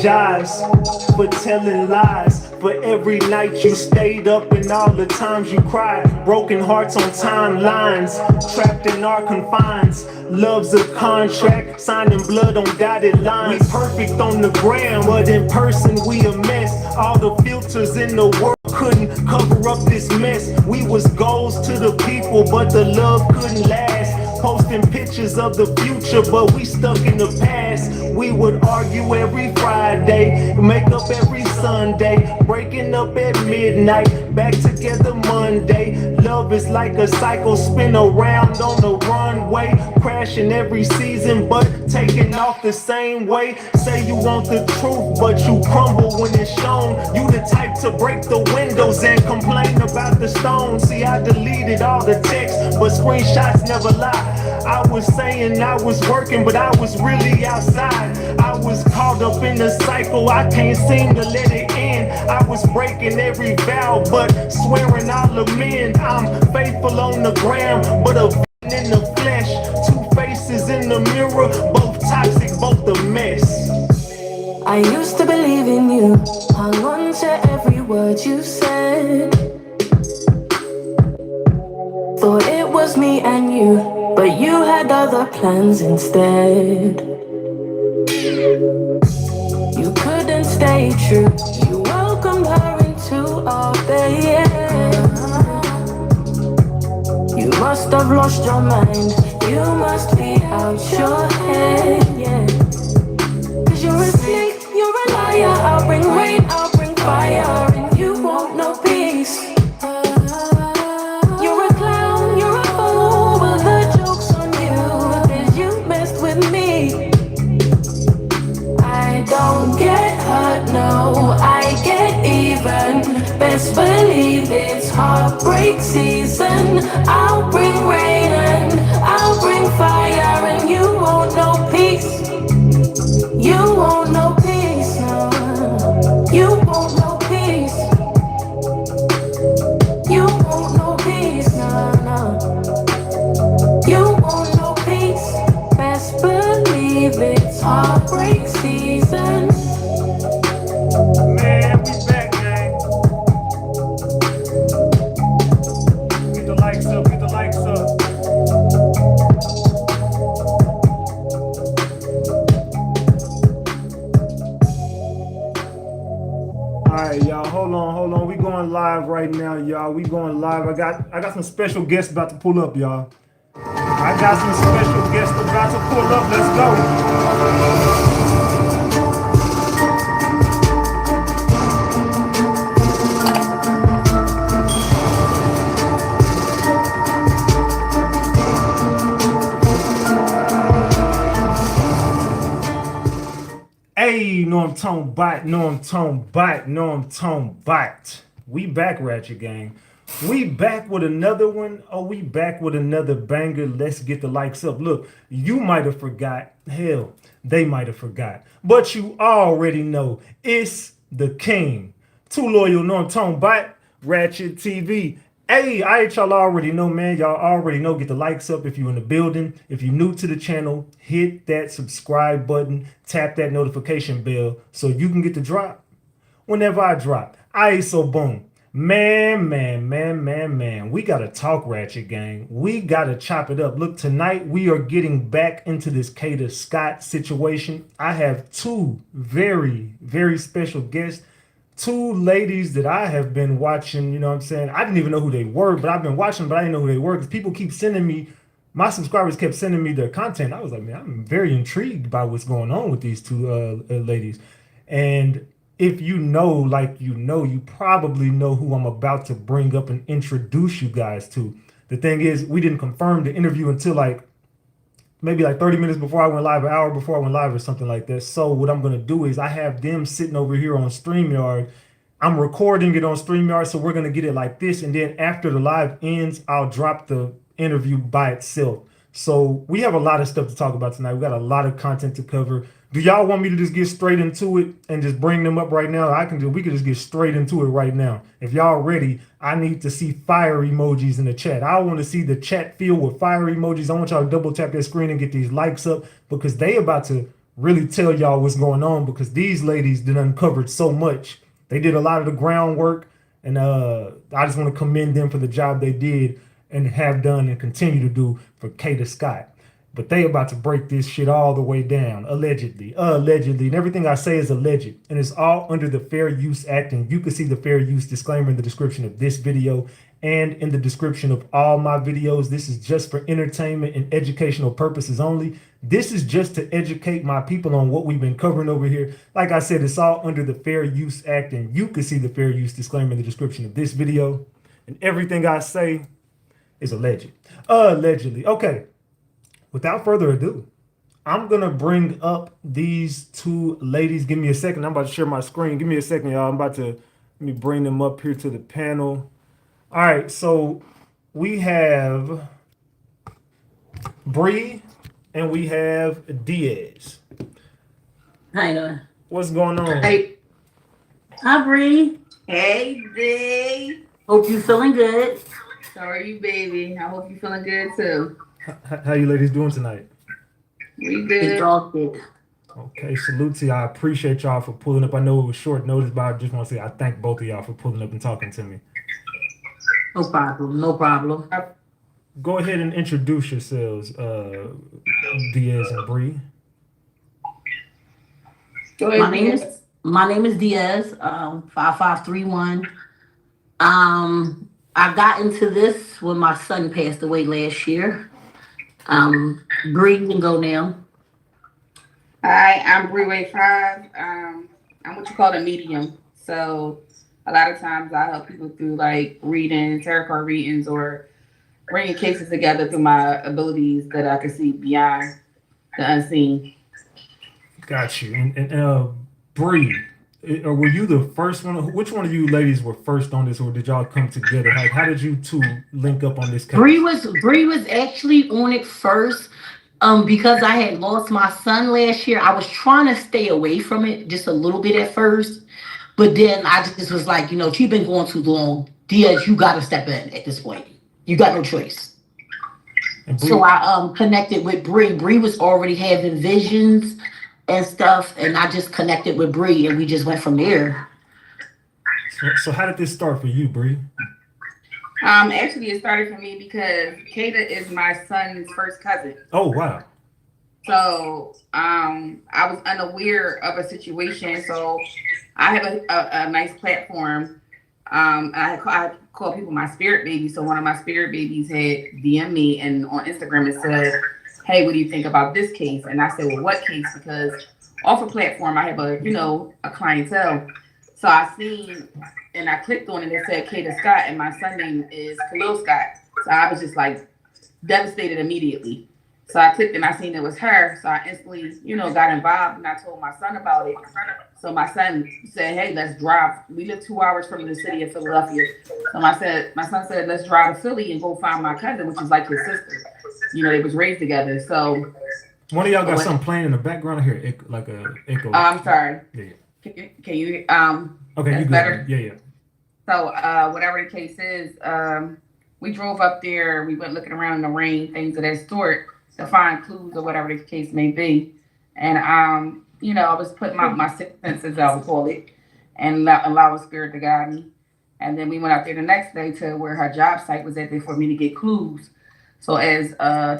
apologize for telling lies, for every night you stayed up and all the times you cried. Broken hearts on timelines, trapped in our confines. Love's a contract, signing blood on dotted lines. We perfect on the gram, but in person we a mess. All the filters in the world couldn't cover up this mess. We was goals to the people, but the love couldn't last. Posting pictures of the future, but we stuck in the past. We would argue every Friday, make up every Sunday, breaking up at midnight, back together Monday. Love is like a cycle, spin around on the runway, crashing every season, but taking off the same way. Say you want the truth, but you crumble when it's shown. You the type to break the windows and complain about the stones. See, I deleted all the text, but screenshots never lie. I was saying I was working, but I was really outside. I was caught up in the cycle, I can't seem to let it end. I was breaking every vow, but swearing I'll amend. I'm faithful on the gram, but a villain in the flesh. Two faces in the mirror, both toxic, both a mess. I used to believe in you, hung on to every word you said. Thought it was me and you, but you had other plans instead. You couldn't stay true, you welcomed her into our bed. You must have lost your mind, you must be out your head, yeah. Cause you're a snake, you're a liar, I'll bring rain, I'll bring fire, and you won't know peace. You're a clown, you're a fool, but the joke's on you, cause you messed with me. I don't get hurt, no, I get even. Best believe it's heartbreak season. I'll bring rain and I'll bring fire, and you won't know peace. You won't know peace, no. You won't know peace. You won't know peace, no, no. You won't know peace. Best believe it's heartbreak season. Man, we back, gang. Get the likes up, get the likes up. Alright, y'all, hold on. We going live right now, y'all. We going live. I got some special guests about to pull up, y'all. I got some special guests about to pull up. Let's go. Hey, know I'm talking bite. We back, Ratchet Gang. We back with another one. Oh, we back with another banger. Let's get the likes up. Look, you might have forgot. Hell, they might have forgot. But you already know it's the king. Too loyal, know I'm talking bite. Ratchet TV. Hey, y'all already know, man. Y'all already know. Get the likes up if you're in the building. If you're new to the channel, hit that subscribe button. Tap that notification bell so you can get the drop whenever I drop. So boom. Man. We got to talk, Ratchet Gang. We got to chop it up. Look, tonight we are getting back into this Kada Scott situation. I have two very, very special guests. Two ladies that I have been watching, you know what I'm saying? I didn't even know who they were, but I've been watching, but I didn't know who they were because people keep sending me, my subscribers kept sending me their content. I was like, man, I'm very intrigued by what's going on with these two ladies. And if you know, like you probably know who I'm about to bring up and introduce you guys to. The thing is, we didn't confirm the interview until maybe 30 minutes before I went live, an hour before I went live or something like that. So what I'm going to do is I have them sitting over here on StreamYard. I'm recording it on StreamYard, so we're going to get it like this. And then after the live ends, I'll drop the interview by itself. So we have a lot of stuff to talk about tonight. We got a lot of content to cover. Do y'all want me to just get straight into it and just bring them up right now? We can just get straight into it right now. If y'all ready, I need to see fire emojis in the chat. I want to see the chat filled with fire emojis. I want y'all to double tap that screen and get these likes up because they about to really tell y'all what's going on because these ladies did uncovered so much. They did a lot of the groundwork, and I just want to commend them for the job they did and have done and continue to do for Kada Scott. But they about to break this shit all the way down, allegedly, and everything I say is alleged, and it's all under the Fair Use Act. And you can see the fair use disclaimer in the description of this video and in the description of all my videos. This is just for entertainment and educational purposes only. This is just to educate my people on what we've been covering over here. Like I said, it's all under the Fair Use Act, and you can see the fair use disclaimer in the description of this video. And everything I say is alleged, allegedly. Okay. Without further ado, I'm going to bring up these two ladies. Give me a second. I'm about to share my screen. Give me a second, y'all. I'm about to let me bring them up here to the panel. All right, so we have Bree and we have Diaz. How you doing? What's going on? Hey. Hi, Bree. Hey, D. Hope you feeling good. How are you, baby? I hope you feeling good too. How you ladies doing tonight? We good. Exhausted. Okay, salute to y'all. I appreciate y'all for pulling up. I know it was short notice, but I just want to say I thank both of y'all for pulling up and talking to me. No problem. No problem. Go ahead and introduce yourselves, Diaz and Bree. Go ahead, My name is Diaz. 5531. I got into this when my son passed away last year. Bree can go now. Hi, I'm Breeway 5. I'm what you call a medium. So a lot of times I help people through like reading, tarot card readings, or bringing cases together through my abilities that I can see beyond the unseen. Got you. And Bree, were you the first one? Which one of you ladies were first on this, or did y'all come together? Like, how did you two link up on this case? Bree was actually on it first. Because I had lost my son last year, I was trying to stay away from it just a little bit at first. But then I just was like, she's been going too long. Diaz, you got to step in at this point. You got no choice. So I connected with Bree. Bree was already having visions and stuff, and I just connected with Bree, and we just went from there. So how did this start for you, Bree? Actually, it started for me because Kada is my son's first cousin. Oh, wow. So I was unaware of a situation. So I have a nice platform. I call people my spirit baby. So one of my spirit babies had DM me and on Instagram it said, "Hey, what do you think about this case?" And I said, "Well, what case?" Because off a platform I have a clientele. So I seen and I clicked on it and it said Kada Scott, and my son name is Khalil Scott. So I was just like devastated immediately. So I clicked and I seen it was her. So I instantly, got involved and I told my son about it. So my son said, "Hey, let's drive." We live 2 hours from the city of Philadelphia. So my son said, "Let's drive to Philly and go find my cousin," which is like his sister. They was raised together. So one of y'all got something playing in the background here, like a echo. I'm sorry. Yeah. Can you okay, you good. Better? Yeah. So whatever the case is, we drove up there, we went looking around in the rain, things of that sort, to find clues or whatever the case may be. And I was putting my sixth senses, I would call it, and allow a spirit to guide me. And then we went out there the next day to where her job site was at there for me to get clues. So as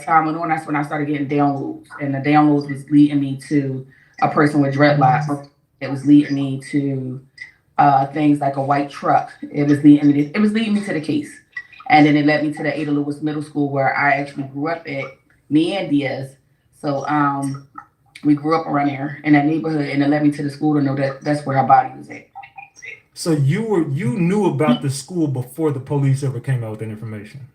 time went on, that's when I started getting downloads. And the downloads was leading me to a person with dreadlocks. It was leading me to things like a white truck. It was leading me to the case. And then it led me to the Ada Lewis Middle School where I actually grew up at, me and Diaz. So we grew up around there in that neighborhood, and it led me to the school to know that that's where her body was at. So you knew about the school before the police ever came out with that information?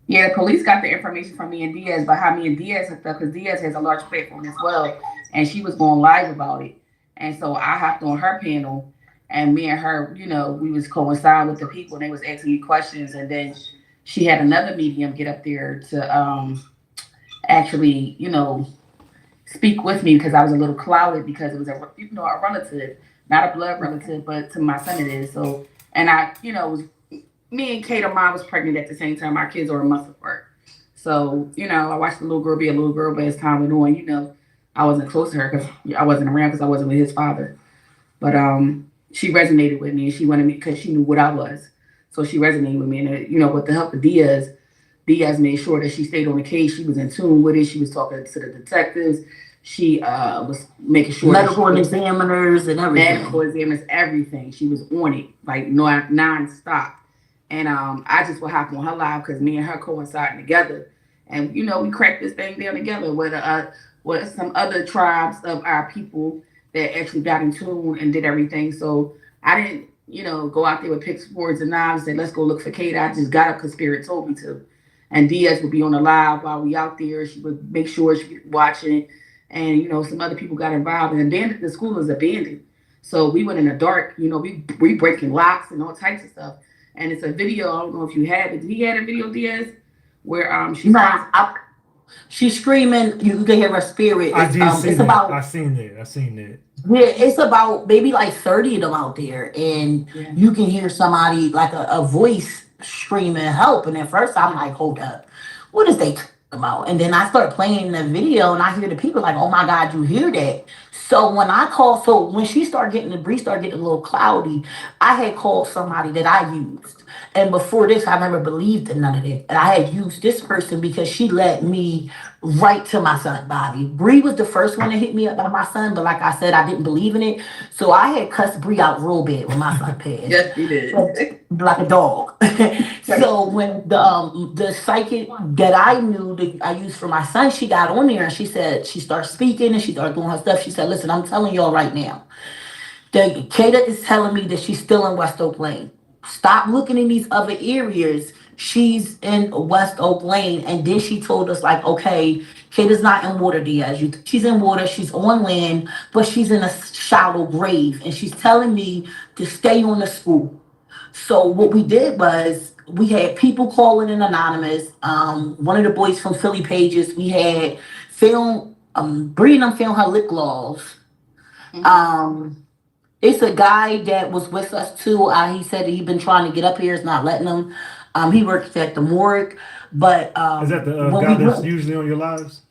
Yeah, the police got the information from me and Diaz, but how me and Diaz hooked up, because Diaz has a large platform as well, and she was going live about it. And so I hopped on her panel, and me and her, we was coinciding with the people, and they was asking me questions. And then she had another medium get up there to actually, speak with me, because I was a little clouded because it was a relative, not a blood relative, but to my son it is. So, and I, was me and Kate, mom was pregnant at the same time. Our kids are a month apart. So, I watched the little girl be a little girl, but as time went on, I wasn't close to her because I wasn't around because I wasn't with his father. But she resonated with me, and she wanted me because she knew what I was. So she resonated with me, and with the help of Diaz made sure that she stayed on the case. She was in tune with it. She was talking to the detectives. She was making sure medical examiners and everything. Medical examiners, everything. She was on it, like non-stop. And I just would hop on her live because me and her coinciding together. And we cracked this thing down together with some other tribes of our people that actually got in tune and did everything. So I didn't, go out there with pitchforks and knives and say, let's go look for Kada. I just got up because Spirit told me to. And Diaz would be on the live while we out there. She would make sure she was watching. And, some other people got involved. And the school is abandoned. So we went in the dark, we breaking locks and all types of stuff. And it's a video. I don't know if you had it. Did he had a video, Diaz? Where she's screaming. You can hear her spirit. I did see that. I seen it. Yeah, it's about maybe like 30 of them out there, and you can hear somebody like a voice screaming help. And at first, I'm like, hold up, what is they talking about? And then I start playing the video, and I hear the people like, oh my God, you hear that? So when she started getting the breeze started getting a little cloudy, I had called somebody that I used. And before this, I never believed in none of that. And I had used this person because she led me right to my son's body. Bree was the first one to hit me up by my son, but like I said, I didn't believe in it. So I had cussed Bree out real bad when my son passed. Yes, you did. Like a dog. So when the psychic that I knew that I used for my son, she got on there and she started speaking and she started doing her stuff. She said, listen, I'm telling y'all right now, Kada is telling me that she's still in West Oak Lane. Stop looking in these other areas. She's in West Oak Lane. And then she told us, like, okay, Kada's not in water, Diaz. She's in water. She's on land, but she's in a shallow grave. And she's telling me to stay on the school. So what we did was we had people calling in anonymous. One of the boys from Philly Pages, we had film, Bree and them filmed her lip gloss. It's a guy that was with us too. He said that he'd been trying to get up here. It's not letting him. He works at the morgue. But is that the guy that's usually on your lives?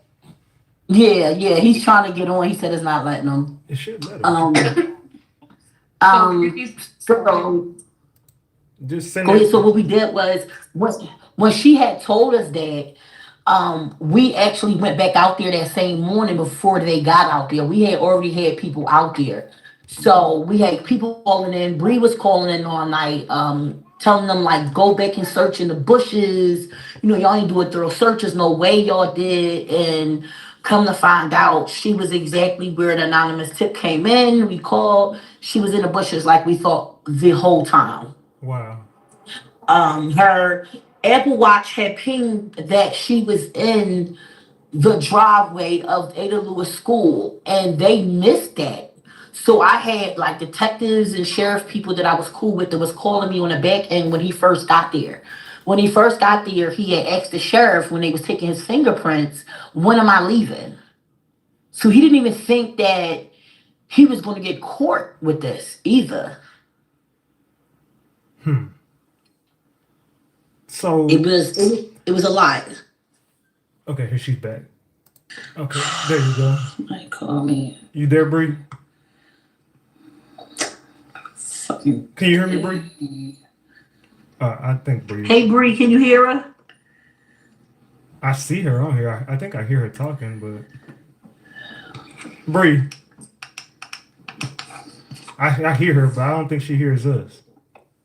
Yeah. He's trying to get on. He said it's not letting him. It should let him. So just send it. So what we did was when she had told us that, we actually went back out there that same morning before they got out there. We had already had people out there. So we had people calling in. Bree was calling in all night, telling them like, go back and search in the bushes. Y'all ain't doing thorough searches. No way y'all did. And come to find out, she was exactly where the anonymous tip came in. We called. She was in the bushes like we thought the whole time. Wow. Her Apple Watch had pinged that she was in the driveway of Ada Lewis School, and they missed that. So I had like detectives and sheriff people that I was cool with that was calling me on the back end when he first got there. When he first got there, he had asked the sheriff when they was taking his fingerprints, when am I leaving? So he didn't even think that he was going to get caught with this either. So it was a lot. Okay, here she's back. Okay, there you go. Somebody call me. You there, Bree? Fucking. Can you hear me, Bree? I think Bree. Hey, Bree, can you hear her? I see her on here. I think I hear her talking, but Bree, I hear her, but I don't think she hears us.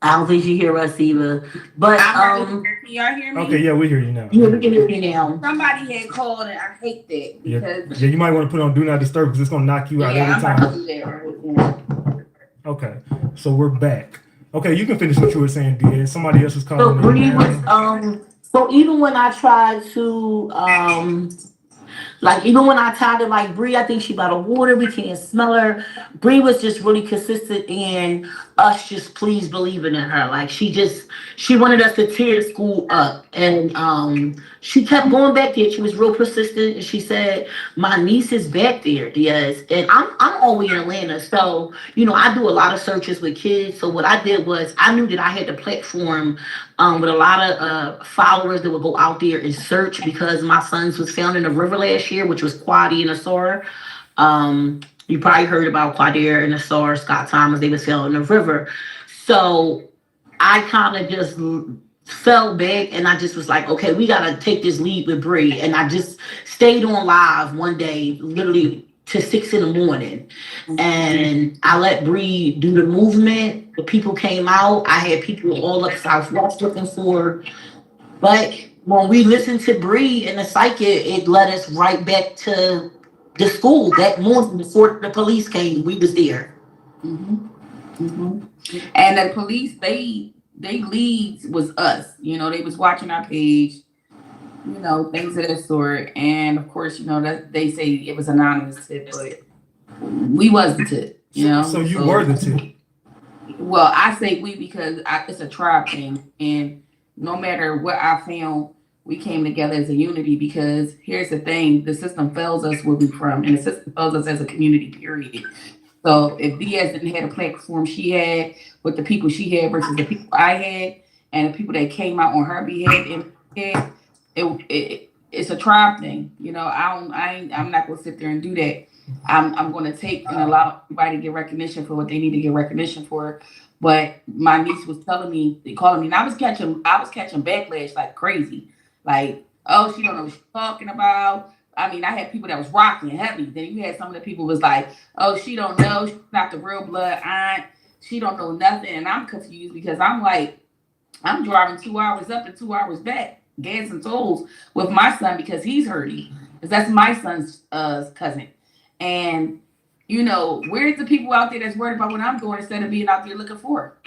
I don't think she hear us either. But can y'all hear me? Okay, yeah, we hear you now. Yeah, we can hear you now. Somebody had called and I hate that because yeah, you might want to put on do not disturb because it's gonna knock you out every time. I'm about to do that right. Okay, so we're back. Okay, you can finish what you were saying, Diaz. Somebody else was calling. So Bree was so even when I tried to even when I tried to like Bree, I think she by the water, we can't smell her. Bree was just really consistent in us just please believing in her. Like she wanted us to tear the school up. And she kept going back there. She was real persistent. And she said, my niece is back there, Diaz. And I'm always in Atlanta. So, I do a lot of searches with kids. So what I did was I knew that I had the platform with a lot of followers that would go out there and search because my sons was found in the river last year, which was Quadi and Asura. You probably heard about Quadair and the SAR, Scott Thomas, they was sailing the river. So I kind of just fell back and I just was like, okay, we gotta take this lead with Bree. And I just stayed on live one day, literally to 6 in the morning. And I let Bree do the movement. The people came out. I had people all up Southwest looking for her. But when we listened to Bree and the psychic, it led us right back to the school that morning before the police came. We was there. Hmm. Hmm. And the police, they leads was us. They was watching our page. Things of that sort. And of course, that they say it was anonymous tip, but we was the tip. So you were the tip. Well, I say we because it's a tribe thing, and no matter what I found, we came together as a unity. Because here's the thing: the system fails us where we from, and the system fails us as a community. Period. So if Diaz didn't have a platform she had with the people she had versus the people I had, and the people that came out on her behalf, and it's a tribe thing. I'm not gonna sit there and do that. I'm gonna take and allow everybody to get recognition for what they need to get recognition for. But my niece was telling me, calling me, and I was catching backlash like crazy. Like, oh, she don't know what she's talking about. I mean, I had people that was rocking heavy. Then you had some of the people was like, oh, she don't know, she's not the real blood aunt. She don't know nothing. And I'm confused because I'm like, I'm driving 2 hours up and 2 hours back, gas and tolls with my son because he's hurting. Because that's my son's cousin. And, where's the people out there that's worried about what I'm doing instead of being out there looking for her?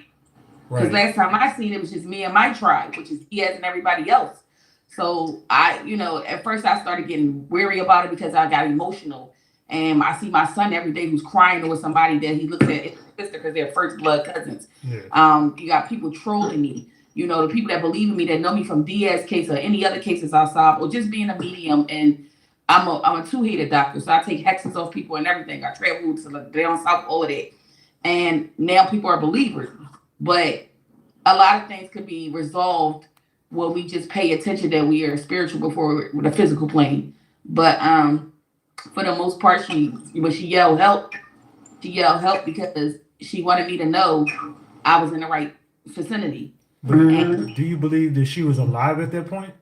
Because last time I seen it was just me and my tribe, which is Diaz and everybody else. So at first I started getting weary about it because I got emotional. And I see my son every day who's crying over somebody that he looks at his sister because they're first blood cousins. Yeah. You got people trolling me. The people that believe in me, that know me from Diaz case or any other cases I solve, or just being a medium. And I'm a two-headed doctor, so I take hexes off people and everything. I travel to down south, all of that. And now people are believers. But a lot of things could be resolved when we just pay attention that we are spiritual before the physical plane. But for the most part, when she yelled help because she wanted me to know I was in the right vicinity. But do you believe that she was alive at that point?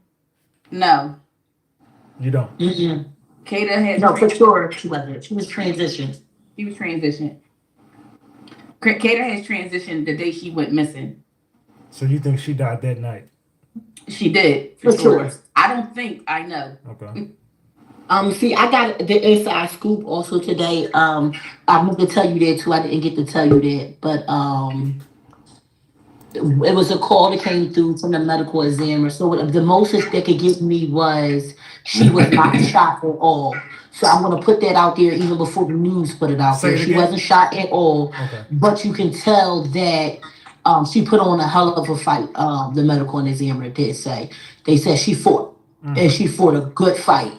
No. You don't? Mm-mm. Kada had No, for sure she wasn't. She was transitioned. She was transitioned. Kada has transitioned the day she went missing. So you think she died that night? She did, for sure. I don't think, I know. Okay. See, I got the inside scoop also today. I meant to tell you that too. I didn't get to tell you that, but it was a call that came through from the medical examiner. So the mostest they could give me was she was not shot at all. So I'm gonna put that out there even before the news put it out there. She wasn't shot at all, but you can tell that she put on a hell of a fight. The medical examiner did say. They said she fought, and she fought a good fight.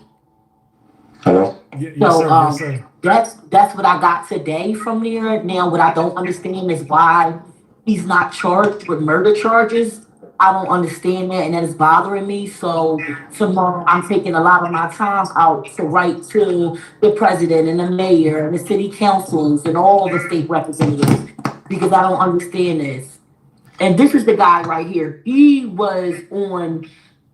Hello? Yes, sir. That's what I got today from there. Now, what I don't understand is why he's not charged with murder charges. I don't understand that, and that is bothering me. So tomorrow, I'm taking a lot of my time out to write to the president and the mayor and the city councils and all the state representatives because I don't understand this. And this is the guy right here. He was on.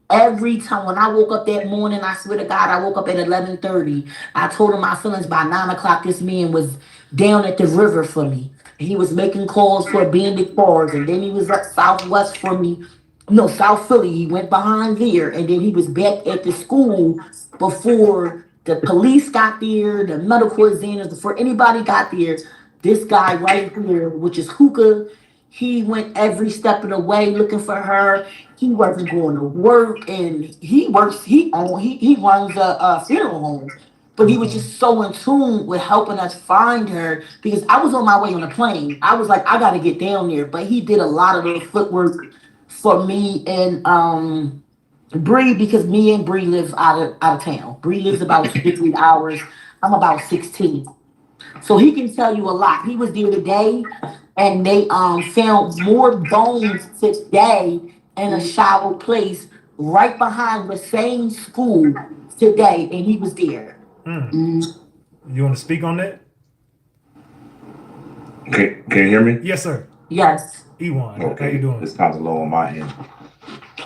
Every time when I woke up that morning, I swear to God, I woke up at 11:30. I told him my feelings by 9 o'clock. This man was down at the river for me. He was making calls for abandoned cars, and then he was up southwest for me. No, South Philly. He went behind there, and then he was back at the school before the police got there, the medical examiners, before anybody got there. This guy right here, which is Hookah, he went every step of the way looking for her. He wasn't going to work, and he works. He runs a funeral home, but he was just so in tune with helping us find her because I was on my way on a plane. I was like, I got to get down there, but he did a lot of the footwork for me and Bree because me and Bree live out of town. Bree lives about 53 hours. I'm about 16. So he can tell you a lot. He was there today, and they found more bones today in a shallow place right behind the same school today, and he was there. Mm. You want to speak on that? Can you hear me? Yes, sir. Yes. Ewan, how you Okay, doing? it's kind of low on my end.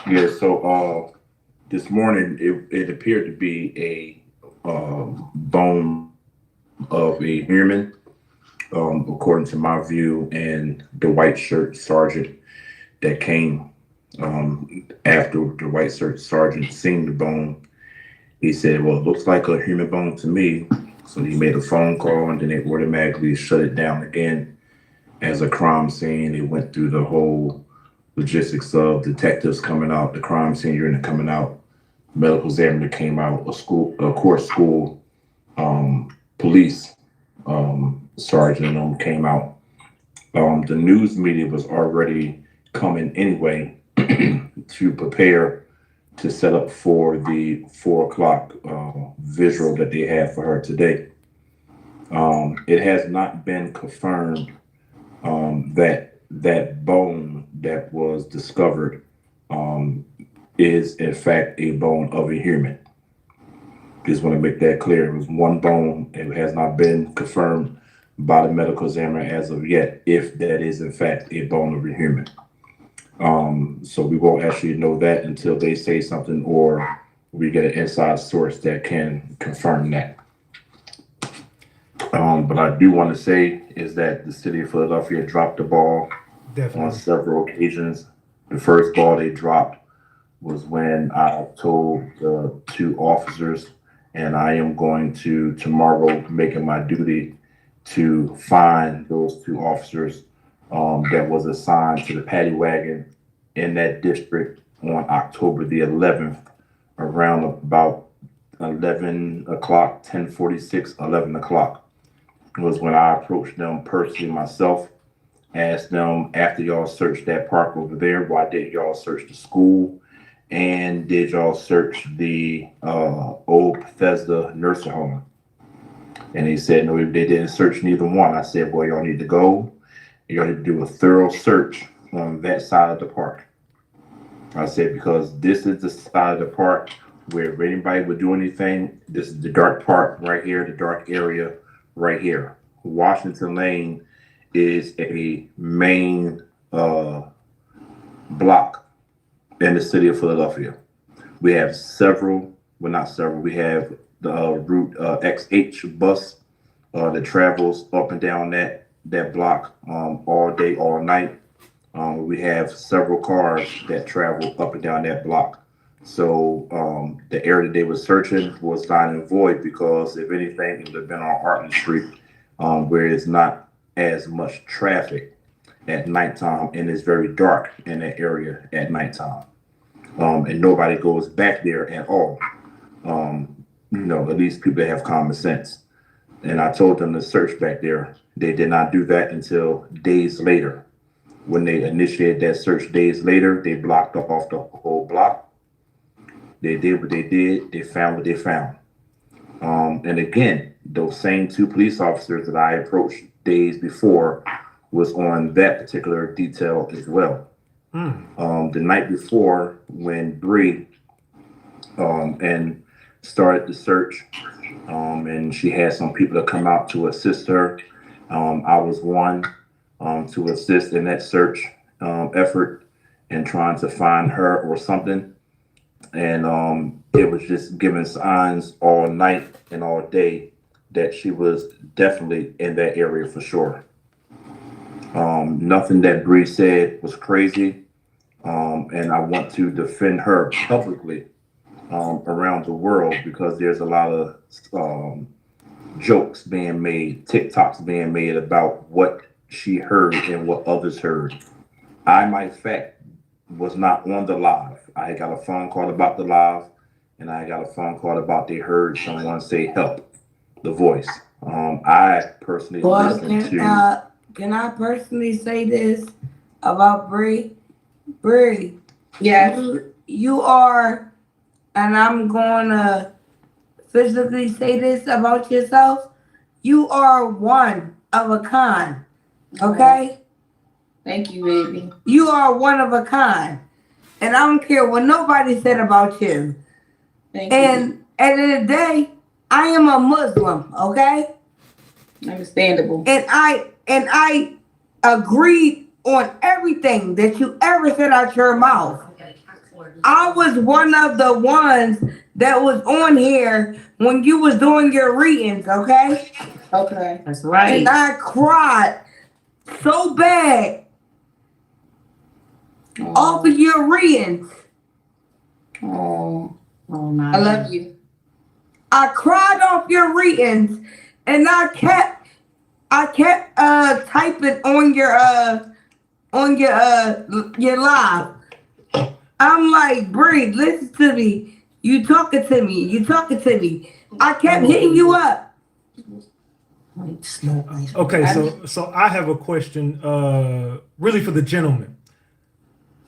Yeah, so this morning it appeared to be a bone of a human, according to my view, and the white shirt sergeant that came after the white shirt sergeant seen the bone. He said, "Well, it looks like a human bone to me." So he made a phone call, and then they automatically shut it down again as a crime scene. They went through the whole logistics of detectives coming out, the crime scene unit coming out, medical examiner came out, a court school, police sergeant came out. The news media was already coming anyway to prepare to set up for the 4 o'clock visual that they had for her today. It has not been confirmed that bone that was discovered is in fact a bone of a human. Just want to make that clear. It was one bone. It has not been confirmed by the medical examiner as of yet if that is in fact a bone of a human. So we won't actually know that until they say something or we get an inside source that can confirm that. But I do want to say is that the city of Philadelphia dropped the ball on Definitely. several occasions. The first ball they dropped was when I told the 2 officers, and I am going to tomorrow make it my duty to find those 2 officers that was assigned to the paddy wagon in that district on October the 11th around about 11 o'clock, 10:46, 11 o'clock was when I approached them personally myself, asked them after y'all searched that park over there, why didn't y'all search the school? And did y'all search the old Bethesda nursing home? And he said, no, they didn't search neither one. I said, well, y'all need to go. You got to do a thorough search on that side of the park. I said, because this is the side of the park where if anybody would do anything, this is the dark part right here, the dark area right here. Washington Lane is a main block in the city of Philadelphia. We have several, well, not several, we have the Route XH bus that travels up and down that block all day, all night. We have several cars that travel up and down that block. So the area that they were searching was found and void because if anything, it would have been on Arden Street, where it's not as much traffic at nighttime and it's very dark in that area at nighttime. And nobody goes back there at all. At least people that have common sense. And I told them to search back there. They did not do that until days later. When they initiated that search days later, they blocked off the whole block. They did what they did. They found what they found. And again, those same 2 police officers that I approached days before was on that particular detail as well. The night before, when Bree and started the search, and she had some people to come out to assist her. I was one to assist in that search effort and trying to find her or something. And it was just giving signs all night and all day that she was definitely in that area for sure. Nothing that Bree said was crazy. And I want to defend her publicly around the world because there's a lot of jokes being made, TikToks being made about what she heard and what others heard. I, my fact, was not on the live. I got a phone call about the live, and I got a phone call about they heard someone say help, the voice. I personally listened to. Can I personally say this about Bree? Bree, Yes. you are, and I'm going to physically say this about yourself. You are one of a kind. Okay? Thank you, baby. You are one of a kind. And I don't care what nobody said about you. Thank you. And at the end of the day, I am a Muslim, okay? Understandable. And I agreed on everything that you ever said out your mouth. I was one of the ones that was on here when you was doing your readings, okay? Okay. That's right. And I cried so bad off of your readings. Oh, Oh my. I love you. I cried off your readings, and I kept typing on your live. I'm like, Bree, listen to me. You talking to me. I kept hitting you up. Okay, so I have a question, really for the gentleman.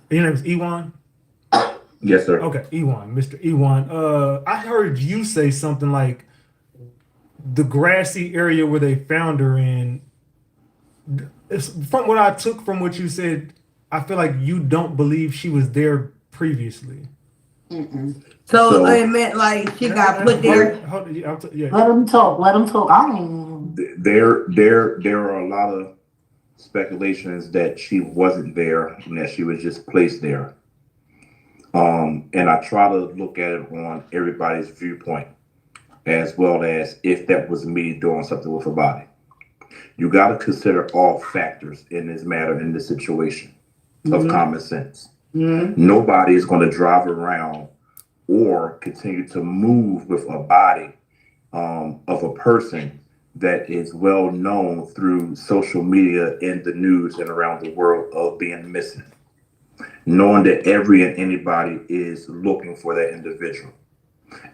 Your name is Ewan? Yes, sir. Okay, Ewan, Mr. Ewan. I heard you say something like the grassy area where they found her in. From what I took from what you said, I feel like you don't believe she was there previously. So it meant like she got put there. Yeah. Let him talk. Let him talk. I don't. There are a lot of speculations that she wasn't there and that she was just placed there. And I try to look at it on everybody's viewpoint, as well as if that was me doing something with her body. You got to consider all factors in this matter, in this situation, of common sense. Nobody is going to drive around or continue to move with a body of a person that is well known through social media, in the news, and around the world of being missing, knowing that every and anybody is looking for that individual,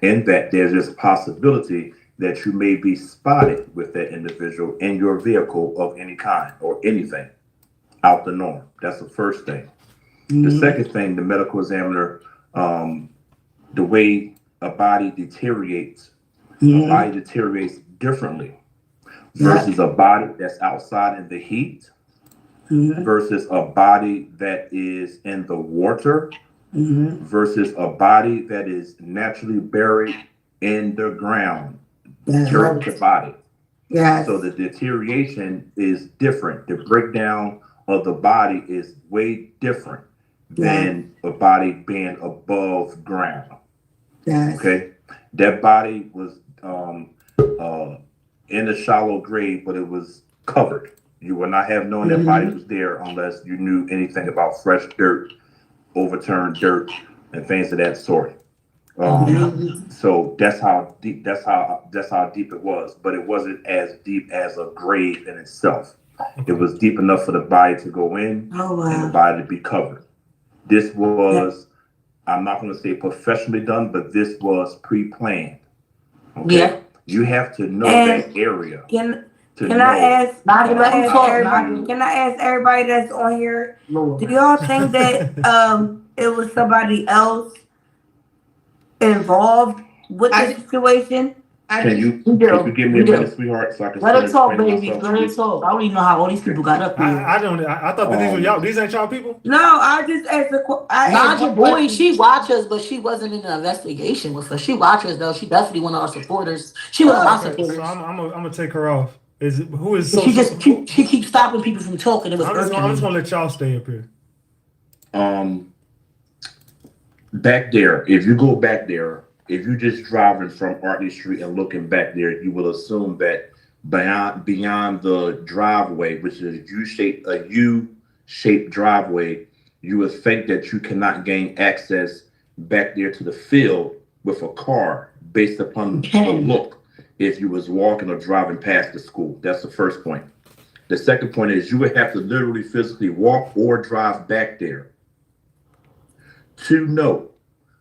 and that there's this possibility that you may be spotted with that individual in your vehicle of any kind or anything out the norm. That's the first thing. The second thing, the medical examiner, the way a body deteriorates, a body deteriorates differently versus a body that's outside in the heat versus a body that is in the water versus a body that is naturally buried in the ground. Dirt the body. Yes. So the deterioration is different. The breakdown of the body is way different than a body being above ground. Yes. Okay, that body was in a shallow grave, but it was covered. You would not have known that body was there unless you knew anything about fresh dirt, overturned dirt, and things of that sort. So that's how deep it was, but it wasn't as deep as a grave in itself. It was deep enough for the body to go in and the body to be covered. This was, I'm not going to say professionally done, but this was pre-planned. Okay? Yeah. You have to know that area. Can I ask everybody that's on here? Lord. Do y'all think that it was somebody else involved with the situation? Can you give me a minute, sweetheart, so I can Let her talk, explain baby. myself Let her talk. I don't even know how all these people got up here. I thought that these were y'all. These ain't y'all people? No, I just asked a question. Naja Boy, she watched us, but she wasn't in the investigation with us. She watched us though. She definitely one of our supporters. She was my supporters. So I'm gonna take her off. Who is she keeps stopping people from talking. It was I'm just gonna let y'all stay up here. Back there, if you go back there, if you're just driving from Artley Street and looking back there, you will assume that beyond the driveway, which is a U-shaped driveway, you would think that you cannot gain access back there to the field with a car based upon the look if you was walking or driving past the school. That's the first point. The second point is you would have to literally physically walk or drive back there to know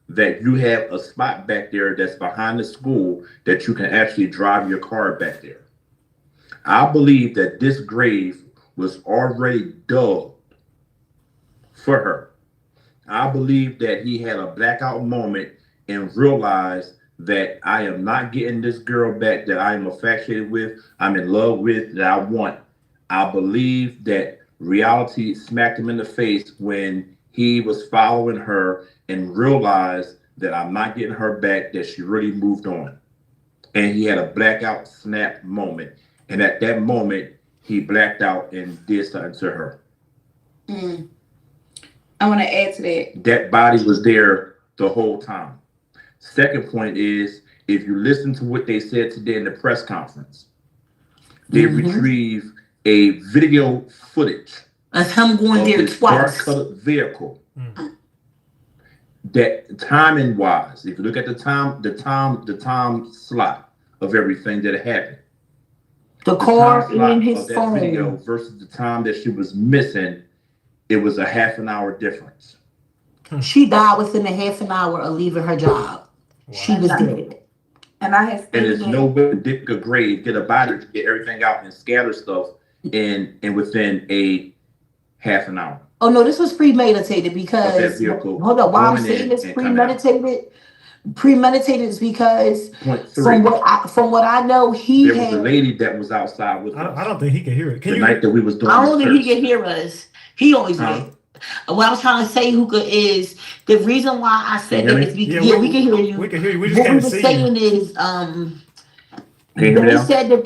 that you have a spot back there that's behind the school that you can actually drive your car back there. I believe that this grave was already dug for her. I believe that he had a blackout moment and realized that I am not getting this girl back that I am infatuated with, I'm in love with, that I want. I believe that reality smacked him in the face when he was following her and realized that I'm not getting her back, that she really moved on. and he had a blackout snap moment. And at that moment, he blacked out and did something to her. Mm. I want to add to that. That body was there the whole time. Second point is, if you listen to what they said today in the press conference, they retrieved a video footage of him going of there this twice. dark-colored vehicle. That timing wise, if you look at the time slot of everything that happened, The car in his of that phone. video versus the time that she was missing, it was a half an hour difference. She died within a half an hour of leaving her job. Wow. She was dead. And I have and there's no way to dig a grave, get a body, get everything out and scatter stuff in within a half an hour. Oh no, this was premeditated because hold up, why I'm saying this premeditated is because from what I know, there was a lady that was outside with us. I don't think he can hear it. The night that we was doing I don't think he can hear us. He always did. What I was trying to say, Hookah, is the reason why I said that is because we can hear you. We can hear you. We just can't see you. What we were saying is they said that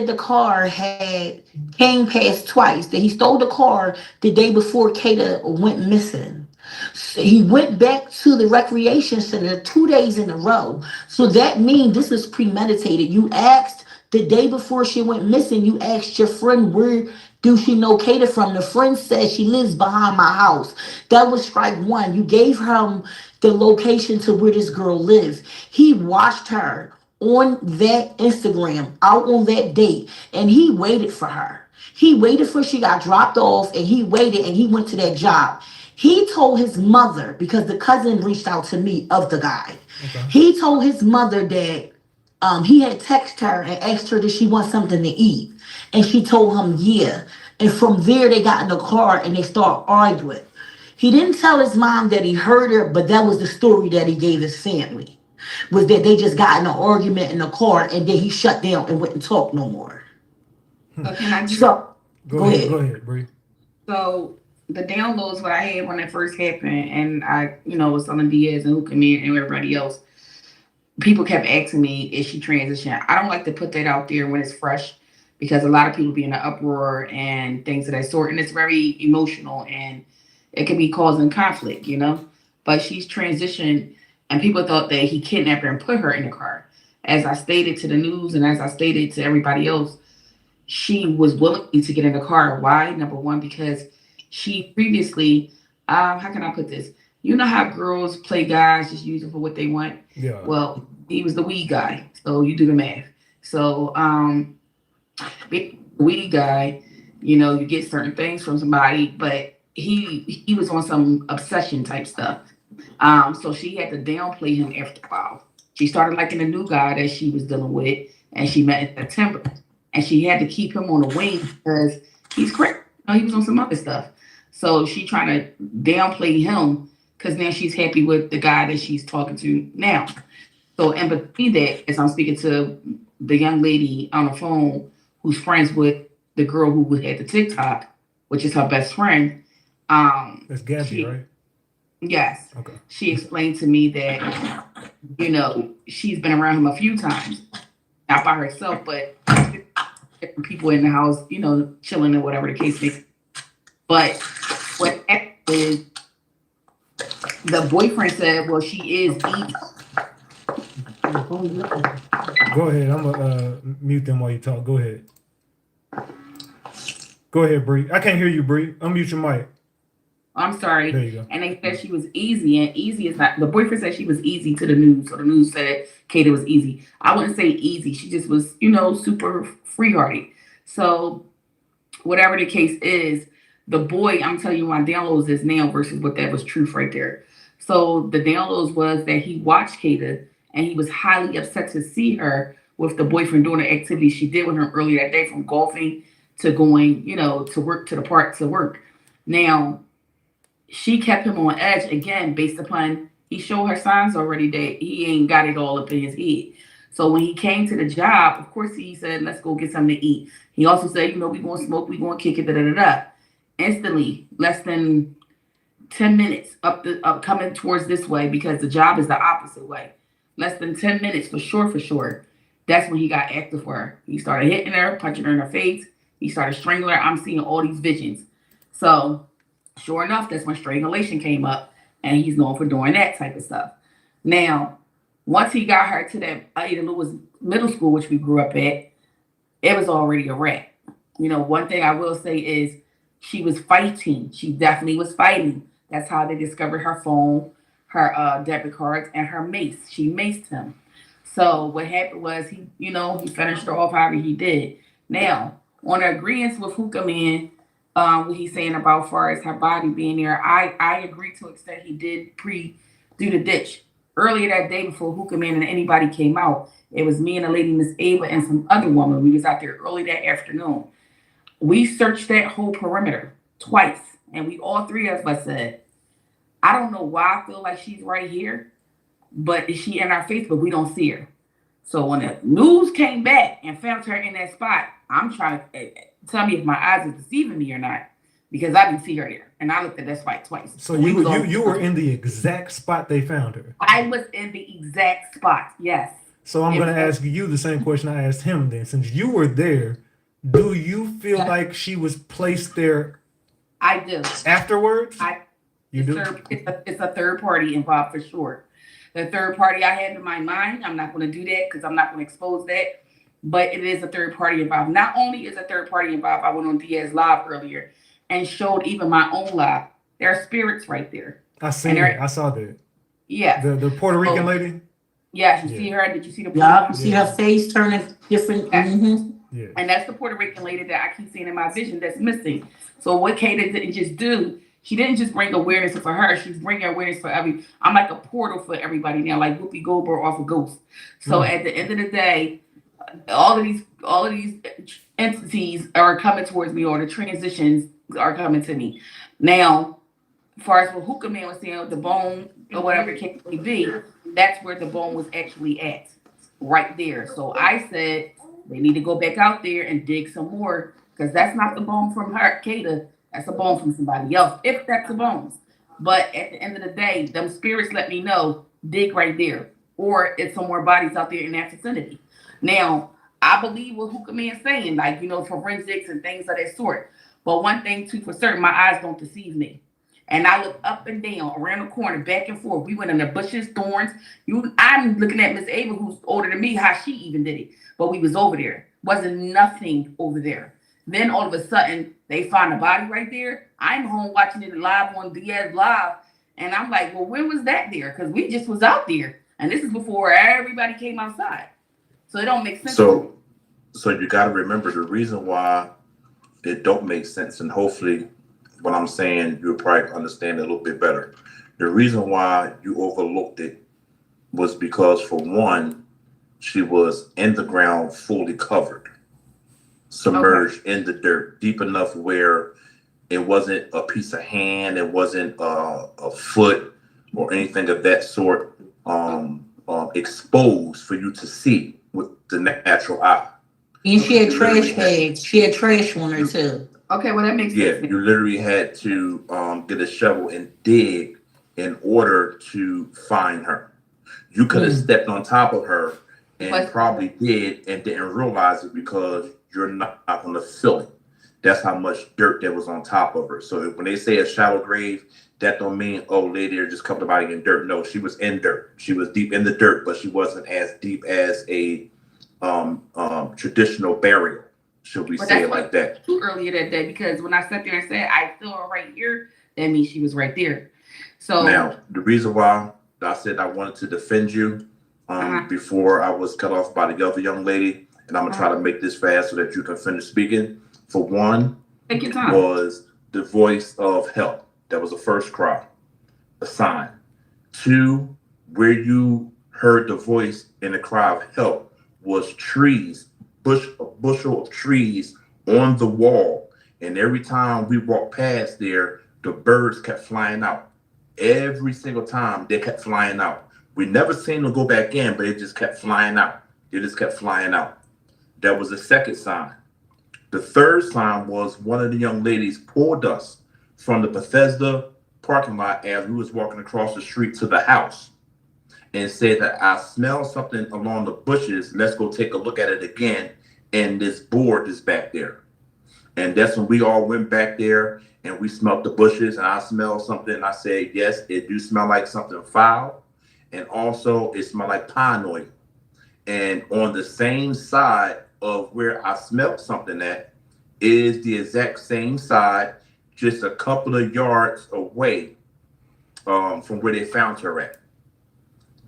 the car had came past twice. That he stole the car the day before Kada went missing. So he went back to the recreation center 2 days in a row. So that means this is premeditated. You asked the day before she went missing, you asked your friend, where do she know Kada from? The friend said she lives behind my house. That was strike one. You gave him the location to where this girl lives. He watched her on that Instagram out on that date, and he waited for her. He waited for she got dropped off, and he waited, and he went to that job. He told his mother, because the cousin reached out to me of the guy. Okay. He told his mother that he had texted her and asked her, did she want something to eat? And she told him, yeah. And from there, they got in the car and they started arguing. He didn't tell his mom that he heard her, but that was the story that he gave his family. Was that they just got in an argument in the car and then he shut down and wouldn't talk no more. Okay, go ahead, Bree. So the downloads what I had when it first happened, and I, was telling Diaz and Hookah Man and everybody else, people kept asking me, is she transition? I don't like to put that out there when it's fresh because a lot of people be in an uproar and things of that sort, and it's very emotional and it can be causing conflict, But she's transitioned, and people thought that he kidnapped her and put her in the car. As I stated to the news and as I stated to everybody else, she was willing to get in the car. Why? Number one, because she previously, how can I put this? You know how girls play guys, just use them for what they want? Yeah. Well, he was the weed guy. So you do the math. So being the weed guy, you get certain things from somebody, but he was on some obsession type stuff. So she had to downplay him after a while. She started liking a new guy that she was dealing with, and she met in September. And she had to keep him on the wing because he's crazy. He was on some other stuff. So she trying to downplay him because now she's happy with the guy that she's talking to now. So in between that, as I'm speaking to the young lady on the phone who's friends with the girl who had the TikTok, which is her best friend. That's Gabby, right? Yes. Okay. She explained to me that, she's been around him a few times. Not by herself, but different people in the house, chilling or whatever the case may be. But what happened is the boyfriend said, well, she is easy. Go ahead. I'm going to mute them while you talk. Go ahead. Go ahead, Bree. I can't hear you, Bree. Unmute your mic. I'm sorry. There you go. And they said she was easy, and easy is not. The boyfriend said she was easy to the news, so the news said Kada was easy. I wouldn't say easy. She just was, super free-hearted. So whatever the case is, the boy, I'm telling you, my downloads is now versus what that was truth right there. So the downloads was that he watched Kada, and he was highly upset to see her with the boyfriend doing the activities she did with him earlier that day, from golfing to going, to work, to the park to work. Now, she kept him on edge again based upon he showed her signs already that he ain't got it all up in his head. So when he came to the job, of course he said, let's go get something to eat. He also said, we going to smoke, we going to kick it, Instantly, less than 10 minutes up coming towards this way, because the job is the opposite way. less than 10 minutes for sure. That's when he got active for her. He started hitting her, punching her in her face. He started strangling her. I'm seeing all these visions. So, sure enough, that's when strangulation came up, and he's known for doing that type of stuff. Now, once he got her to that Ada Lewis Middle School, which we grew up at, it was already a wrap. You know, one thing I will say is she was fighting. She definitely was fighting. That's how they discovered her phone, her debit cards, and her mace. She maced him. So what happened was he finished her off however he did. Now, on agreement with Hookah Man, what he's saying about far as her body being there, I agree to an extent he did do the ditch. Earlier that day before Hookah Man and anybody came out, it was me and a lady, Miss Ava, and some other woman. We was out there early that afternoon. We searched that whole perimeter twice, and we all three of us said, I don't know why I feel like she's right here, but is she in our face, but we don't see her. So when the news came back and found her in that spot, I'm trying to tell me if my eyes are deceiving me or not, because I didn't see her there, and I looked at that spot twice. So you were in the exact spot they found her. I was in the exact spot. Yes. So I'm going to ask you the same question I asked him then. Since you were there, do you feel like she was placed there? I do. Afterwards? You do? It's a third party involved for sure. The third party I have in my mind, I'm not going to do that because I'm not going to expose that. But it is a third party involved. Not only is a third party involved, I went on Diaz Live earlier and showed even my own live. There are spirits right there. I saw that. Yeah. The Puerto Rican lady? Yeah, you see her? Did you see the Yeah, you see her face turning different. Yeah. Mm-hmm. Yeah. And that's the Puerto Rican lady that I keep seeing in my vision that's missing. So what Kada didn't just do, she didn't just bring awareness for her. She's bringing awareness for I'm like a portal for everybody now, like Whoopi Goldberg off of Ghost. So at the end of the day, all of these entities are coming towards me, or the transitions are coming to me. Now, as far as what Hookah Man was saying, the bone or whatever it can be, that's where the bone was actually at, right there. So I said they need to go back out there and dig some more, because that's not the bone from her, Kada. That's a bone from somebody else, if that's the bones. But at the end of the day, them spirits let me know, dig right there, or it's some more bodies out there in that vicinity. Now, I believe what Hookah Man's saying, like, forensics and things of that sort. But one thing, too, for certain, my eyes don't deceive me. And I look up and down, around the corner, back and forth. We went in the bushes, thorns. I'm looking at Miss Ava, who's older than me, how she even did it. But we was over there. Wasn't nothing over there. Then all of a sudden, they find a body right there. I'm home watching it live on Diaz Live. And I'm like, well, when was that there? Because we just was out there. And this is before everybody came outside. So it don't make sense. So you got to remember the reason why it don't make sense. And hopefully what I'm saying, you'll probably understand it a little bit better. The reason why you overlooked it was because, for one, she was in the ground, fully covered, submerged in the dirt, deep enough where it wasn't a piece of hand, it wasn't a foot or anything of that sort exposed for you to see with the natural eye. And she had trash bags. She had trash on her too. Okay, well, that makes sense. Yeah, you literally had to get a shovel and dig in order to find her. You could have stepped on top of her and probably did and didn't realize it, because you're not going to feel it. That's how much dirt that was on top of her. So when they say a shallow grave, that don't mean, oh, lady, just covered the body in dirt. No, she was in dirt. She was deep in the dirt, but she wasn't as deep as a traditional burial. Should we say it like that? Too earlier that day, because when I sat there and said I feel her right here, that means she was right there. So now the reason why I said I wanted to defend you before I was cut off by the other young lady, and I'm gonna try to make this fast so that you can finish speaking. For one, take your time. Was the voice of help. That was the first cry, a sign. Two, where you heard the voice in the cry of help was trees. A bushel of trees on the wall, and every time we walked past there, the birds kept flying out. Every single time they kept flying out. We never seen them go back in, but it just kept flying out. They just kept flying out. That was the second sign. The third sign was one of the young ladies pulled us from the Bethesda parking lot as we was walking across the street to the house. and said that I smell something along the bushes. Let's go take a look at it again. And this board is back there. And that's when we all went back there and we smelled the bushes, and I smelled something. And I said, yes, it do smell like something foul. And also it smelled like pine oil. And on the same side of where I smelled something at is the exact same side, just a couple of yards away from where they found her at.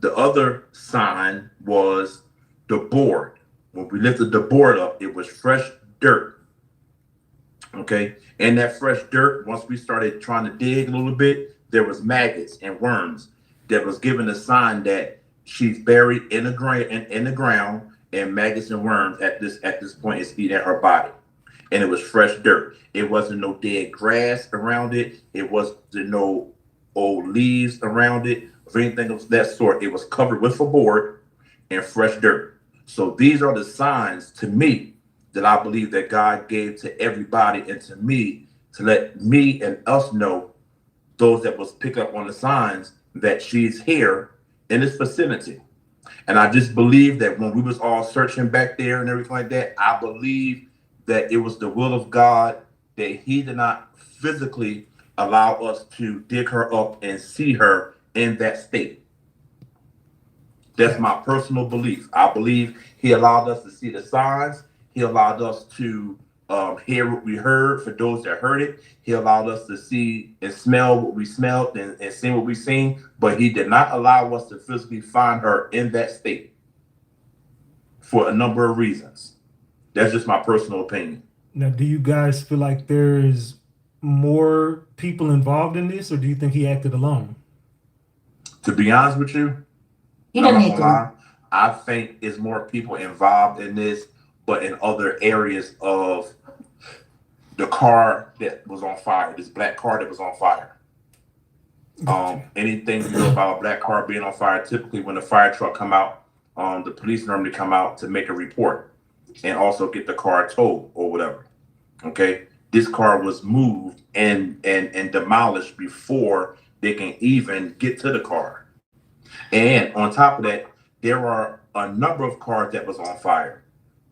The other sign was the board. When we lifted the board up, it was fresh dirt. Okay. And that fresh dirt, once we started trying to dig a little bit, there was maggots and worms that was giving a sign that she's buried in the ground, and maggots and worms at this point is eating at her body. And it was fresh dirt. It wasn't no dead grass around it. It wasn't no old leaves around it or anything of that sort. It was covered with a board and fresh dirt. So these are the signs to me that I believe that God gave to everybody and to me to let me and us know, those that was pick up on the signs, that she's here in this vicinity. And I just believe that when we was all searching back there and everything like that, I believe that it was the will of God that he did not physically allow us to dig her up and see her in that state. That's my personal belief. I believe he allowed us to see the signs. He allowed us to hear what we heard for those that heard it. He allowed us to see and smell what we smelled and see what we seen, but he did not allow us to physically find her in that state for a number of reasons. That's just my personal opinion. Now, do you guys feel like there's more people involved in this, or do you think he acted alone? To be honest with you, He didn't need to. lie, I think it's more people involved in this, but in other areas of the car that was on fire, this black car that was on fire. Anything you know about a black car being on fire, typically when the fire truck come out, the police normally come out to make a report and also get the car towed or whatever. Okay, this car was moved and demolished before they can even get to the car. And on top of that, there are a number of cars that was on fire.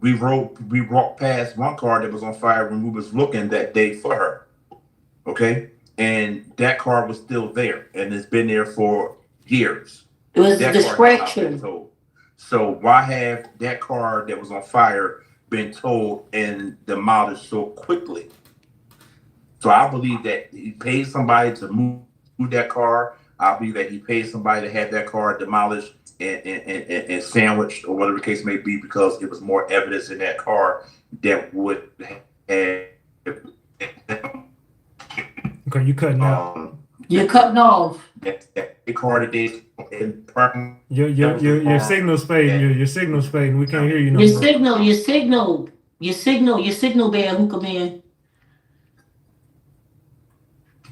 We walked past one car that was on fire when we was looking that day for her. Okay, and that car was still there, and it's been there for years. It was a That car has not been distraction. towed. So why have that car that was on fire been towed and demolished so quickly? So I believe that he paid somebody to move that car. I believe that he paid somebody to have that car demolished and sandwiched or whatever the case may be, because it was more evidence in that car that would have. Okay, you cutting out. You're cutting off. The car that they in parking. Your signal's fading. Your signal's fading. We can't hear you no Your more. signal bad, hookah man.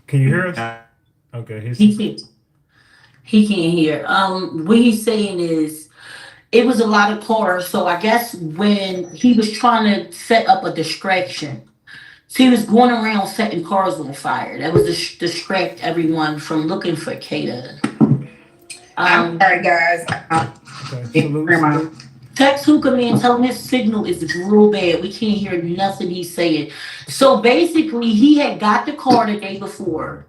Can you hear us? Okay, He can't hear. What he's saying is it was a lot of cars, so I guess when he was trying to set up a distraction, so he was going around setting cars on fire. That was to distract everyone from looking for Kada. I'm sorry, guys. okay, Grandma. Text hookah man, tell him his signal is real bad. We can't hear nothing he's saying. So basically, he had got the car the day before.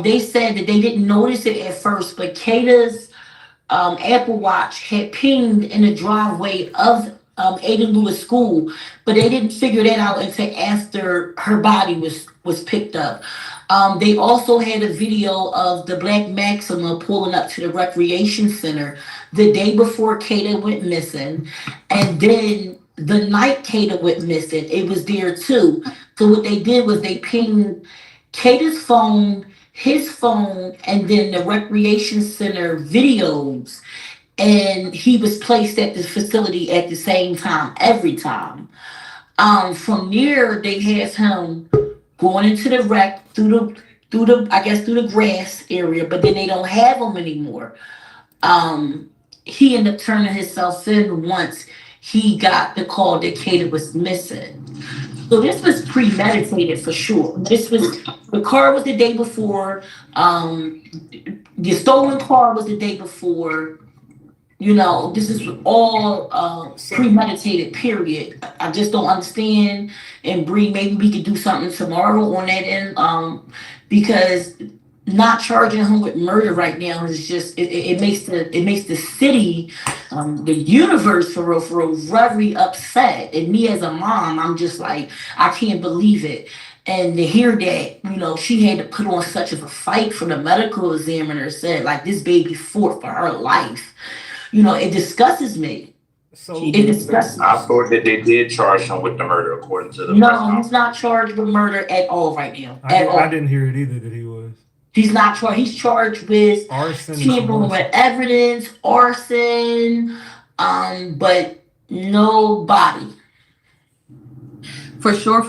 They said that they didn't notice it at first, but Kada's Apple Watch had pinged in the driveway of Ada Lewis School, but they didn't figure that out until after her body was picked up. They also had a video of the Black Maxima pulling up to the recreation center the day before Kada went missing, and then the night Kada went missing, it was there too. So what they did was they pinged Kada's phone, his phone, and then the recreation center videos, and he was placed at the facility at the same time every time. From there they had him going into the wreck through the grass area, but then they don't have him anymore. He ended up turning himself in once he got the call that Kada was missing. So this was premeditated for sure. The car was the day before. The stolen car was the day before. This is all premeditated. Period. I just don't understand. And Bree, maybe we could do something tomorrow on that end. Because not charging him with murder right now is just it makes the city, the universe for real very upset. And me as a mom, I'm just like, I can't believe it. And to hear that, she had to put on such of a fight for the medical examiner said like this baby fought for her life. It disgusts me. So It disgusts me. I thought that they did charge him with the murder, according to the No, he's not charged with murder at all right now. I didn't hear it either that he was. He's not charged. He's charged with Arson. tampering with evidence, arson, but no body. For sure.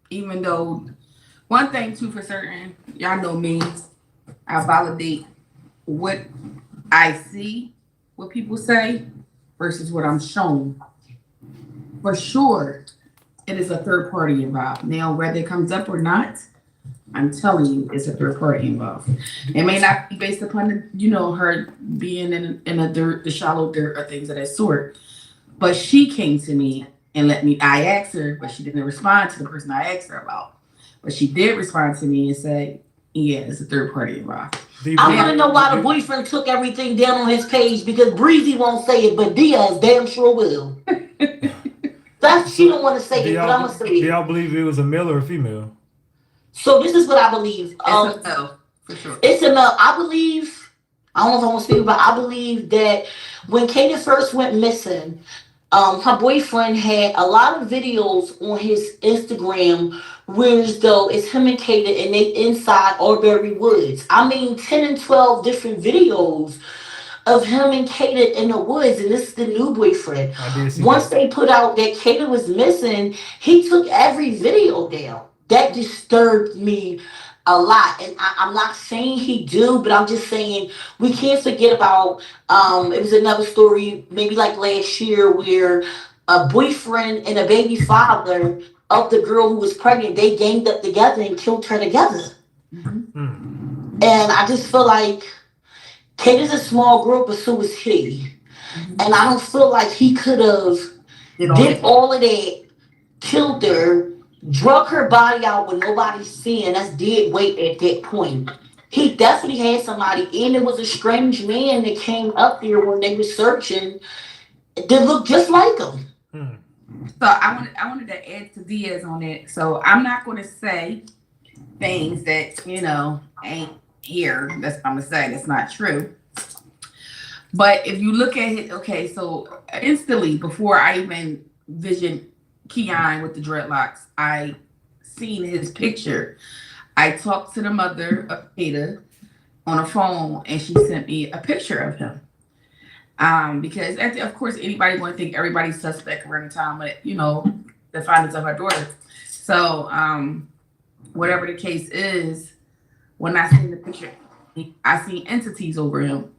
Even though one thing too for certain, y'all know me, I validate what I see, what people say, versus what I'm shown. For sure, it is a third party involved. Now, whether it comes up or not, I'm telling you, it's a third party involved. It may not be based upon her being in the shallow dirt or things of that sort. But she came to me and I asked her, but she didn't respond to the person I asked her about. But she did respond to me and say, yeah, it's a third party involved. I want to know why the boyfriend took everything down on his page because Breezy won't say it, but Diaz damn sure will. She don't want to say it, but I'm gonna say it. Do y'all believe it was a male or a female? So this is what I believe. It's a male, for sure. It's a male. I believe. I don't know if I want to speak, but I believe that when Kada first went missing, her boyfriend had a lot of videos on his Instagram where as though it's him and Kada and they inside Albury Woods. I mean, 10 and 12 different videos of him and Kada in the woods, and this is the new boyfriend. Once they put out that Kada was missing, he took every video down. That disturbed me a lot. And I'm not saying he do, but I'm just saying we can't forget about, it was another story, maybe like last year, where a boyfriend and a baby father of the girl who was pregnant, they ganged up together and killed her together. Mm-hmm. And I just feel like Kate is a small girl, but so is he. Mm-hmm. And I don't feel like he could have did all of that, killed her, drug her body out with nobody seeing. That's dead weight at that point. He definitely had somebody, and it was a strange man that came up there when they were searching that looked just like him. So I wanted to add to Diaz on it. So I'm not going to say things that ain't here. That's I'm gonna say that's not true. But if you look at it, okay, so instantly before I even visioned Keon with the dreadlocks, I seen his picture. I talked to the mother of Kada on a phone, and she sent me a picture of him. Because of course anybody want to think everybody's suspect around the time, but the findings of her daughter. So whatever the case is, when I seen the picture, I see entities over him.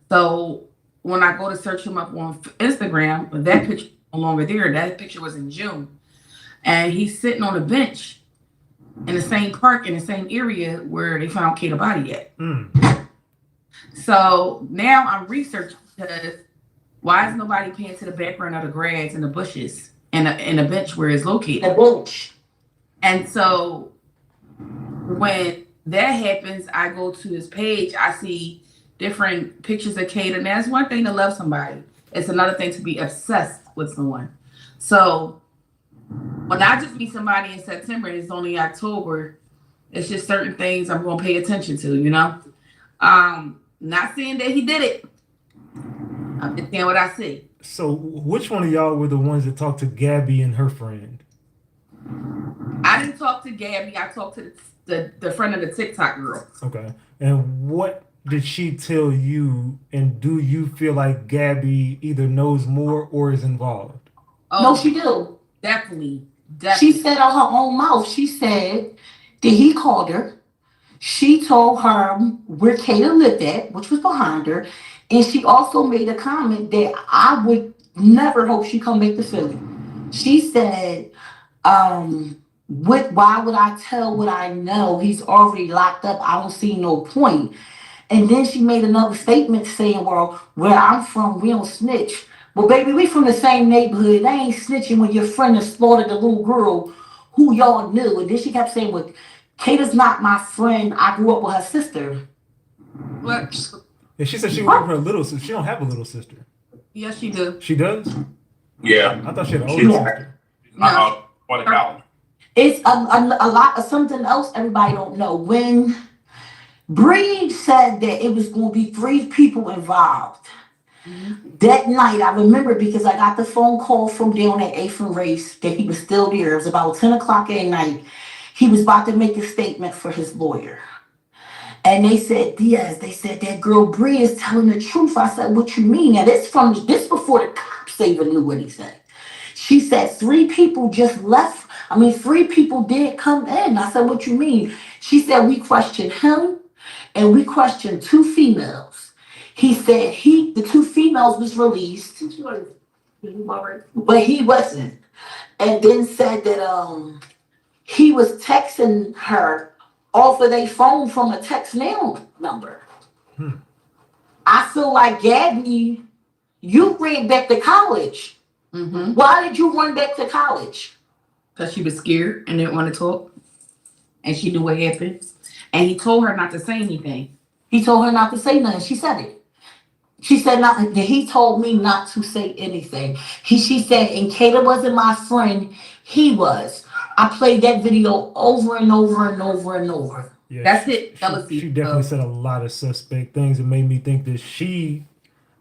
So when I go to search him up on Instagram, that picture no longer there. That picture was in June, and he's sitting on a bench in the same park in the same area where they found Kada's body at. So now I'm researching because why is nobody paying to the background of the grass and the bushes and the bench where it's located? The bench. And so when that happens, I go to his page. I see different pictures of Kada. And that's one thing to love somebody. It's another thing to be obsessed with someone. So when I just meet somebody in September, it's only October. It's just certain things I'm going to pay attention to, Not saying that he did it. I'm just saying what I see. So which one of y'all were the ones that talked to Gabby and her friend? I didn't talk to Gabby. I talked to the friend of the TikTok girl. Okay. And what did she tell you? And do you feel like Gabby either knows more or is involved? Oh, No, she do. Definitely. She said on her own mouth, she said that he called her. She told her where Kada lived at, which was behind her. And she also made a comment that I would never hope she come back to Philly. She said, why would I tell what I know? He's already locked up. I don't see no point. And then she made another statement saying, well, where I'm from, we don't snitch. Well, baby, we from the same neighborhood. They ain't snitching when your friend has slaughtered the little girl who y'all knew. And then she kept saying, well, Kata's not my friend. I grew up with her sister. What? And she said she was with her little sister. She don't have a little sister. Yes, she do. She does? Yeah. I thought she had an older She's sister. one in college. It's a lot of something else everybody don't know. When Bree said that it was going to be 3 people involved, that night I remember because I got the phone call from down at 8th and Race that he was still there. It was about 10 o'clock at night. He was about to make a statement for his lawyer. And they said, Diaz, they said that girl Bree is telling the truth. I said, what you mean? Now this before the cops even knew what he said. She said 3 people just left. 3 people did come in. I said, what you mean? She said, we questioned him and we questioned 2 females. He said the 2 females was released, but he wasn't. And then said that he was texting her off of their phone from a text now number. I feel like Gabby, you ran back to college. Why did you run back to college? Because she was scared and didn't want to talk. And she knew what happened. And he told her not to say anything. He told her not to say nothing. She said it. She said not. He told me not to say anything. She said, and Kada wasn't my friend. He was. I played that video over and over and over and over. Yeah, That's it. That was she definitely said a lot of suspect things and made me think that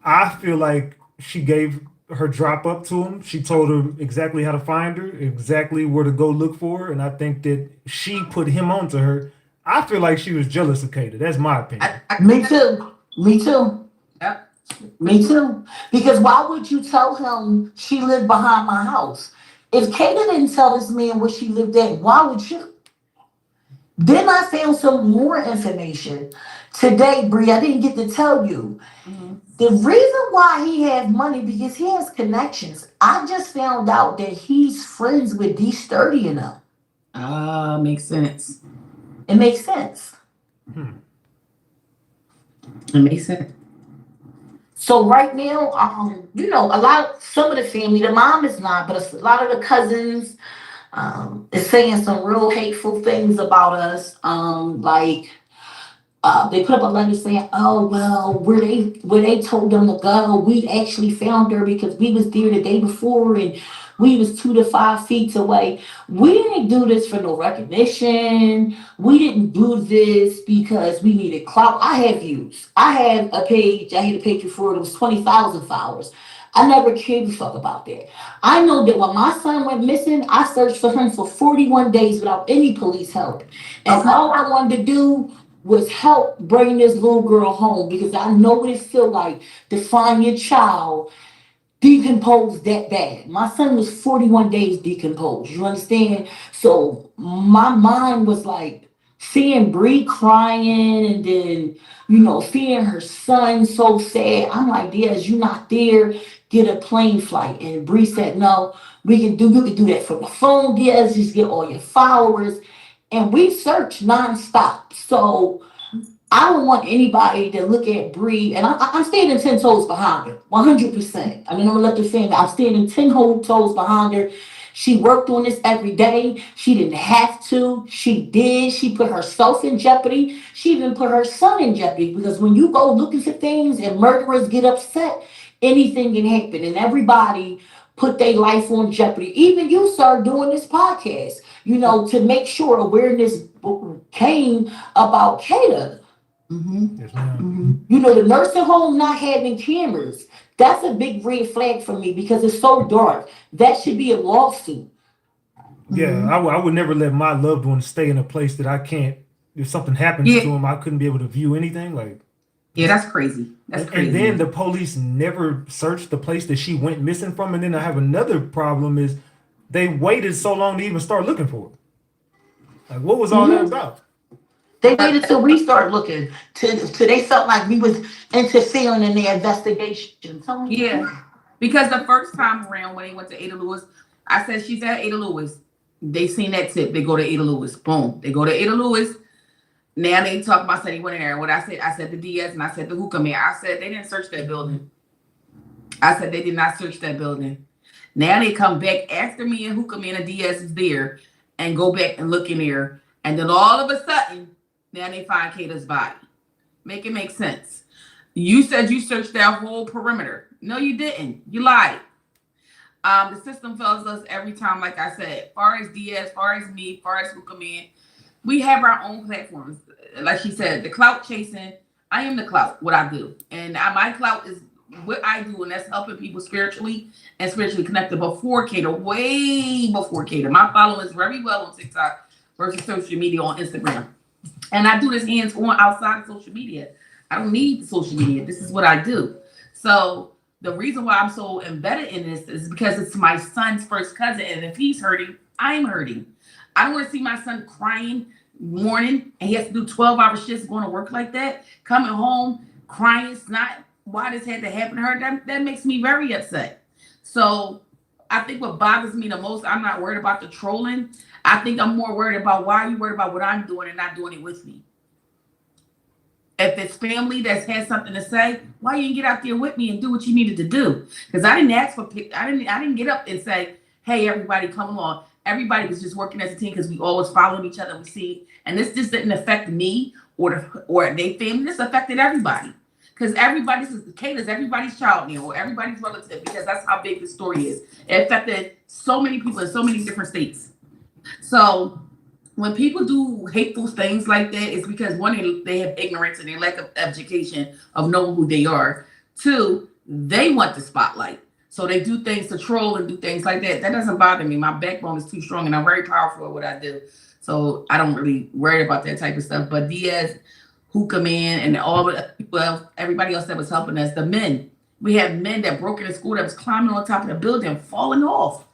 I feel like she gave her drop up to him. She told her exactly how to find her, exactly where to go look for her. And I think that she put him onto her. I feel like she was jealous of Kada. That's my opinion. Me too. Me too. Yep. Me too. Because why would you tell him she lived behind my house? If Kada didn't tell this man where she lived at, why would you? Then I found some more information. Today, Bree, I didn't get to tell you. The reason why he has money, because he has connections. I just found out that he's friends with D Sturdy and them. Makes sense. It makes sense. It makes sense. So right now, some of the family, the mom is not, but a lot of the cousins is saying some real hateful things about us. They put up a letter saying, oh, well, where they told them to go, we actually found her because we was there the day before and we was 2 to 5 feet away. We didn't do this for no recognition. We didn't do this because we needed clout. I have views. I had a page before it was 20,000 followers. I never cared a fuck about that. I know that when my son went missing, I searched for him for 41 days without any police help. And all I wanted to do was help bring this little girl home because I know what it feels like to find your child decomposed that bad. My son was 41 days decomposed. You understand? So my mind was like seeing Bree crying and then, seeing her son so sad. I'm like, Diaz, you not there. Get a plane flight. And Bree said, no, you can do that from the phone, Diaz. Just get all your followers. And we searched nonstop. So I don't want anybody to look at Bree, and I'm standing 10 toes behind her, 100%. I'm gonna let the family. I'm standing 10 whole toes behind her. She worked on this every day. She didn't have to. She did. She put herself in jeopardy. She even put her son in jeopardy because when you go looking for things and murderers get upset, anything can happen. And everybody put their life on jeopardy. Even you, sir, doing this podcast, to make sure awareness came about Kada. Yes, ma'am. The nursing home not having cameras, that's a big red flag for me because it's so dark. That should be a lawsuit. Yeah, I would never let my loved one stay in a place that I can't, if something happens to him, I couldn't be able to view anything. Yeah, that's crazy. That's crazy. And then the police never searched the place that she went missing from. And then I have another problem is they waited so long to even start looking for her. What was all that about? They waited till we started looking, till they felt like we was interfering in their investigation. Yeah, because the first time around when they went to Ada Lewis, I said she's at Ada Lewis. They seen that tip. They go to Ada Lewis. Boom. They go to Ada Lewis. Now they talk about said he went in there. What I said the DS and I said the hookah man. I said they didn't search that building. I said they did not search that building. Now they come back after me and hookah man and DS is there and go back and look in there. And then all of a sudden, now they find Kada's body. Make it make sense. You said you searched that whole perimeter. No, you didn't. You lied. The system fails us every time, like I said. Far as DS, far as me, far as hookah man, we have our own platforms. Like she said, the clout chasing. I am the clout, what I do. And my clout is what I do, and that's helping people spiritually and spiritually connected before Kada, way before Kada. My following is very well on TikTok versus social media on Instagram. And I do this hands-on outside of social media. I don't need the social media. This is what I do. So the reason why I'm so embedded in this is because it's my son's first cousin. And if he's hurting, I'm hurting. I don't want to see my son crying morning and he has to do 12-hour shifts going to work like that, coming home crying, snot. Why this had to happen to her? That makes me very upset. So I think what bothers me the most, I'm not worried about the trolling. I think I'm more worried about why are you worried about what I'm doing and not doing it with me. If it's family that's had something to say, why you didn't get out there with me and do what you needed to do? Because I didn't ask for I didn't get up and say, hey, everybody come along. Everybody was just working as a team because we always followed each other. We see, and this just didn't affect me or their family. This affected everybody. Because Kada's everybody's child now, or everybody's relative, because that's how big the story is. It affected so many people in so many different states. So when people do hateful things like that, it's because one, they have ignorance and they lack of education of knowing who they are. Two, they want the spotlight. So they do things to troll and do things like that. That doesn't bother me. My backbone is too strong and I'm very powerful at what I do. So I don't really worry about that type of stuff. But Diaz, hookah man, and all the people else, everybody else that was helping us, the men. We had men that broke into school that was climbing on top of the building, falling off.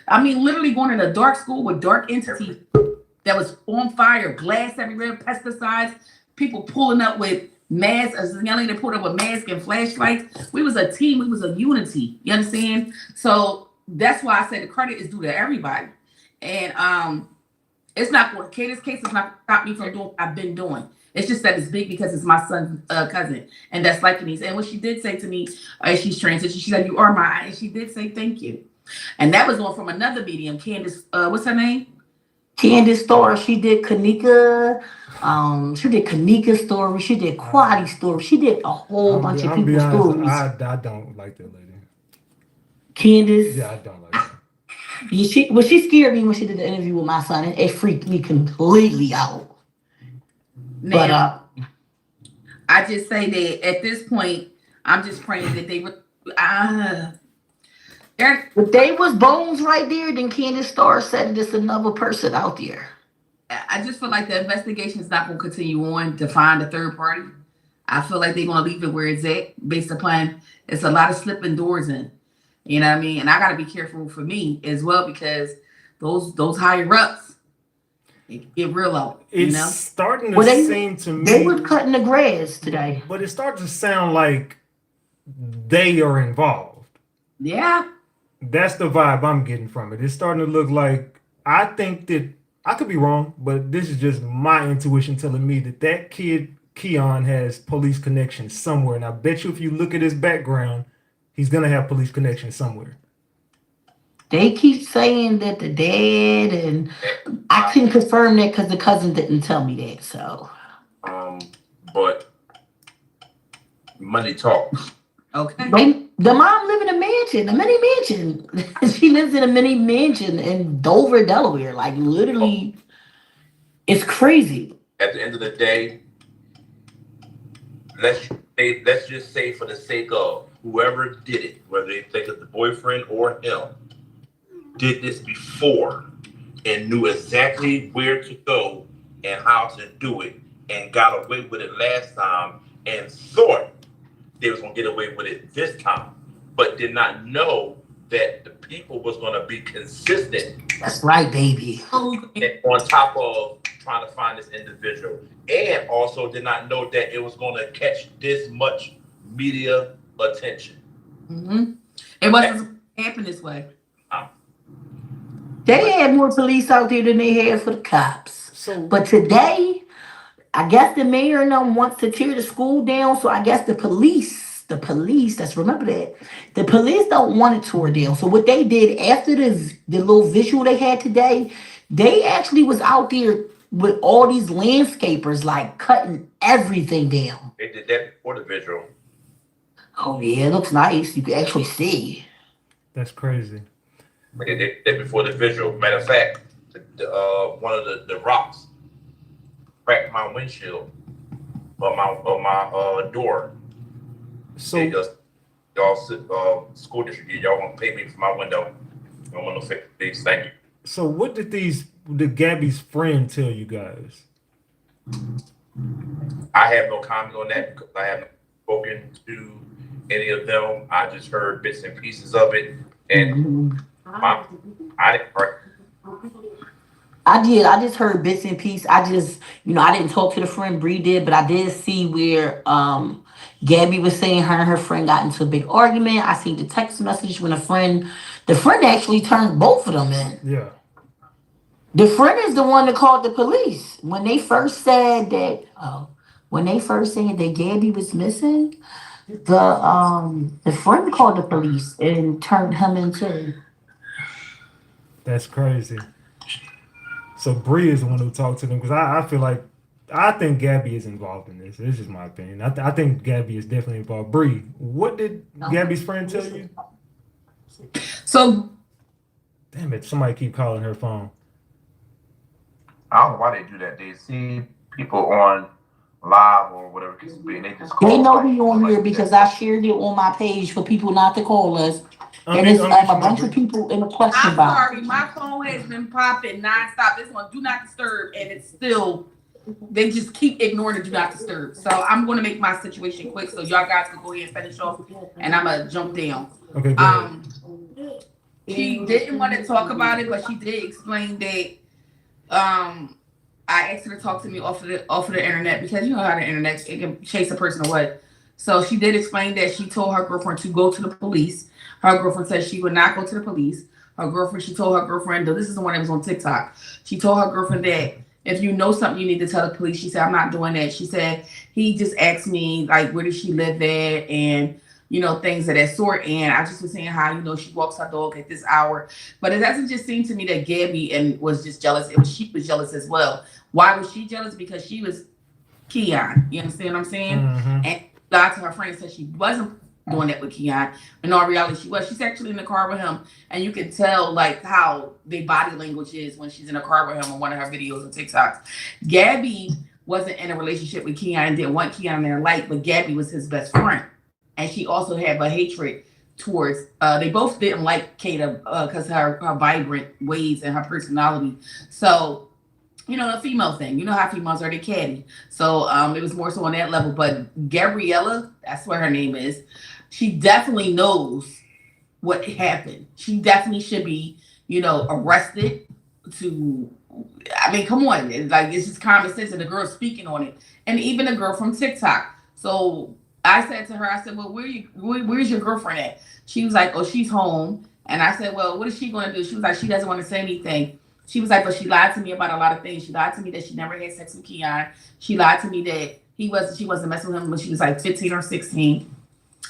I mean, literally going in a dark school with dark entities that was on fire, glass everywhere, pesticides, people pulling up with masks, as a young lady pulled up with masks and flashlights. We was a team, we was a unity. You understand? So that's why I said the credit is due to everybody. And it's not going, Kada's case is not going to stop me from doing what I've been doing. It's just that it's big because it's my son's cousin, and that's like Denise. And what she did say to me, she's transitioned. She said, "You are mine," and she did say thank you. And that was on from another medium, Candace. What's her name? Candace story. She did Kanika. She did Kanika's story. She did Quaddy's story. She did a whole bunch of people's stories. I don't like that lady. Candace. Yeah, I don't like her. She scared me when she did the interview with my son. It freaked me completely out. Now, but I just say that at this point, I'm just praying that they would. If they was bones right there, then Candace Starr said it's another person out there. I just feel like the investigation is not going to continue on to find a third party. I feel like they're going to leave it where it's at, based upon it's a lot of slipping doors in. You know what I mean? And I got to be careful for me as well, because those higher ups, it get real out. It's starting to seem to me. They were cutting the grass today. But it starts to sound like they are involved. Yeah. That's the vibe I'm getting from it. It's starting to look like, I think that, I could be wrong, but this is just my intuition telling me that kid, Keon, has police connections somewhere. And I bet you if you look at his background, he's going to have police connections somewhere. They keep saying that the dad, and I couldn't confirm that because the cousin didn't tell me that. So, but money talks. Okay. The mom live in a mansion, a mini mansion. She lives in a mini mansion in Dover, Delaware. Like literally, it's crazy. At the end of the day, let's just say, for the sake of whoever did it, whether they think it's the boyfriend or him, did this before and knew exactly where to go and how to do it and got away with it last time and thought they was going to get away with it this time, but did not know that the people was going to be consistent. That's right, baby. And on top of trying to find this individual, and also did not know that it was going to catch this much media attention. It wasn't happen this way. They had more police out there than they had for the cops. So, But today, I guess the mayor and them wants to tear the school down. So I guess the police, let's remember that. The police don't want it tore down. So what they did after the little visual they had today, they actually was out there with all these landscapers like cutting everything down. They did that before the visual. Oh yeah, it looks nice. You can actually see. that's crazy. They did that before the visual. Matter of fact, one of the rocks cracked my windshield on my door. So, They just y'all school district, y'all want to pay me for my window. I don't want no fix these. Thank you. so what did Gabby's friend tell you guys? I have no comment on that because I haven't spoken to any of them. I just heard bits and pieces of it, and I didn't. I did. I just heard bits and pieces. I just, I didn't talk to the friend Bree did, but I did see where Gabby was saying her and her friend got into a big argument. I seen the text message when the friend actually turned both of them in. Yeah. The friend is the one that called the police when they first said that. When they first said that Gabby was missing, the friend called the police and turned him into. That's crazy. So Bree is the one who talked to them because I feel like I think Gabby is involved in this. This is my opinion. I think Gabby is definitely involved. Bree, what did Gabby's friend tell you? So Damn it! Somebody keep calling her phone. I don't know why they do that. They see people on live or whatever, and they just call. They know we on here because I shared it on my page for people not to call us. And it's a bunch of people in the question I'm box. sorry, my phone has been popping nonstop. This one, do not disturb, and it's still, they just keep ignoring the do not disturb. So I'm going to make my situation quick so y'all guys can go ahead and finish off, and I'm going to jump down. Okay, go ahead. She didn't want to talk about it, but she did explain that I asked her to talk to me off of the internet because you know how the internet, it can chase a person away. So she did explain that she told her girlfriend to go to the police. Her girlfriend said she would not go to the police. She told her girlfriend, though this is the one that was on TikTok. She told her girlfriend that if you know something, you need to tell the police. She said, I'm not doing that. She said, he just asked me, like, where does she live at? And, things of that sort. And I just was saying how, she walks her dog at this hour. But it doesn't just seem to me that Gabby was just jealous. She was jealous as well. Why was she jealous? Because she was Keon. You understand what I'm saying? Mm-hmm. And lied to her friend and said she wasn't doing that with Keon. In all reality, she was. She's actually in the car with him, and you can tell like how their body language is when she's in a car with him on one of her videos and TikToks. Gabby wasn't in a relationship with Keon and didn't want Keon in their life, but Gabby was his best friend, and she also had a hatred towards. They both didn't like Kada because her vibrant ways and her personality. So. The female thing. You know how females are, they catty. So it was more so on that level. But Gabriella, that's what her name is, she definitely knows what happened. She definitely should be, arrested come on. It's just common sense, and the girl's speaking on it. And even the girl from TikTok. So I said to her, well, where's your girlfriend at? She was like, oh, she's home. And I said, well, what is she going to do? She was like, she doesn't want to say anything. She was like, but she lied to me about a lot of things. She lied to me that she never had sex with Keon. She lied to me that she wasn't messing with him when she was like 15 or 16.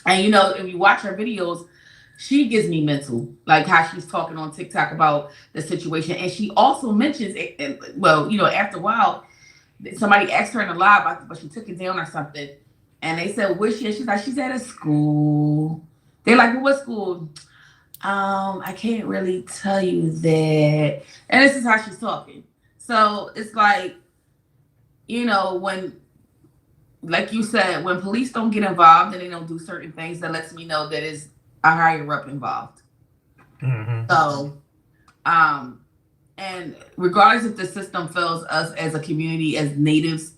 And if you watch her videos, she gives me mental, like how she's talking on TikTok about the situation. And she also mentions, after a while, somebody asked her in the live, but she took it down or something. And they said, where's she? She's like, she's at a school. They're like, well, what school? I can't really tell you that. And this is how she's talking. So it's like, when, like you said, when police don't get involved and they don't do certain things, that lets me know that it's a higher up involved. Mm-hmm. So, and regardless if the system fails us as a community, as natives,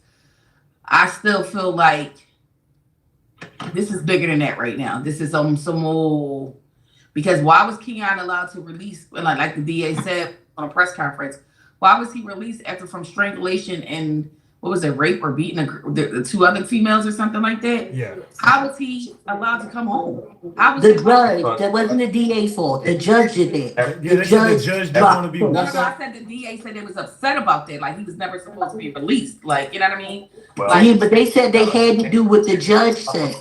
I still feel like this is bigger than that right now. This is some old. Because why was Keon allowed to release, like the DA said on a press conference, why was he released from strangulation and what was it, rape or beating the two other females or something like that. Yeah. How was he allowed to come home? How was The he? judge, that wasn't the DA's fault. The judge did that. Yeah, they said the judge didn't want to be No, locked no, I up. said the DA said they was upset about that. Like he was never supposed to be released. Like, you know what I mean? Yeah, but they said they had to do what the judge said.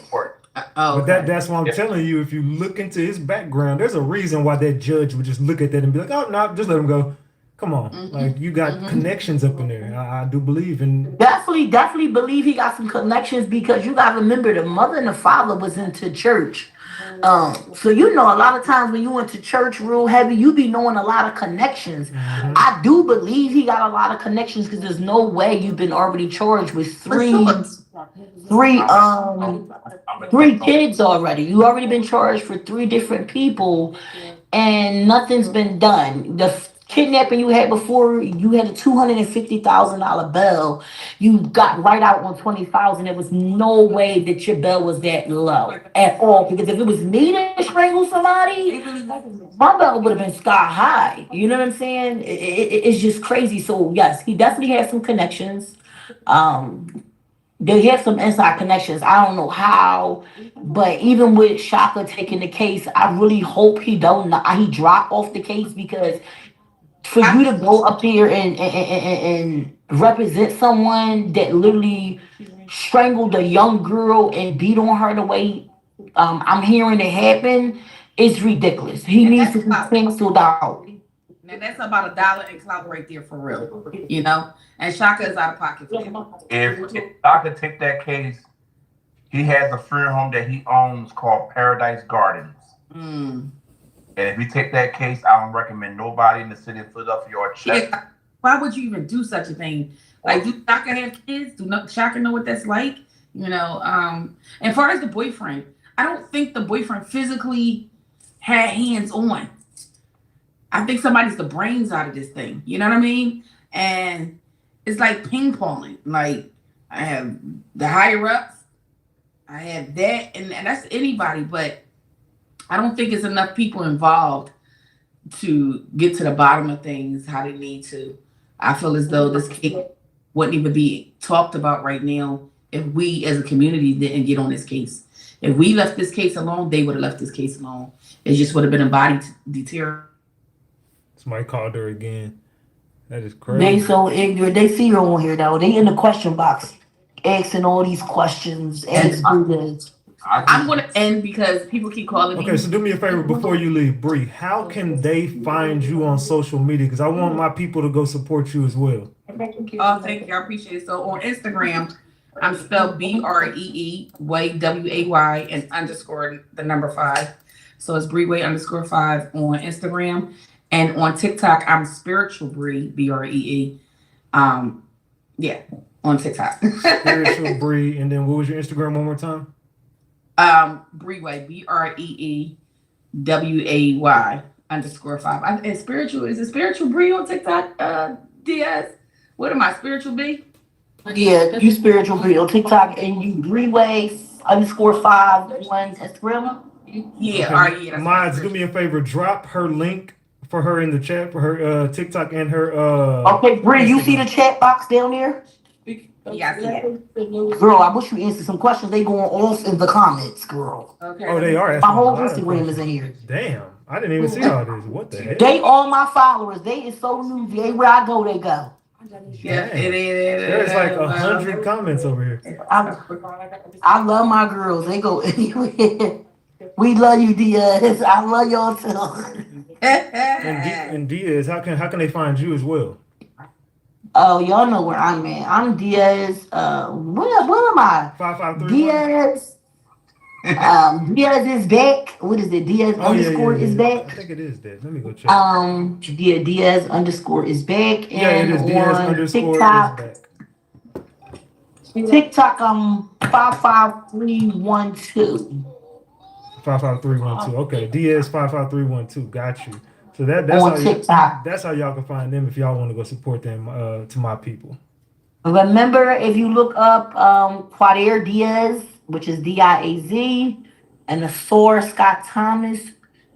Oh, But that's why I'm telling you, if you look into his background, there's a reason why that judge would just look at that and be like, oh, no, just let him go. Come on. Like, you got connections up in there. I do believe in. Definitely believe he got some connections because you got to remember the mother and the father was into church. So you know, a lot of times when you went to church real heavy, you be knowing a lot of connections. I do believe he got a lot of connections because there's no way you've been already charged with three kids already. You already been charged for 3 different people, and nothing's been done. The kidnapping you had before, you had a $250,000 bail. You got right out on 20,000. There was no way that your bail was that low at all. Because if it was me to strangle somebody, my bail would have been sky high. You know what I'm saying? It's just crazy. So yes, he definitely has some connections. They have some inside connections. I don't know how, but even with Shaka taking the case, I really hope he drop off the case because for you to go up there and represent someone that literally strangled a young girl and beat on her the way I'm hearing it happen is ridiculous. He needs to be canceled out. Now that's about $1 in clout right there for real, you know. And Shaka is out of pocket. If Shaka take that case, he has a funeral home that he owns called Paradise Gardens. And if you take that case, I don't recommend nobody in the city of Philadelphia or Chester. Yeah. Why would you even do such a thing? Like, do Shaka have kids? Do Shaka know what that's like? You know. And as far as the boyfriend, I don't think the boyfriend physically had hands on. I think somebody's the brains out of this thing. You know what I mean? And it's like ping ponging. Like I have the higher ups, I have that, and that's anybody. But I don't think it's enough people involved to get to the bottom of things how they need to. I feel as though this case wouldn't even be talked about right now if we as a community didn't get on this case. If we left this case alone, they would have left this case alone. It just would have been a body deterioration. Somebody called her again. That is crazy. They so ignorant. They see her on here though. They in the question box asking all these questions. I'm going to end because people keep calling me. Okay, so do me a favor before you leave, Bree. How can they find you on social media? Because I want my people to go support you as well. Oh, thank you. I appreciate it. So on Instagram, I'm spelled BREE WAY and underscore the number 5. So it's Breeway _5 on Instagram. And on TikTok, I'm Spiritual Bree, BREE. Yeah, on TikTok. Spiritual Bree. And then what was your Instagram one more time? Breeway, BREE WAY _5. And spiritual, is it Spiritual Bree on TikTok? Diaz? What am I, Spiritual B? Yeah, you Spiritual Bree on TikTok and you Breeway _5 on Instagram. Yeah, okay. all right, yeah. Mods, do me a favor, drop her link for her in the chat for her TikTok and her Okay, Bree, you see the chat box down there? Yeah, I see it. Girl, I wish you answered some questions. They going off in the comments, girl. Okay. Oh, they are. My whole Instagram is in here. Damn, I didn't even see all this. What the heck? They all my followers. They is so newsy. Everywhere I go, they go. Yeah, it is. There's like 100 comments over here. I love my girls. They go anywhere. We love you, Diaz. I love y'all too. And Diaz, how can they find you as well? Oh, y'all know where I'm at. I'm Diaz. Where am I? 5531. Diaz. Diaz is back. What is it? Diaz _ is back. I think it is that. Let me go check. Diaz _ is back. Yeah, it is Diaz _ TikTok, is back. TikTok, 55312. 55312. Okay, Diaz 55312. Got you. So that's on TikTok. That's how y'all can find them if y'all want to go support them. To my people. Remember, if you look up Quadair Diaz, which is DIAZ, and the Thor Scott Thomas,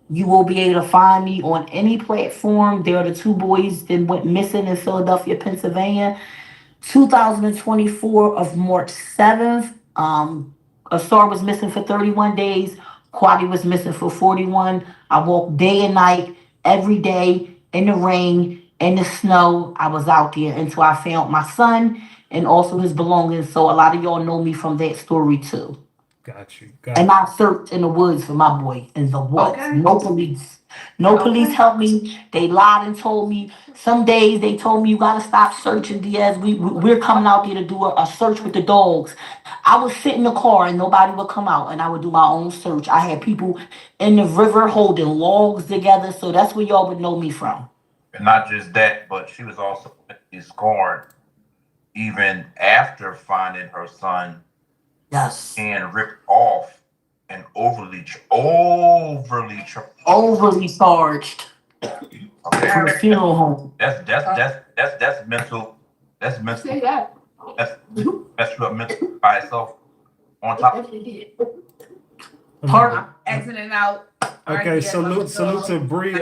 you will be able to find me on any platform. They are the 2 boys that went missing in Philadelphia, Pennsylvania. 2024 of March 7th. Asar was missing for 31 days. Kwadi was missing for 41. I walked day and night, every day, in the rain, in the snow. I was out there until I found my son and also his belongings. So a lot of y'all know me from that story too. Got you. And I searched in the woods for my boy in the woods. Okay. No police. No police helped me. They lied and told me. Some days they told me you gotta stop searching, Diaz. We're coming out there to do a search with the dogs. I would sit in the car and nobody would come out, and I would do my own search. I had people in the river holding logs together, so that's where y'all would know me from. And not just that, but she was also scorned even after finding her son Yes. and ripped off and overly charged Okay. from the funeral home. That's mental. That's mental. Say that. That's messed up mental by itself. On top of Pardon? Exiting out. Okay, salute to Bree,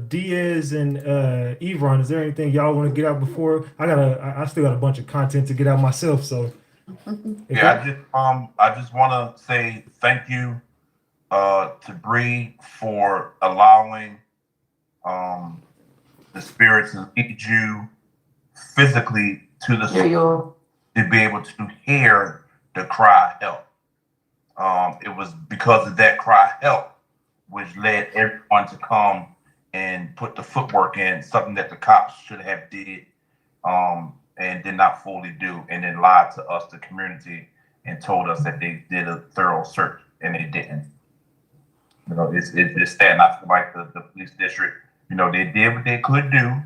Diaz, and Evron. Is there anything y'all want to get out before? I still got a bunch of content to get out myself. So yeah, I just want to say thank you to Bree for allowing the spirits to lead you physically to the to be able to hear the cry help. It was because of that cry help which led everyone to come and put the footwork in, something that the cops should have did and did not fully do, and then lied to us, the community, and told us that they did a thorough search, and they didn't. You know, it's sad. And I feel like the police district, you know, they did what they could do,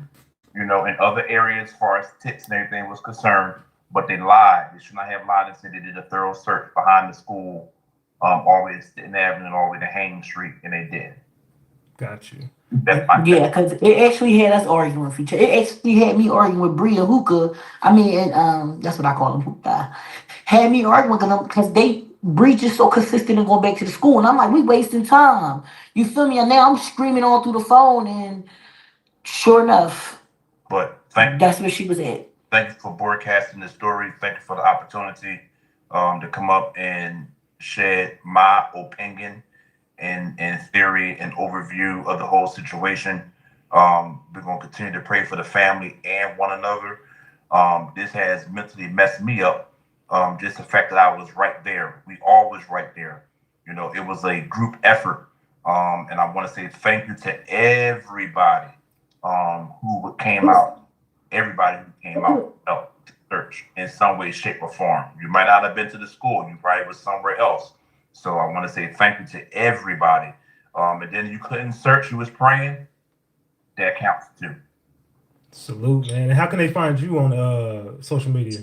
you know, in other areas as far as tips and everything was concerned, but they lied. They should not have lied and said they did a thorough search behind the school, all the way to Stanton Avenue and all the way to Haynes Street, and they did. got you. Yeah, because it actually had us arguing with each other. It actually had me arguing with Bria Hookah. I mean, and that's what I call him, Hookah. Had me arguing with them because Bree just so consistent in going back to the school, and I'm like, we wasting time. You feel me? And now I'm screaming all through the phone, and sure enough, but that's where she was at. Thank you for broadcasting the story. Thank you for the opportunity to come up and shed my opinion and theory and overview of the whole situation. We're going to continue to pray for the family and one another. This has mentally messed me up. Just the fact that I was right there. We all was right there. You know, it was a group effort. And I want to say thank you to everybody who came out. Everybody who came out to church in some way, shape, or form. You might not have been to the school. You probably was somewhere else. So I want to say thank you to everybody. And then you couldn't search. You was praying. That counts too. Salute, man. And how can they find you on social media?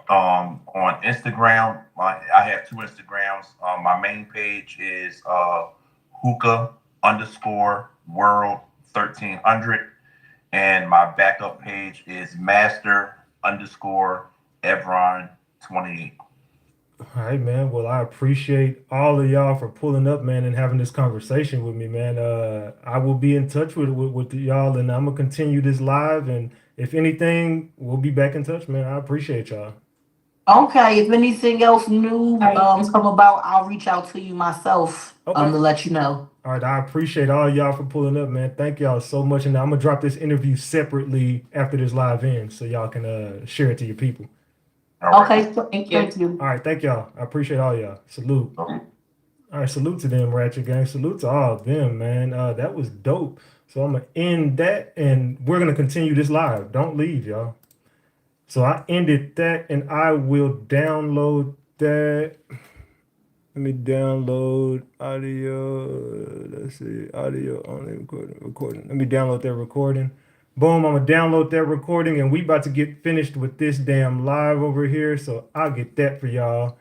On Instagram, I have two Instagrams. My main page is hookah_world1300. And my backup page is master_Evron28. All right, man. Well, I appreciate all of y'all for pulling up, man, and having this conversation with me, man. I will be in touch with y'all, and I'm gonna continue this live. And if anything, we'll be back in touch, man. I appreciate y'all. Okay. If anything else new come about, I'll reach out to you myself to let you know. All right, I appreciate all y'all for pulling up, man. Thank y'all so much. And I'm gonna drop this interview separately after this live ends, so y'all can share it to your people. Okay, thank you. All right, thank y'all. I appreciate all y'all. Salute. All right, salute to them, Ratchet Gang. Salute to all of them, man. That was dope. So I'm gonna end that, and we're gonna continue this live. Don't leave, y'all. So I ended that, and I will download that. Let me download audio. Let's see, audio only recording. Let me download that recording. Boom, I'm gonna download that recording, and we about to get finished with this damn live over here. So I'll get that for y'all.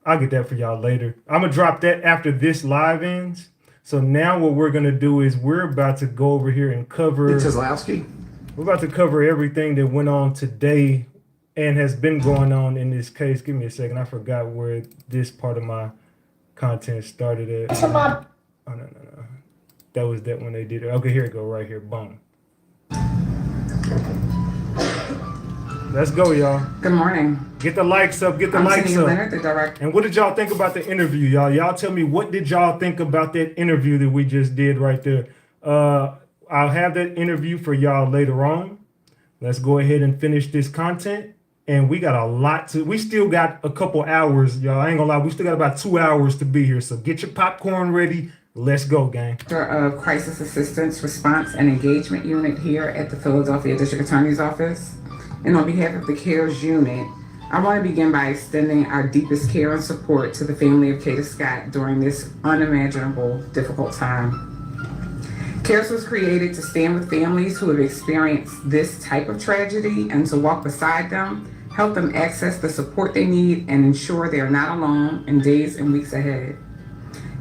I'll get that for y'all later. I'm gonna drop that after this live ends. So now what we're gonna do is we're about to go over here and cover. We're about to cover everything that went on today and has been going on in this case. Give me a second. I forgot where this part of my content started at. Oh, no. That was that when they did it. Okay, here it go right here. Boom. Let's go, y'all. Good morning. Get the likes up. Get the I'm likes Tania up. Leonard, the director. And what did y'all think about the interview, y'all? Y'all tell me, what did y'all think about that interview that we just did right there? I'll have that interview for y'all later on. Let's go ahead and finish this content. And we got a lot we still got a couple hours, y'all. I ain't gonna lie, we still got about 2 hours to be here. So get your popcorn ready. Let's go, gang. Director of Crisis Assistance Response and Engagement Unit here at the Philadelphia District Attorney's Office. And on behalf of the CARES unit, I want to begin by extending our deepest care and support to the family of Kada Scott during this unimaginable, difficult time. CARES was created to stand with families who have experienced this type of tragedy and to walk beside them, help them access the support they need, and ensure they are not alone in days and weeks ahead.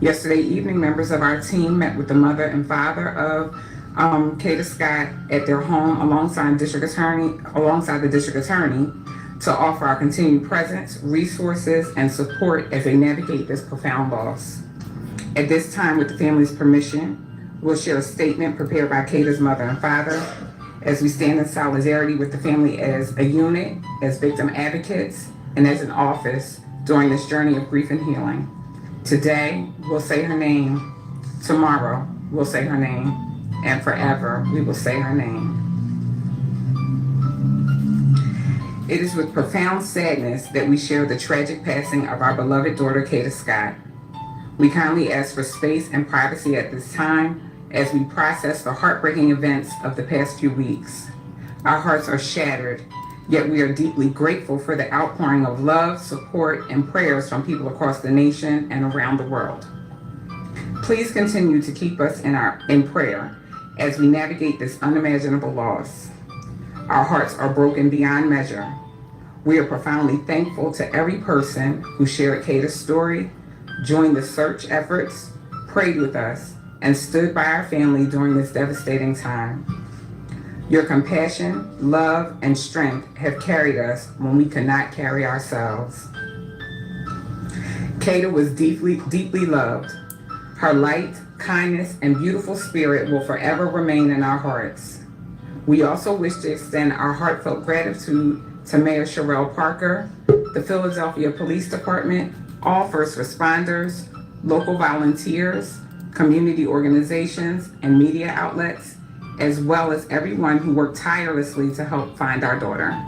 Yesterday evening, members of our team met with the mother and father of Kada Scott at their home alongside the district attorney to offer our continued presence, resources, and support as they navigate this profound loss. At this time, with the family's permission, we'll share a statement prepared by Kada's mother and father as we stand in solidarity with the family as a unit, as victim advocates, and as an office during this journey of grief and healing. Today, we'll say her name. Tomorrow, we'll say her name. And forever, we will say her name. It is with profound sadness that we share the tragic passing of our beloved daughter, Kada Scott. We kindly ask for space and privacy at this time as we process the heartbreaking events of the past few weeks. Our hearts are shattered, yet we are deeply grateful for the outpouring of love, support, and prayers from people across the nation and around the world. Please continue to keep us in prayer as we navigate this unimaginable loss. Our hearts are broken beyond measure. We are profoundly thankful to every person who shared Kada's story, joined the search efforts, prayed with us, and stood by our family during this devastating time. Your compassion, love, and strength have carried us when we could not carry ourselves. Kada was deeply, deeply loved. Her light, kindness, and beautiful spirit will forever remain in our hearts. We also wish to extend our heartfelt gratitude to Mayor Sherelle Parker, the Philadelphia Police Department, all first responders, local volunteers, community organizations, and media outlets, as well as everyone who worked tirelessly to help find our daughter.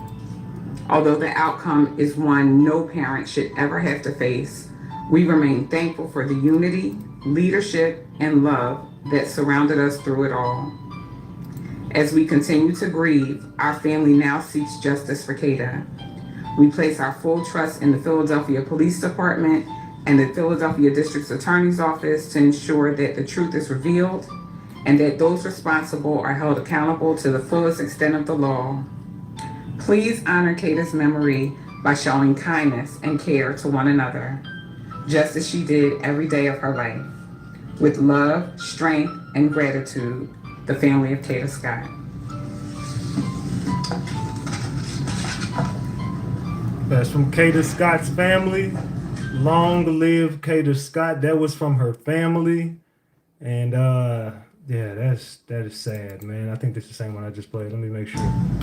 Although the outcome is one no parent should ever have to face, we remain thankful for the unity, leadership, and love that surrounded us through it all. As we continue to grieve, our family now seeks justice for Kada. We place our full trust in the Philadelphia Police Department and the Philadelphia District Attorney's Office to ensure that the truth is revealed and that those responsible are held accountable to the fullest extent of the law. Please honor Kada's memory by showing kindness and care to one another, just as she did every day of her life. With love, strength, and gratitude, the family of Kada Scott. That's from Kada Scott's family. Long live Kada Scott. That was from her family. And yeah, that is sad, man. I think this is the same one I just played. Let me make sure.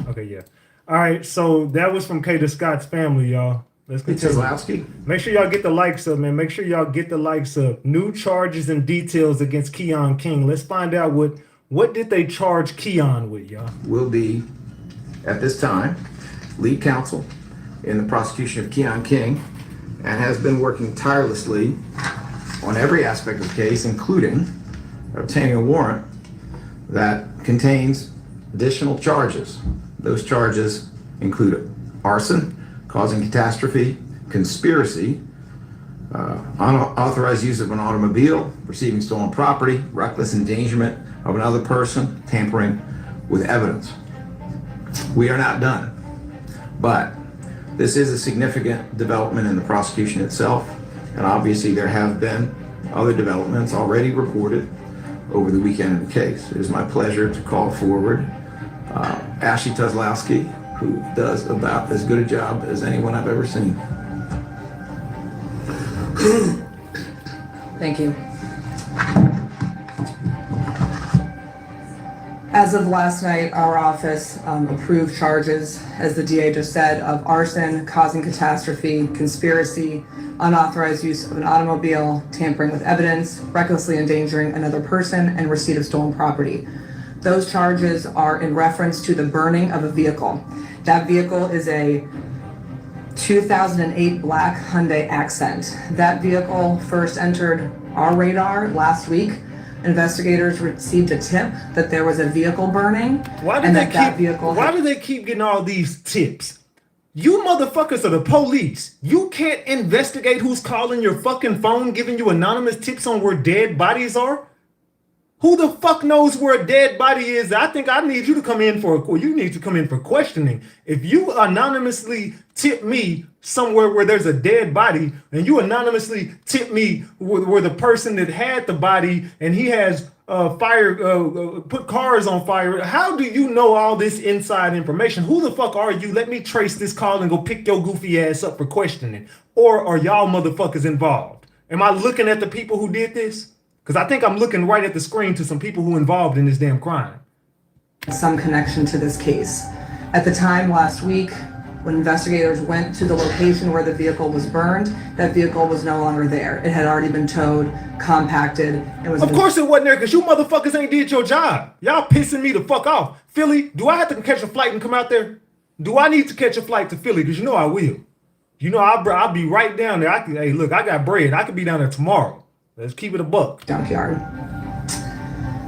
Okay, yeah. All right, so that was from Kada Scott's family, y'all. Let's continue. Make sure y'all get the likes up, man. Make sure y'all get the likes up. New charges and details against Keon King. Let's find out what did they charge Keon with, y'all? Will be, at this time, lead counsel in the prosecution of Keon King and has been working tirelessly on every aspect of the case, including obtaining a warrant that contains additional charges. Those charges include arson, causing catastrophe, conspiracy, unauthorized use of an automobile, receiving stolen property, reckless endangerment of another person, tampering with evidence. We are not done, but this is a significant development in the prosecution itself, and obviously there have been other developments already reported over the weekend of the case. It is my pleasure to call forward Ashley Tuzlowski, who does about as good a job as anyone I've ever seen. Thank you. As of last night, our office approved charges, as the DA just said, of arson, causing catastrophe, conspiracy, unauthorized use of an automobile, tampering with evidence, recklessly endangering another person, and receipt of stolen property. Those charges are in reference to the burning of a vehicle. That vehicle is a 2008 black Hyundai Accent. That vehicle first entered our radar last week. Investigators received a tip that there was a vehicle burning. Why do they keep getting all these tips? You motherfuckers are the police. You can't investigate who's calling your fucking phone, giving you anonymous tips on where dead bodies are? Who the fuck knows where a dead body is? I think I need you to come in you need to come in for questioning. If you anonymously tip me somewhere where there's a dead body, and you anonymously tip me where the person that had the body and he has put cars on fire, how do you know all this inside information? Who the fuck are you? Let me trace this call and go pick your goofy ass up for questioning. Or are y'all motherfuckers involved? Am I looking at the people who did this? Because I think I'm looking right at the screen to some people who involved in this damn crime. Some connection to this case. At the time last week, when investigators went to the location where the vehicle was burned, that vehicle was no longer there. It had already been towed, compacted. Of course it wasn't there, because you motherfuckers ain't did your job. Y'all pissing me the fuck off. Philly, do I have to catch a flight and come out there? Do I need to catch a flight to Philly? Because you know I will. You know I'll be right down there. Hey, look, I got bread. I could be down there tomorrow. Let's keep it a buck. Junkyard.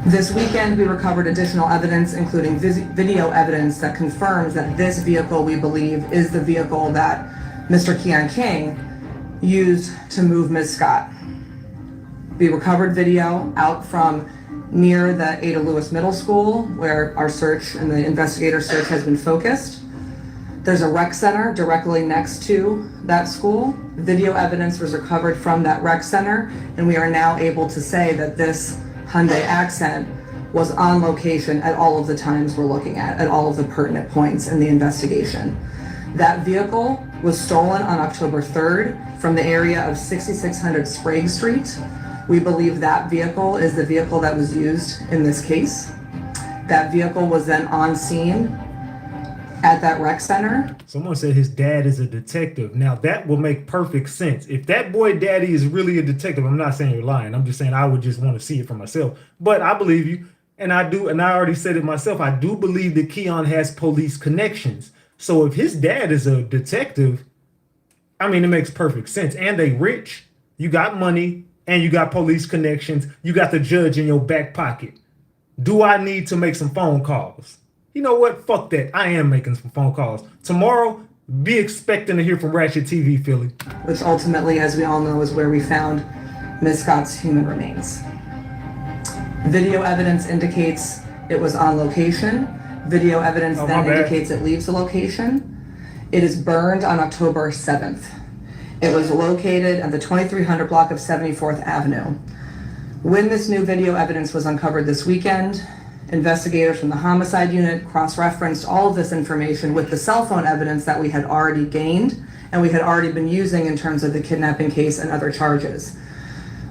This weekend, we recovered additional evidence, including video evidence that confirms that this vehicle, we believe, is the vehicle that Mr. Keon King used to move Ms. Scott. We recovered video out from near the Ada Lewis Middle School, where our search and the investigator search has been focused. There's a rec center directly next to that school. Video evidence was recovered from that rec center, and we are now able to say that this Hyundai Accent was on location at all of the times we're looking at all of the pertinent points in the investigation. That vehicle was stolen on October 3rd from the area of 6600 Sprague Street. We believe that vehicle is the vehicle that was used in this case. That vehicle was then on scene at that rec center. Someone said his dad is a detective. Now that will make perfect sense. If that boy daddy is really a detective, I'm not saying you're lying. I'm just saying I would just want to see it for myself. But I believe you, and I do, and I already said it myself. I do believe that Keon has police connections. So if his dad is a detective, I mean, it makes perfect sense. And they rich, you got money, and you got police connections. You got the judge in your back pocket. Do I need to make some phone calls? You know what? Fuck that. I am making some phone calls. Tomorrow, be expecting to hear from RatchetTV, Philly. Which ultimately, as we all know, is where we found Ms. Scott's human remains. Video evidence indicates it was on location. Video evidence then indicates it leaves the location. It is burned on October 7th. It was located at the 2300 block of 74th Avenue. When this new video evidence was uncovered this weekend, investigators from the homicide unit cross-referenced all of this information with the cell phone evidence that we had already gained and we had already been using in terms of the kidnapping case and other charges.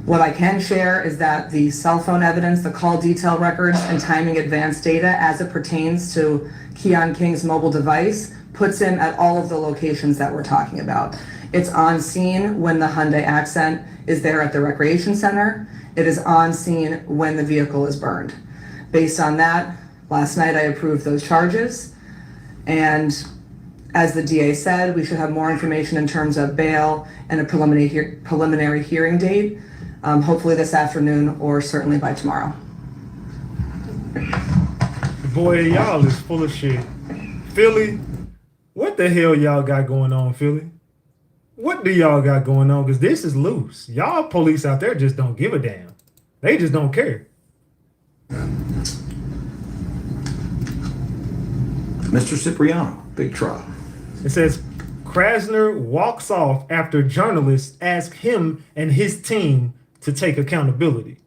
What I can share is that the cell phone evidence, the call detail records, and timing advance data as it pertains to Keon King's mobile device puts him at all of the locations that we're talking about. It's on scene when the Hyundai Accent is there at the recreation center. It is on scene when the vehicle is burned. Based on that, last night I approved those charges. And as the DA said, we should have more information in terms of bail and a preliminary hearing date, hopefully this afternoon or certainly by tomorrow. Boy, y'all is full of shit. Philly, what the hell y'all got going on, Philly? What do y'all got going on? Because this is loose. Y'all police out there just don't give a damn. They just don't care. Mr. Cipriano, big trial. It says Krasner walks off after journalists ask him and his team to take accountability.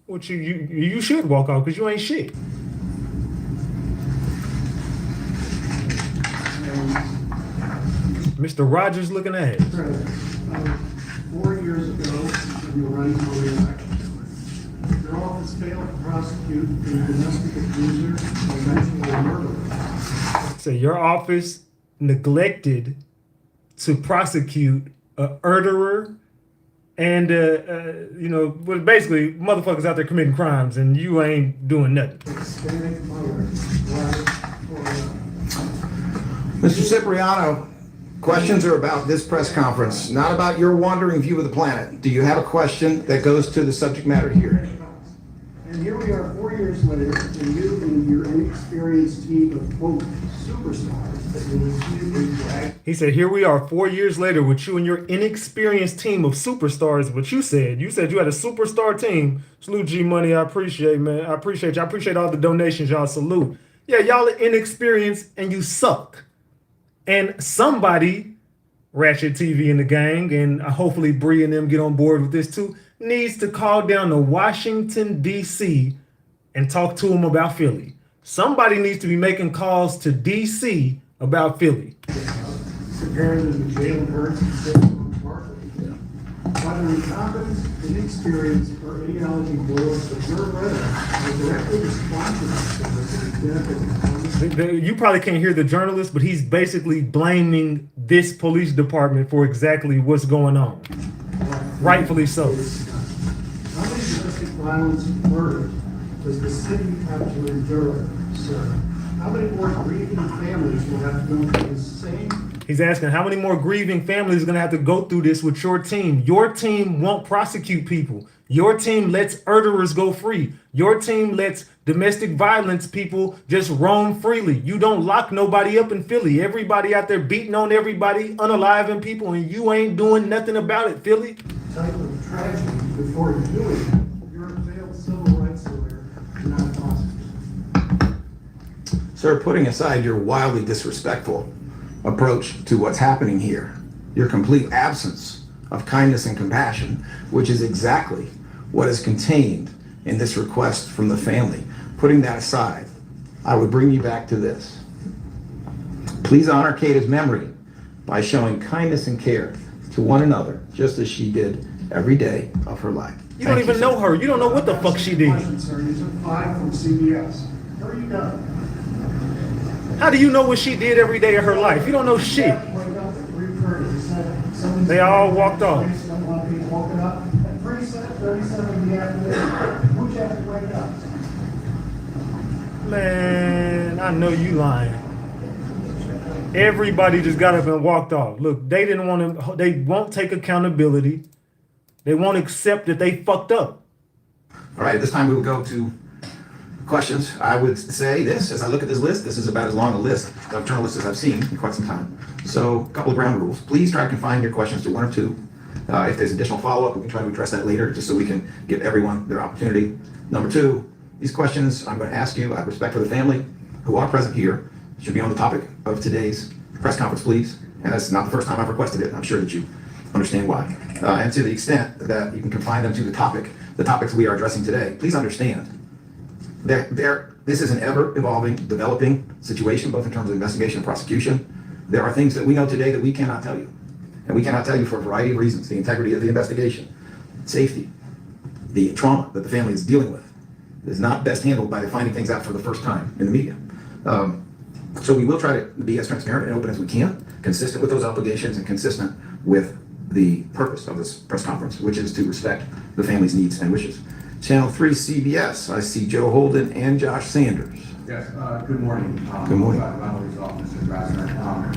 Which you should walk off because you ain't shit. Mr. Rogers looking at it. 4 years ago, when you were running for re-election, your office office failed to prosecute the domestic abuser or eventually murderer. So your office neglected to prosecute a murderer and but basically motherfuckers out there committing crimes and you ain't doing nothing. Hispanic mother, wife, or Mr. Cipriano, questions are about this press conference, not about your wandering view of the planet. Do you have a question that goes to the subject matter here? And here we are 4 years later, and you and your inexperienced team of quote superstars that you repeatedly drag. He said, here we are 4 years later with you and your inexperienced team of superstars. What you said you had a superstar team. Salute G Money. I appreciate, man. I appreciate you. I appreciate all the donations. Y'all salute. Yeah, y'all are inexperienced and you suck. And somebody, Ratchet TV and the gang, and hopefully Bree and them get on board with this too, needs to call down to Washington, D.C. and talk to them about Philly. Somebody needs to be making calls to D.C. about Philly. Comparing them to Jalen Hurts and Saquon Barkley. Whether incompetence, inexperience, or ideology boils to your rhetoric are directly responsible for the death of You probably can't hear the journalist, but he's basically blaming this police department for exactly what's going on. Rightfully so. How many domestic violence murders does the city have to endure, sir? How many more grieving families will have to go through the same? He's asking how many more grieving families are going to have to go through this with your team. Your team won't prosecute people. Your team lets murderers go free. Your team lets domestic violence people just roam freely. You don't lock nobody up in Philly. Everybody out there beating on everybody, unaliving people, and you ain't doing nothing about it, Philly. Type of tragedy before doing it. You're a failed civil rights lawyer, not a prosecutor. Sir, putting aside your wildly disrespectful approach to what's happening here, your complete absence of kindness and compassion, which is exactly what is contained in this request from the family. Putting that aside, I would bring you back to this. Please honor Kada's memory by showing kindness and care to one another, just as she did every day of her life. You don't even know her. You don't know what the fuck she did. Sir, you took 5 from CBS. How are you done? How do you know what she did every day of her life? You don't know shit. They all walked off. At 37 in the afternoon, who'd you have to wake up? Man, I know you lying. Everybody just got up and walked off. Look, they didn't want to, they won't take accountability. They won't accept that they fucked up. All right, at this time we will go to questions. I would say this, as I look at this list, this is about as long a list of journalists as I've seen in quite some time. So a couple of ground rules. Please try to confine your questions to 1 or 2. If there's additional follow-up, we can try to address that later, just so we can give everyone their opportunity. Number 2, these questions I'm going to ask you out of respect for the family who are present here should be on the topic of today's press conference, please. And that's not the first time I've requested it. I'm sure that you understand why. And to the extent that you can confine them to the topics we are addressing today, please understand this is an ever-evolving, developing situation, both in terms of investigation and prosecution. There are things that we know today that we cannot tell you. And we cannot tell you for a variety of reasons. The integrity of the investigation, safety, the trauma that the family is dealing with is not best handled by finding things out for the first time in the media. So we will try to be as transparent and open as we can, consistent with those obligations and consistent with the purpose of this press conference, which is to respect the family's needs and wishes. Channel 3 CBS, I see Joe Holden and Josh Sanders. Yes, good morning. Good morning.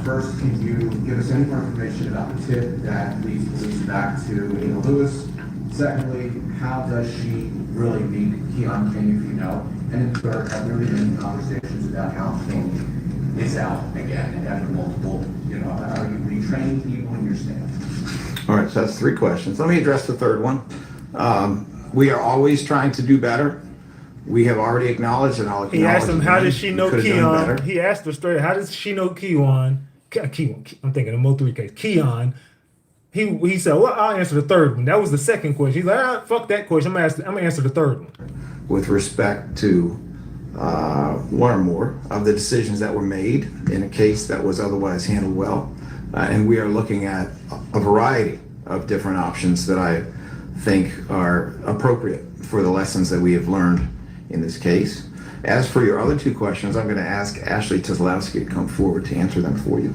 First, can you give us any more information about the tip that leads police back to Nina Lewis? Secondly, how does she really meet Keon King, if you know? And then third, have there been any conversations about how King is out again after multiple, are you retraining people in your staff? All right, so that's 3 questions. Let me address the third one. We are always trying to do better. We have already acknowledged, and I'll acknowledge. He asked him, how does she know Keon? He He asked her straight, how does she know Keon? I'm thinking of Mo3 case. Keon. He said, well, I'll answer the third one. That was the second question. He's like, fuck that question. I'm gonna answer the third one. With respect to 1 or more of the decisions that were made in a case that was otherwise handled well, and we are looking at a variety of different options that I think are appropriate for the lessons that we have learned in this case. As for your other two questions, I'm going to ask Ashley Tozlowski to come forward to answer them for you.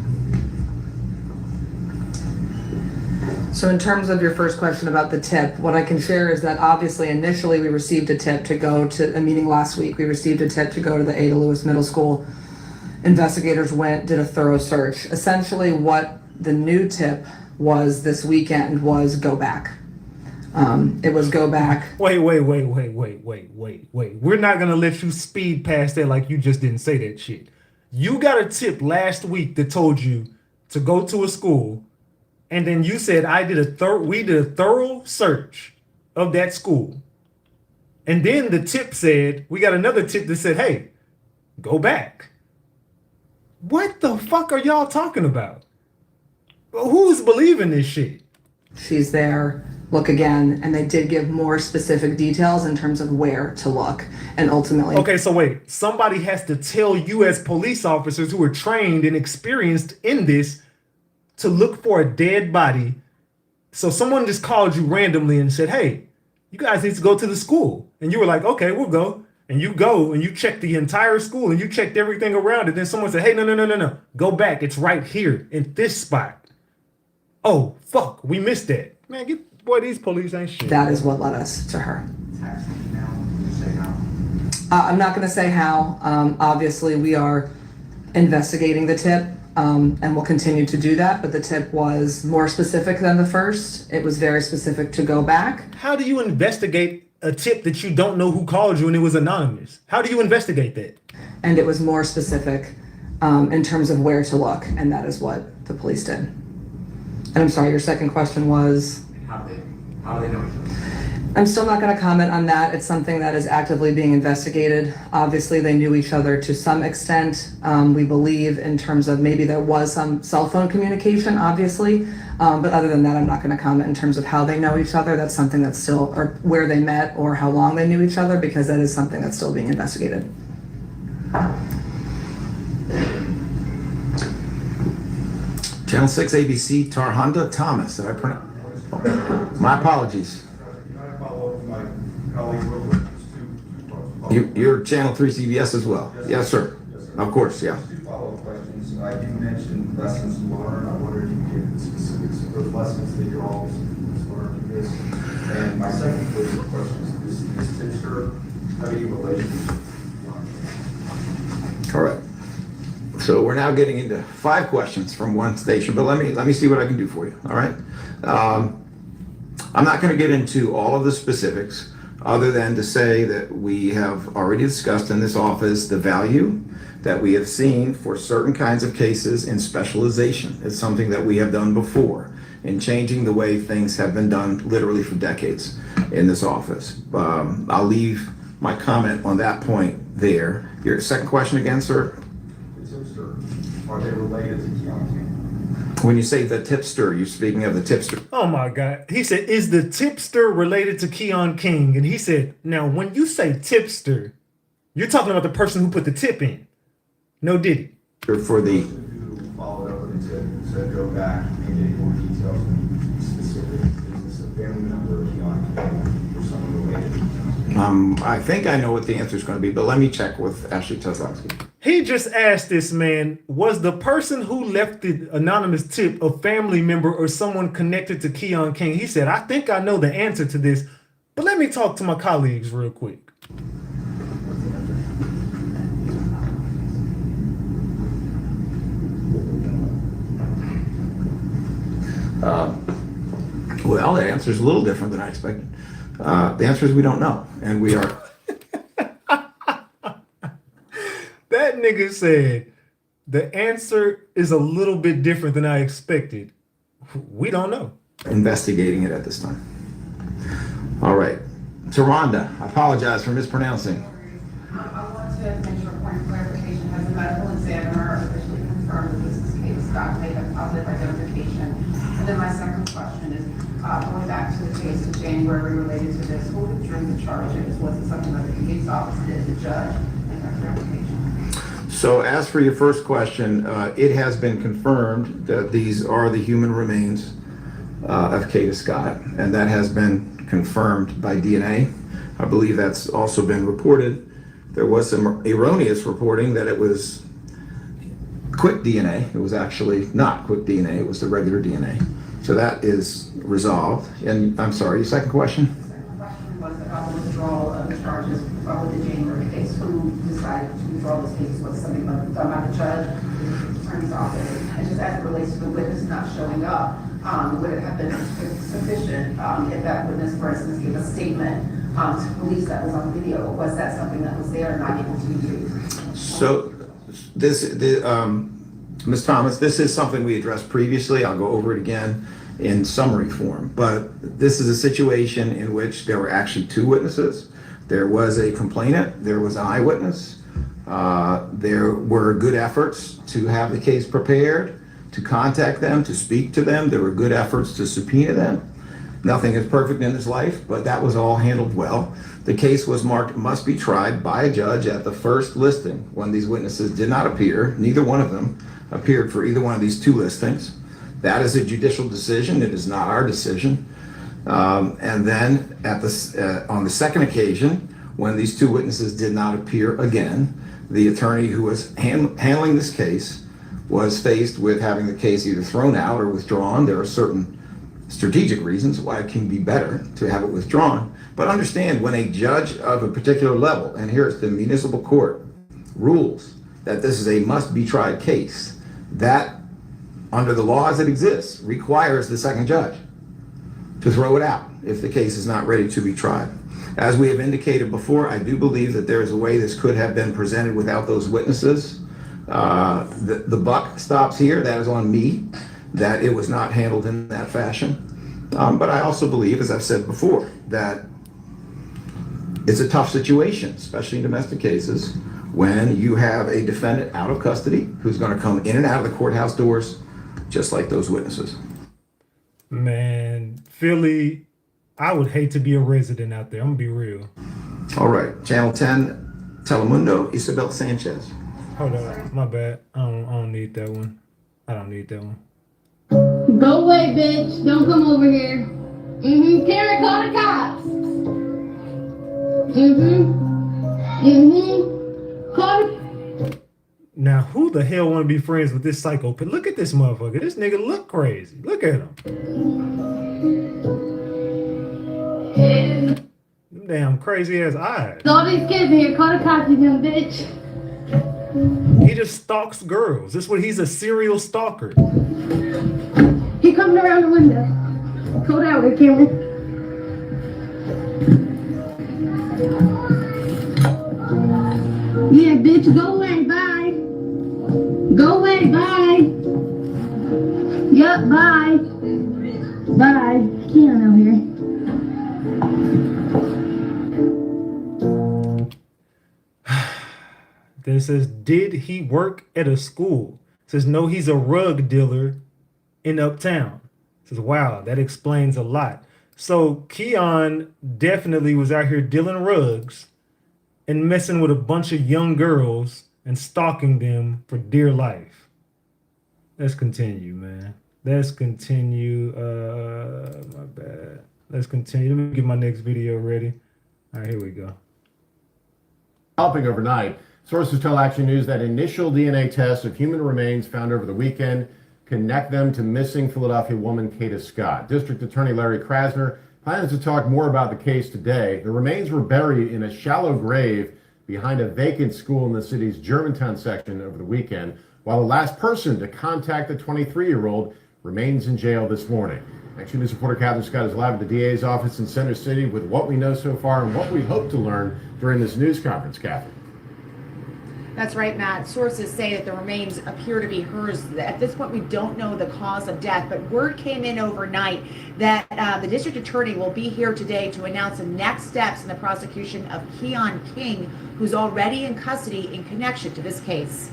So in terms of your first question about the tip, what I can share is that obviously initially we received a tip to go to a meeting last week. We received a tip to go to the Ada Lewis Middle School. Investigators went, did a thorough search. Essentially what the new tip was this weekend was go back. It was go back. Wait. We're not gonna let you speed past that like you just didn't say that shit. You got a tip last week that told you to go to a school, and then you said we did a thorough search of that school. And then the tip said, we got another tip that said, hey, go back. What the fuck are y'all talking about? Who's believing this shit? She's there, look again, and they did give more specific details in terms of where to look. And ultimately... Okay, so wait, somebody has to tell you as police officers who are trained and experienced in this to look for a dead body. So someone just called you randomly and said, hey, you guys need to go to the school. And you were like, okay, we'll go. And you go and you check the entire school and you checked everything around it. Then someone said, hey, no. Go back. It's right here in this spot. Oh, fuck. We missed that. Man, boy, these police ain't shit. That is what led us to her. I'm not going to say how. Obviously, we are investigating the tip. And we'll continue to do that, but the tip was more specific than the first. It was very specific to go back. How do you investigate a tip that you don't know who called you and it was anonymous? How do you investigate that? And it was more specific in terms of where to look, and that is what the police did. And I'm sorry, your second question was? How do they know each other? I'm still not going to comment on that. It's something that is actively being investigated. Obviously, they knew each other to some extent. We believe in terms of maybe there was some cell phone communication, obviously. But other than that, I'm not going to comment in terms of how they know each other. That's something that's still, or where they met or how long they knew each other, because that is something that's still being investigated. Channel 6 ABC, Tarhanda Thomas. Did I pronounce? My apologies. You're Channel 3 CBS as well? Yes, sir. Of course, yeah. Two follow-up questions. You mentioned lessons learned. I wonder if you could give the specifics of those lessons that you're all learned in this. And my second question is this tipster have any relationship? All right. So we're now getting into 5 questions from one station, but let me see what I can do for you. All right. I'm not going to get into all of the specifics other than to say that we have already discussed in this office the value that we have seen for certain kinds of cases in specialization. It's something that we have done before in changing the way things have been done literally for decades in this office. I'll leave my comment on that point there. Your second question again, sir? The tipster, are they related to Keon King? When you say the tipster, you're speaking of the tipster. Oh my God. He said, is the tipster related to Keon King? And he said, now when you say tipster, you're talking about the person who put the tip in. No Diddy. For the who followed up with the tip, said go back and get more details and specific. Is this a family member of Keon King or someone related? I think I know what the answer is going to be, but let me check with Ashley Tozlowski. He just asked this man, was the person who left the anonymous tip a family member or someone connected to Keon King? He said, I think I know the answer to this, but let me talk to my colleagues real quick. Well, the answer is a little different than I expected. The answer is we don't know, and we are... That nigga said, the answer is a little bit different than I expected. We don't know. Investigating it at this time. All right. Taronda, I apologize for mispronouncing. I want to make sure a point of clarification. Has the medical examiner officially confirmed that this is case Scott made a positive identification? And then my second question is, going back to the case in January related to this, who withdrew the charges? Was it something that the police officer did, the judge? And that clarification. So as for your first question, it has been confirmed that these are the human remains of Kada Scott, and that has been confirmed by DNA. I believe that's also been reported. There was some erroneous reporting that it was quick DNA. It was actually not quick DNA, it was the regular DNA. So that is resolved. And I'm sorry, your second question? The second question was about the withdrawal of the charges with the January case. Who decided to withdraw this case? Was something done by the judge, the attorney's office? And just as it relates to the witness not showing up, would it have been sufficient if that witness, for instance, gave a statement to police that was on video? Or was that something that was there and not able to be used? So Ms. Thomas, this is something we addressed previously. I'll go over it again in summary form. But this is a situation in which there were actually two witnesses. There was a complainant, there was an eyewitness. There were good efforts to have the case prepared, to contact them, to speak to them. There were good efforts to subpoena them. Nothing is perfect in this life, but that was all handled well. The case was marked must be tried by a judge at the first listing when these witnesses did not appear. Neither one of them appeared for either one of these two listings. That is a judicial decision. It is not our decision. And then on the second occasion, when these two witnesses did not appear again, the attorney who was handling this case was faced with having the case either thrown out or withdrawn. There are certain strategic reasons why it can be better to have it withdrawn. But understand, when a judge of a particular level, and here it's the municipal court, rules that this is a must-be-tried case, that, under the laws that exist, requires the second judge to throw it out if the case is not ready to be tried. As we have indicated before, I do believe that there is a way this could have been presented without those witnesses. The buck stops here. That is on me, that it was not handled in that fashion. But I also believe, as I've said before, that it's a tough situation, especially in domestic cases, when you have a defendant out of custody who's going to come in and out of the courthouse doors just like those witnesses. Man, Philly, I would hate to be a resident out there. I'm gonna be real. All right, Channel 10, Telemundo, Isabel Sanchez. Hold on, my bad. I don't need that one. I don't need that one. Go away, bitch. Don't come over here. Karen, call the cops. Call the... Now, who the hell want to be friends with this psychopath? Look at this motherfucker. This nigga look crazy. Look at him. Them damn crazy ass eyes. All these kids in here. Call the cops, you dumb bitch. He just stalks girls. That's what he's a serial stalker. He coming around the window. Go that way, Cameron. Yeah, bitch, go away, bye. Go away, bye. Yup, bye. Bye. Keon out here. Then it says, did he work at a school? It says, no, he's a rug dealer in Uptown. It says, wow, that explains a lot. So Keon definitely was out here dealing rugs and messing with a bunch of young girls and stalking them for dear life. Let's continue, man. Let's continue. My bad. Let's continue. Let me get my next video ready. All right, here we go. Developing overnight, sources tell Action News that initial DNA tests of human remains found over the weekend connect them to missing Philadelphia woman Kada Scott. District Attorney Larry Krasner plans to talk more about the case today. The remains were buried in a shallow grave behind a vacant school in the city's Germantown section over the weekend, while the last person to contact the 23-year-old remains in jail this morning. Action News reporter Catherine Scott is live at the DA's office in Center City with what we know so far and what we hope to learn during this news conference. Catherine. That's right, Matt. Sources say that the remains appear to be hers. At this point, we don't know the cause of death, but word came in overnight that the district attorney will be here today to announce the next steps in the prosecution of Keon King, who's already in custody in connection to this case.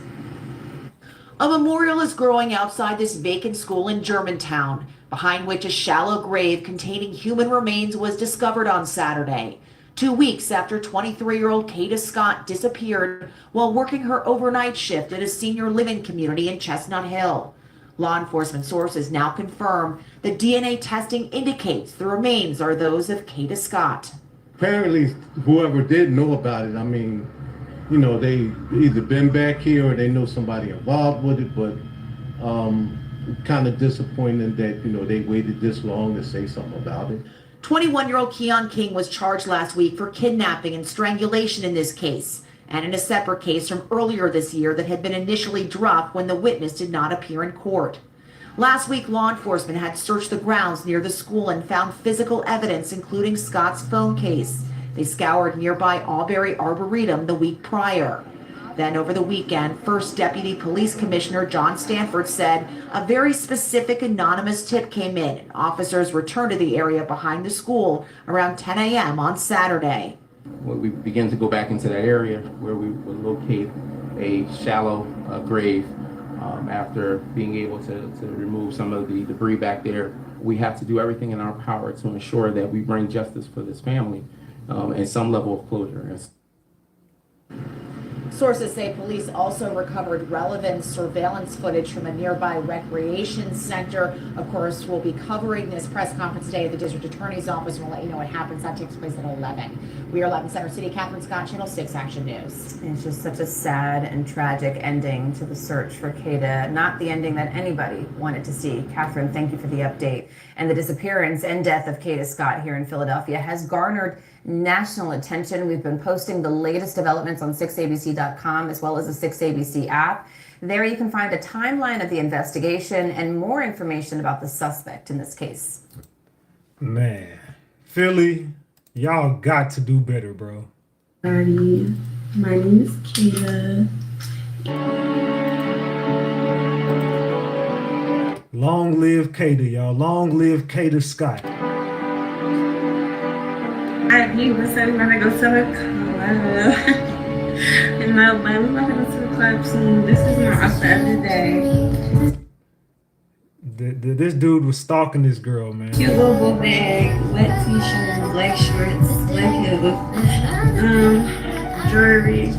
A memorial is growing outside this vacant school in Germantown, behind which a shallow grave containing human remains was discovered on Saturday. 2 weeks after 23-year-old Kada Scott disappeared while working her overnight shift at a senior living community in Chestnut Hill. Law enforcement sources now confirm that DNA testing indicates the remains are those of Kada Scott. Apparently, whoever did know about it, I mean, you know, they either been back here or they know somebody involved with it, but kind of disappointing that, you know, they waited this long to say something about it. 21-year-old Keon King was charged last week for kidnapping and strangulation in this case, and in a separate case from earlier this year that had been initially dropped when the witness did not appear in court. Last week, law enforcement had searched the grounds near the school and found physical evidence, including Scott's phone case. They scoured nearby Albury Arboretum the week prior. Then over the weekend, First Deputy Police Commissioner John Stanford said a very specific anonymous tip came in and officers returned to the area behind the school around 10 a.m. on Saturday. We began to go back into that area where we would locate a shallow grave. After being able to remove some of the debris back there, we have to do everything in our power to ensure that we bring justice for this family and some level of closure. Sources say police also recovered relevant surveillance footage from a nearby recreation center. Of course, we'll be covering this press conference today at the district attorney's office. We'll let you know what happens. That takes place at 11. We are 11 Center City. Catherine Scott, Channel 6 Action News. It's just such a sad and tragic ending to the search for Kada. Not the ending that anybody wanted to see. Catherine, thank you for the update. And the disappearance and death of Kada Scott here in Philadelphia has garnered national attention. We've been posting the latest developments on 6abc.com as well as the 6ABC app. There you can find a timeline of the investigation and more information about the suspect in this case. Man, Philly, y'all got to do better, bro. Party. My name is Kada. Long live Kada, y'all. Long live Kada Scott. He was saying we're gonna go to the club. And no, but we're gonna go to the club soon. This is my off the other day. This dude was stalking this girl, man. Cute little book bag, wet t-shirt, black shorts, black heel, jewelry.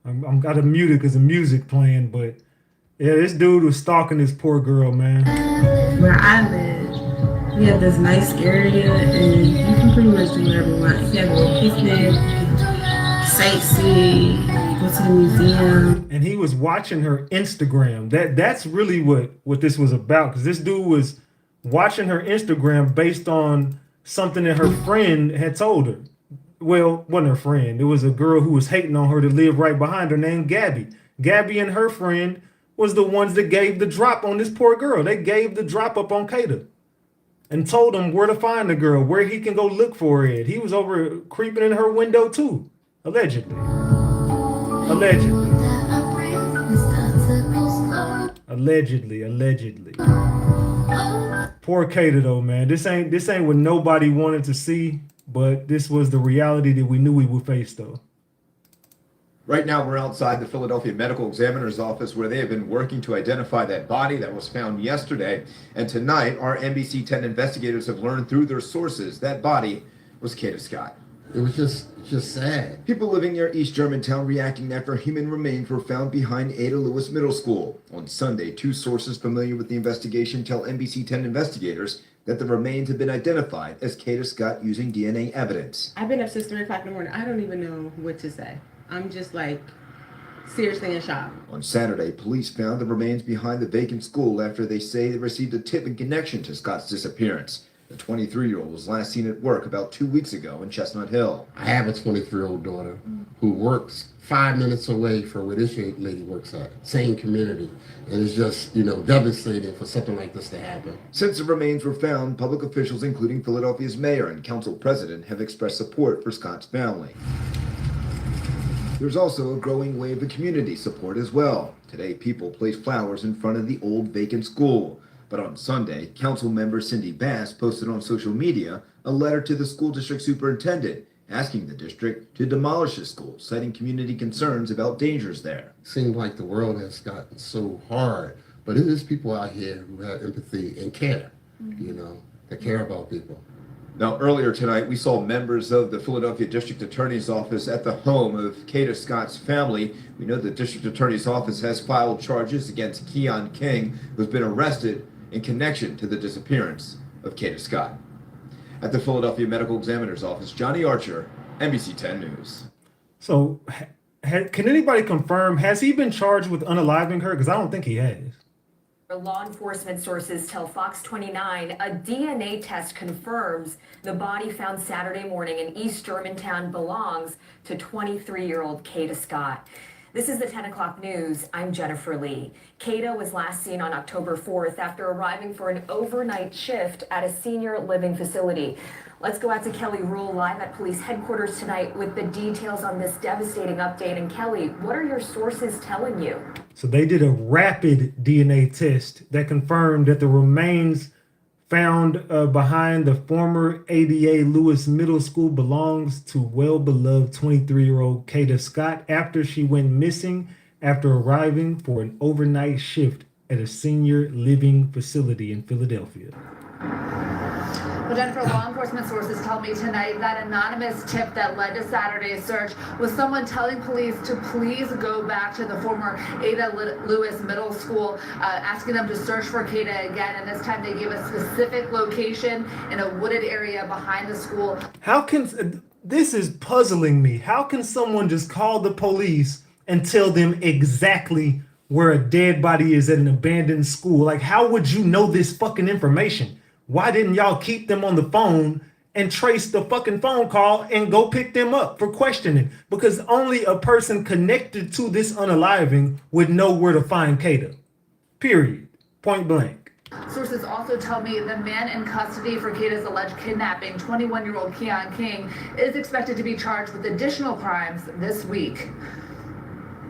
I'm gotta mute it because the music playing, but yeah, this dude was stalking this poor girl, man. Where I live, we have this nice area, and you can pretty much do whatever you want. If you have a little picnic, sightsee, go to the museum. And he was watching her Instagram. That's really what this was about, because this dude was watching her Instagram based on something that her friend had told her. Well, wasn't her friend. It was a girl who was hating on her to live right behind her named Gabby. Gabby and her friend was the ones that gave the drop on this poor girl. They gave the drop up on Kada and told him where to find the girl, where he can go look for it. He was over creeping in her window too, allegedly. Allegedly. Poor Kada though, man. This ain't what nobody wanted to see, but this was the reality that we knew we would face though. Right now, we're outside the Philadelphia Medical Examiner's office where they have been working to identify that body that was found yesterday. And tonight, our NBC 10 investigators have learned through their sources that body was Kada Scott. It was just sad. People living near East Germantown reacting after human remains were found behind Ada Lewis Middle School. On Sunday, two sources familiar with the investigation tell NBC 10 investigators that the remains have been identified as Kada Scott using DNA evidence. I've been up since 3 o'clock in the morning. I don't even know what to say. I'm just like seriously in shock. On Saturday, police found the remains behind the vacant school after they say they received a tip in connection to Scott's disappearance. The 23-year-old was last seen at work about 2 weeks ago in Chestnut Hill. I have a 23-year-old daughter who works 5 minutes away from where this lady works at, same community. And it's just, devastating for something like this to happen. Since the remains were found, public officials, including Philadelphia's mayor and council president, have expressed support for Scott's family. There's also a growing wave of community support as well. Today, people placed flowers in front of the old vacant school. But on Sunday, council member Cindy Bass posted on social media a letter to the school district superintendent asking the district to demolish the school, citing community concerns about dangers there. Seems like the world has gotten so hard, but it is people out here who have empathy and care, that care about people. Now, earlier tonight, we saw members of the Philadelphia District Attorney's Office at the home of Kada Scott's family. We know the District Attorney's Office has filed charges against Keon King, who's been arrested in connection to the disappearance of Kada Scott. At the Philadelphia Medical Examiner's Office, Johnny Archer, NBC 10 News. So, can anybody confirm, has he been charged with unaliving her? Because I don't think he has. Law enforcement sources tell Fox 29 a DNA test confirms the body found Saturday morning in East Germantown belongs to 23-year-old Kada Scott. This is the 10 o'clock news. I'm Jennifer Lee. Kada was last seen on October 4th after arriving for an overnight shift at a senior living facility. Let's go out to Kelly Rule live at police headquarters tonight with the details on this devastating update. And Kelly, what are your sources telling you? So they did a rapid DNA test that confirmed that the remains found behind the former ADA Lewis Middle School belongs to well-beloved 23-year-old Kada Scott after she went missing after arriving for an overnight shift at a senior living facility in Philadelphia. Well, Jennifer, law enforcement sources tell me tonight that anonymous tip that led to Saturday's search was someone telling police to please go back to the former Ada Lewis Middle School, asking them to search for Kada again. And this time they gave a specific location in a wooded area behind the school. This is puzzling me. How can someone just call the police and tell them exactly where a dead body is at an abandoned school? Like, how would you know this fucking information? Why didn't y'all keep them on the phone and trace the fucking phone call and go pick them up for questioning? Because only a person connected to this unaliving would know where to find Kada. Period. Point blank. Sources also tell me the man in custody for Kada's alleged kidnapping, 21-year-old Keon King, is expected to be charged with additional crimes this week.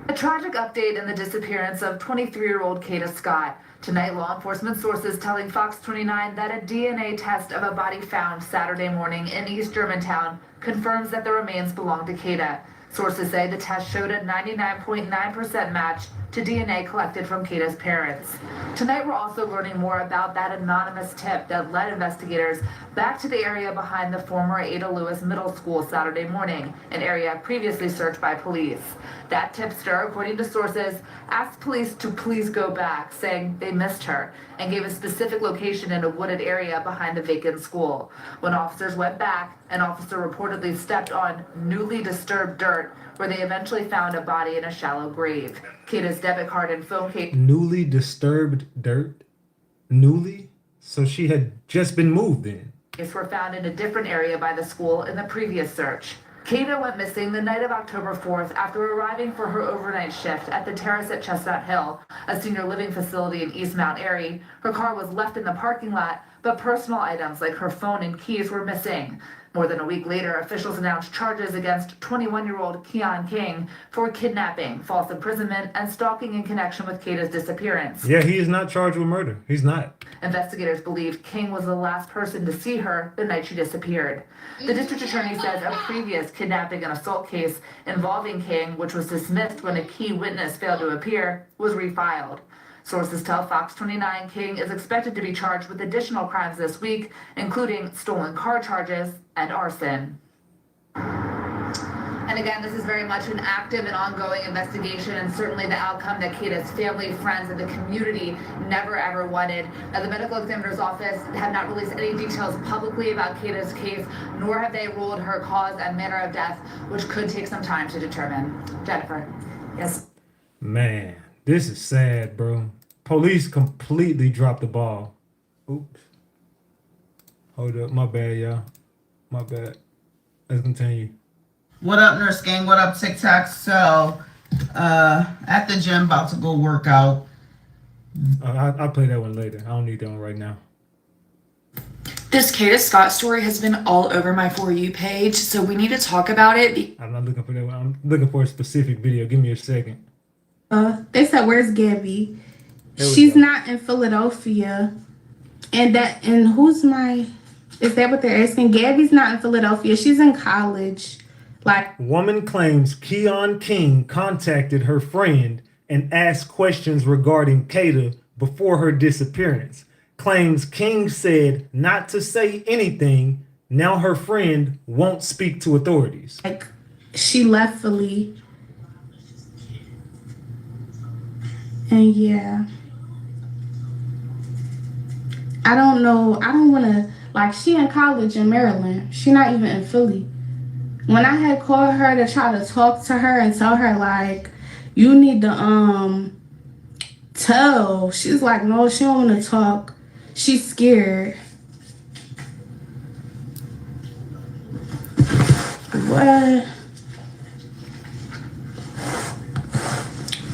A tragic update in the disappearance of 23-year-old Kada Scott. Tonight, law enforcement sources telling Fox 29 that a DNA test of a body found Saturday morning in East Germantown confirms that the remains belong to Kada. Sources say the test showed a 99.9% match to DNA collected from Kada's parents. Tonight, we're also learning more about that anonymous tip that led investigators back to the area behind the former Ada Lewis Middle School Saturday morning, an area previously searched by police. That tipster, according to sources, asked police to please go back, saying they missed her, and gave a specific location in a wooded area behind the vacant school. When officers went back, an officer reportedly stepped on newly disturbed dirt, where they eventually found a body in a shallow grave. Kada's debit card and phone case. Newly disturbed dirt? Newly? So she had just been moved in. Were found in a different area by the school in the previous search. Kada went missing the night of October 4th after arriving for her overnight shift at the Terrace at Chestnut Hill, a senior living facility in East Mount Airy. Her car was left in the parking lot, but personal items like her phone and keys were missing. More than a week later, officials announced charges against 21-year-old Keon King for kidnapping, false imprisonment, and stalking in connection with Kada's disappearance. Yeah, he is not charged with murder. He's not. Investigators believe King was the last person to see her the night she disappeared. The district attorney says a previous kidnapping and assault case involving King, which was dismissed when a key witness failed to appear, was refiled. Sources tell Fox 29 King is expected to be charged with additional crimes this week, including stolen car charges and arson. And again, this is very much an active and ongoing investigation, and certainly the outcome that Kada's family, friends, and the community never ever wanted. Now, the medical examiner's office have not released any details publicly about Kada's case, nor have they ruled her cause and manner of death, which could take some time to determine. Jennifer. Yes. Man, this is sad, bro. Police completely dropped the ball. Oops. Hold up. My bad, y'all. My bad. Let's continue. What up, Nurse Gang? What up, TikTok? So, at the gym, about to go work out. I'll play that one later. I don't need that one right now. This Kada Scott story has been all over my For You page, so we need to talk about it. I'm not looking for that one. I'm looking for a specific video. Give me a second. They said, "Where's Gabby?" There we She's go. not in Philadelphia. And who's my? Is that what they're asking? Gabby's not in Philadelphia. She's in college. Like, Woman claims Keon King contacted her friend and asked questions regarding Kada before her disappearance. Claims King said not to say anything, Now her friend won't speak to authorities. Like, she left Philly. And yeah. I don't know. I don't want to, like, she in college in Maryland. She not even in Philly. When I had called her to try to talk to her and tell her, like, you need to tell, she's like, no, she don't want to talk. She's scared. What?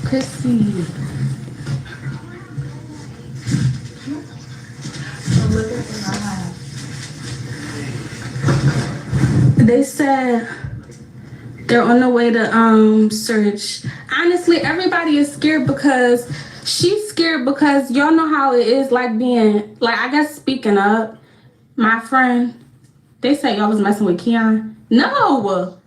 Chrissy. They said they're on the way to search. Honestly, everybody is scared because she's scared because y'all know how it is, like, being, like, I guess speaking up. My friend, they said y'all was messing with Keon. No.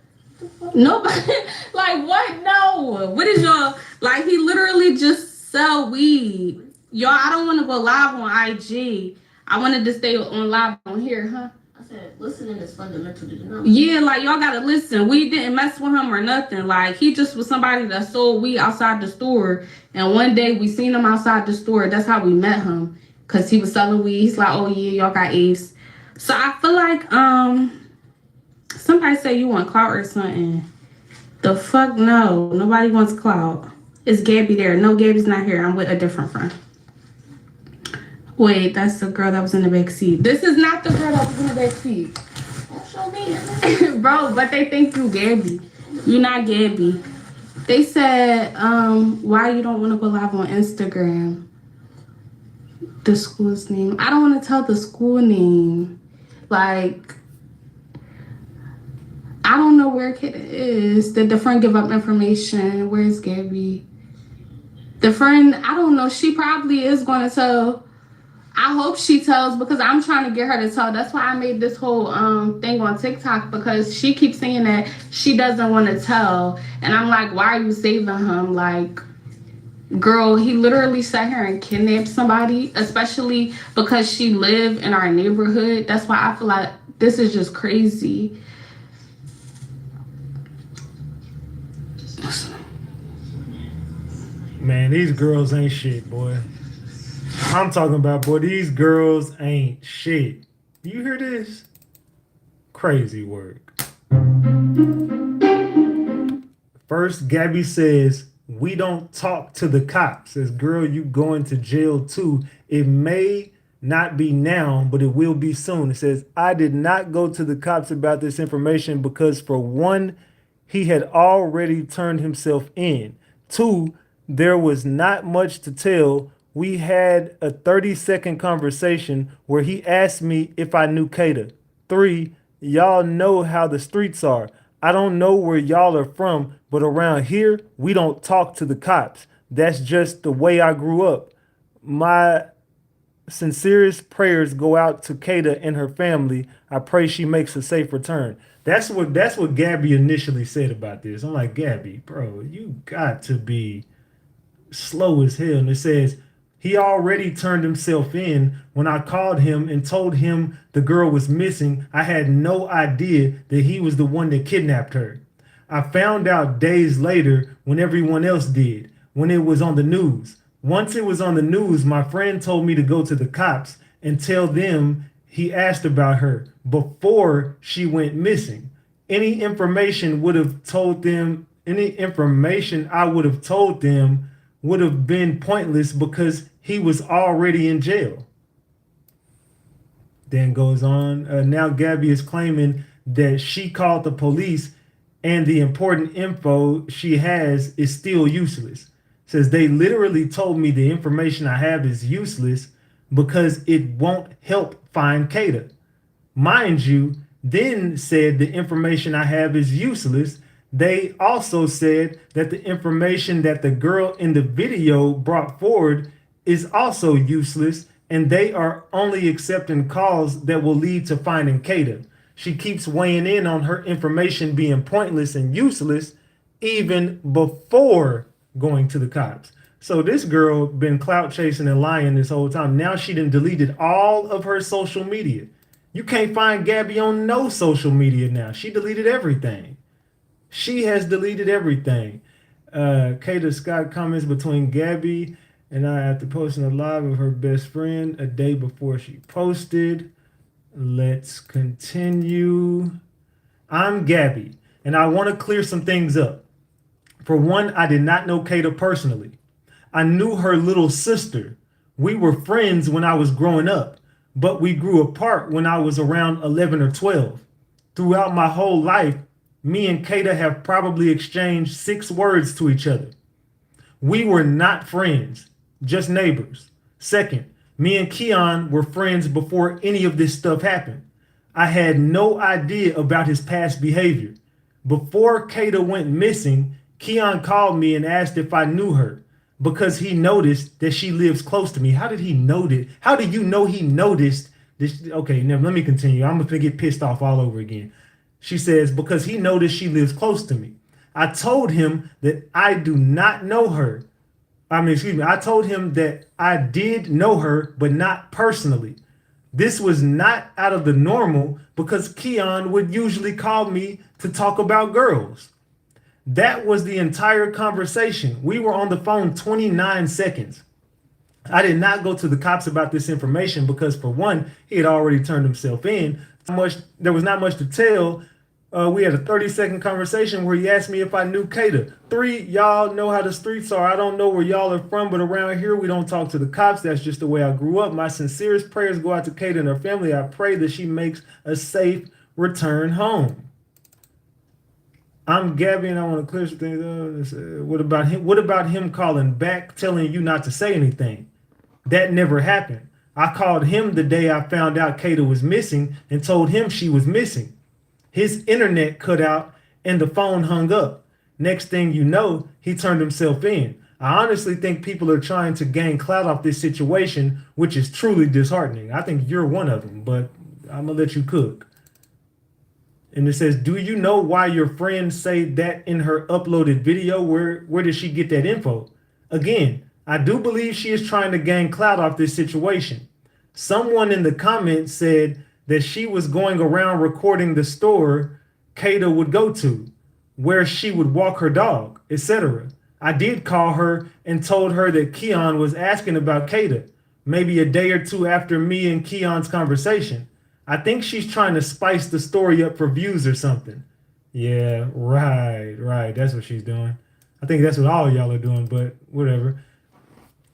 Nobody. Like, what? No. What is y'all, like, he literally just sell weed. Y'all, I don't want to go live on IG. I wanted to stay on live on here, huh? I said, listening is fundamental to the know. Yeah, like, y'all gotta listen. We didn't mess with him or nothing. Like, he just was somebody that sold weed outside the store. And one day we seen him outside the store. That's how we met him. Cause he was selling weed. He's like, oh yeah, y'all got apes. So I feel like somebody say you want clout or something. The fuck no. Nobody wants clout. Is Gabby there? No, Gabby's not here. I'm with a different friend. Wait, that's the girl that was in the back seat. This is not the girl that was in the back seat. Show me. Bro, but they think you Gabby. You not Gabby. They said, why you don't want to go live on Instagram? The school's name. I don't want to tell the school name. Like, I don't know where Kid is. Did the friend give up information? Where's Gabby? The friend, I don't know. She probably is going to tell. I hope she tells because I'm trying to get her to tell. That's why I made this whole thing on TikTok because she keeps saying that she doesn't want to tell. And I'm like, why are you saving him? Like, girl, he literally sat here and kidnapped somebody, especially because she lived in our neighborhood. That's why I feel like this is just crazy. Man, these girls ain't shit, boy. I'm talking about, boy, these girls ain't shit. You hear this? Crazy work. First, Gabby says, we don't talk to the cops. Says, girl, you going to jail too. It may not be now, but it will be soon. It says, I did not go to the cops about this information because, for one, he had already turned himself in. Two, there was not much to tell. We had a 30-second conversation where he asked me if I knew Kada. 3, y'all know how the streets are. I don't know where y'all are from, but around here, we don't talk to the cops. That's just the way I grew up. My sincerest prayers go out to Kada and her family. I pray she makes a safe return. That's what Gabby initially said about this. I'm like, Gabby, bro, you got to be slow as hell. And it says, he already turned himself in. When I called him and told him the girl was missing, I had no idea that he was the one that kidnapped her. I found out days later when everyone else did, when it was on the news. Once it was on the news, my friend told me to go to the cops and tell them he asked about her before she went missing. Any information I would have told them would have been pointless because he was already in jail. Then goes on. Now Gabby is claiming that she called the police and the important info she has is still useless. Says they literally told me the information I have is useless because it won't help find Kada. Mind you, then said the information I have is useless. They also said that the information that the girl in the video brought forward is also useless, and they are only accepting calls that will lead to finding Kada. She keeps weighing in on her information being pointless and useless even before going to the cops. So this girl been clout chasing and lying this whole time. Now she done deleted all of her social media. You can't find Gabby on no social media now. She deleted everything. She has deleted everything. Kada Scott comments between Gabby and I after posting a live of her best friend a day before she posted. Let's continue. I'm Gabby, and I want to clear some things up. For one, I did not know Kada personally. I knew her little sister. We were friends when I was growing up, but we grew apart when I was around 11 or 12. Throughout my whole life, me and Kada have probably exchanged 6 words to each other. We were not friends, just neighbors. Second, me and Keon were friends before any of this stuff happened. I had no idea about his past behavior. Before Kada went missing, Keon called me and asked if I knew her because he noticed that she lives close to me. How did he know that? How do you know he noticed this? Okay, now let me continue. I'm going to get pissed off all over again. She says, because he noticed she lives close to me. I told him that I do not know her. I told him that I did know her, but not personally. This was not out of the normal because Keon would usually call me to talk about girls. That was the entire conversation. We were on the phone 29 seconds. I did not go to the cops about this information because, for one, he had already turned himself in. There was not much to tell. We had a 30-second conversation where he asked me if I knew Kada. 3, y'all know how the streets are. I don't know where y'all are from, but around here, we don't talk to the cops. That's just the way I grew up. My sincerest prayers go out to Kada and her family. I pray that she makes a safe return home. I'm Gabby, and I want to clear some things up. What about him? What about him calling back, telling you not to say anything? That never happened. I called him the day I found out Kada was missing and told him she was missing. His internet cut out and the phone hung up. Next thing you know, he turned himself in. I honestly think people are trying to gain clout off this situation, which is truly disheartening. I think you're one of them, but I'm going to let you cook. And it says, do you know why your friend said that in her uploaded video? Where did she get that info? Again, I do believe she is trying to gain clout off this situation. Someone in the comments said that she was going around recording the store Kada would go to, where she would walk her dog, etc. I did call her and told her that Keon was asking about Kada, maybe a day or 2 after me and Keon's conversation. I think she's trying to spice the story up for views or something. Yeah, right. That's what she's doing. I think that's what all y'all are doing, but whatever.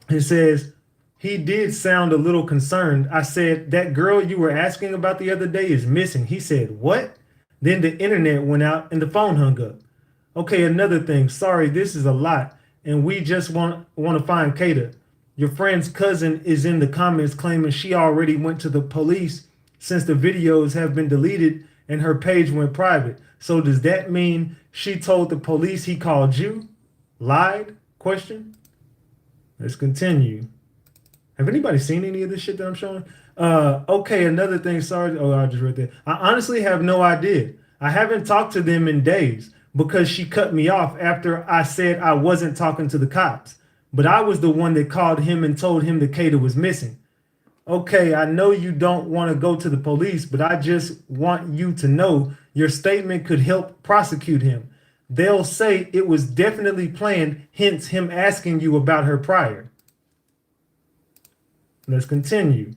It says, he did sound a little concerned. I said, that girl you were asking about the other day is missing. He said, what? Then the internet went out and the phone hung up. Okay, another thing. Sorry, this is a lot. And we just want to find Kada. Your friend's cousin is in the comments claiming she already went to the police since the videos have been deleted and her page went private. So does that mean she told the police he called you? Lied? Question. Let's continue. Have anybody seen any of this shit that I'm showing? Okay, another thing. Sorry. Oh, I just read that. I honestly have no idea. I haven't talked to them in days because she cut me off after I said I wasn't talking to the cops. But I was the one that called him and told him that Kada was missing. Okay, I know you don't want to go to the police, but I just want you to know your statement could help prosecute him. They'll say it was definitely planned, hence him asking you about her prior. Let's continue.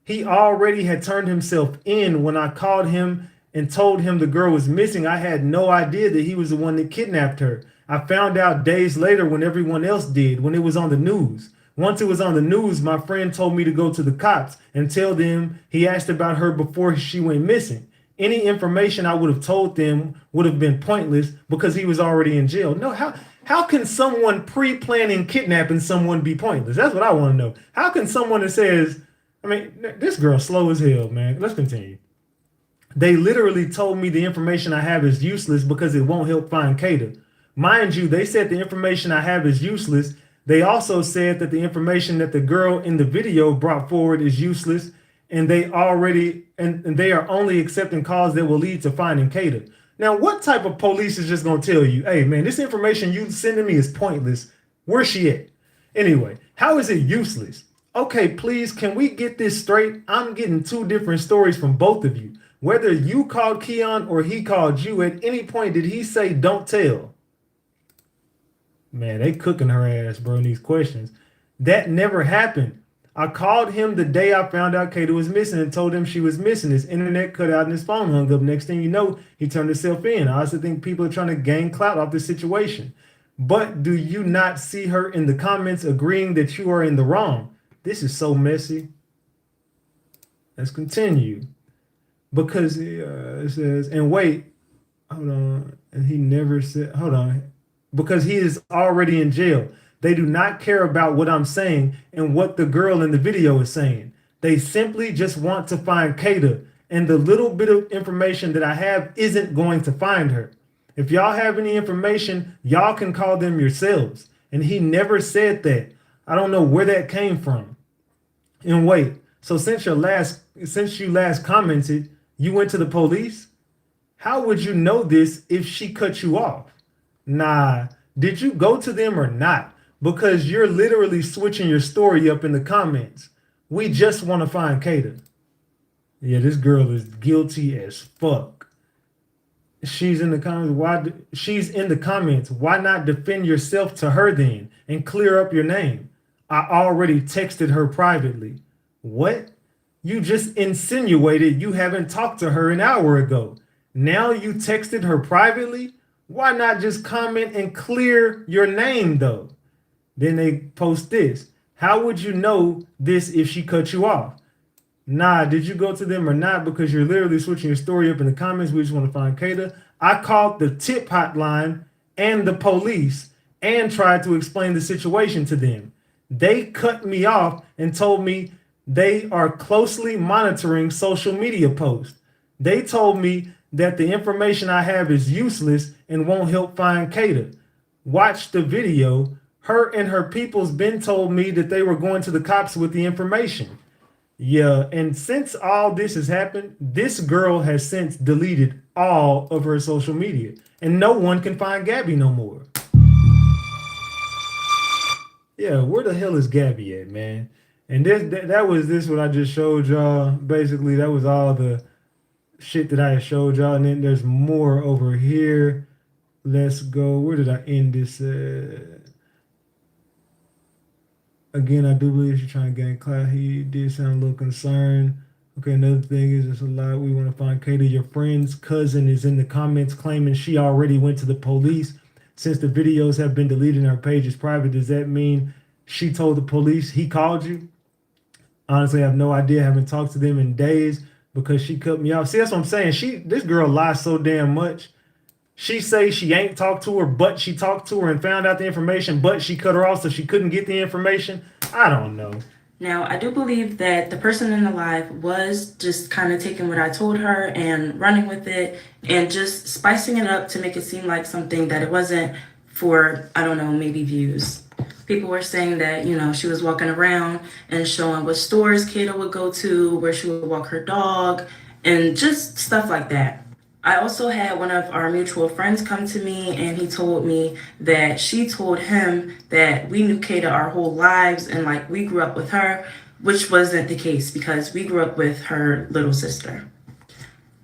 He already had turned himself in when I called him and told him the girl was missing. I had no idea that he was the one that kidnapped her. I found out days later when everyone else did, when it was on the news. Once it was on the news, my friend told me to go to the cops and tell them he asked about her before she went missing. Any information I would have told them would have been pointless because he was already in jail. No, how can someone pre-planning kidnapping someone be pointless? That's what I want to know. How can someone that says, I mean, this girl's slow as hell, man. Let's continue. They literally told me the information I have is useless because it won't help find Kada. Mind you, they said the information I have is useless. They also said that the information that the girl in the video brought forward is useless, and they are only accepting calls that will lead to finding Kada. Now, what type of police is just going to tell you, hey, man, this information you sending me is pointless. Where's she at? Anyway, how is it useless? Okay, please, can we get this straight? I'm getting two different stories from both of you. Whether you called Keon or he called you, at any point did he say don't tell? Man, they cooking her ass, bro, in these questions. That never happened. I called him the day I found out Kada was missing and told him she was missing. His internet cut out and his phone hung up. Next thing you know, he turned himself in. I also think people are trying to gain clout off this situation. But do you not see her in the comments agreeing that you are in the wrong? This is so messy. Let's continue. Because it says, and wait, hold on. And he never said, hold on. Because he is already in jail. They do not care about what I'm saying and what the girl in the video is saying. They simply just want to find Kada. And the little bit of information that I have isn't going to find her. If y'all have any information, y'all can call them yourselves. And he never said that. I don't know where that came from. And wait, so since you last commented, you went to the police? How would you know this if she cut you off? Nah, did you go to them or not? Because you're literally switching your story up in the comments. We just want to find Kada. Yeah, this girl is guilty as fuck. She's in the comments. She's in the comments. Why not defend yourself to her then and clear up your name? I already texted her privately. What? You just insinuated you haven't talked to her an hour ago. Now you texted her privately? Why not just comment and clear your name though? Then they post this. How would you know this if she cut you off? Nah, did you go to them or not? Because you're literally switching your story up in the comments. We just want to find Kada. I called the tip hotline and the police and tried to explain the situation to them. They cut me off and told me they are closely monitoring social media posts. They told me that the information I have is useless and won't help find Kada. Watch the video. Her and her people's been told me that they were going to the cops with the information. Yeah, and since all this has happened, this girl has since deleted all of her social media, and no one can find Gabby no more. Yeah, where the hell is Gabby at, man? And that was what I just showed y'all. Basically, that was all the shit that I showed y'all, and then there's more over here. Let's go. Where did I end this? Again, I do believe she's trying to gain clout. He did sound a little concerned. Okay, another thing is it's a lot. We want to find Kada. Your friend's cousin is in the comments claiming she already went to the police. Since the videos have been deleted and her page is private, does that mean she told the police he called you? Honestly, I have no idea. I haven't talked to them in days because she cut me off. See, that's what I'm saying. This girl lies so damn much. She say she ain't talked to her, but she talked to her and found out the information, but she cut her off so she couldn't get the information. I don't know. Now, I do believe that the person in the live was just kind of taking what I told her and running with it and just spicing it up to make it seem like something that it wasn't for, I don't know, maybe views. People were saying that, she was walking around and showing what stores Kada would go to, where she would walk her dog, and just stuff like that. I also had one of our mutual friends come to me and he told me that she told him that we knew Kada our whole lives and we grew up with her, which wasn't the case because we grew up with her little sister.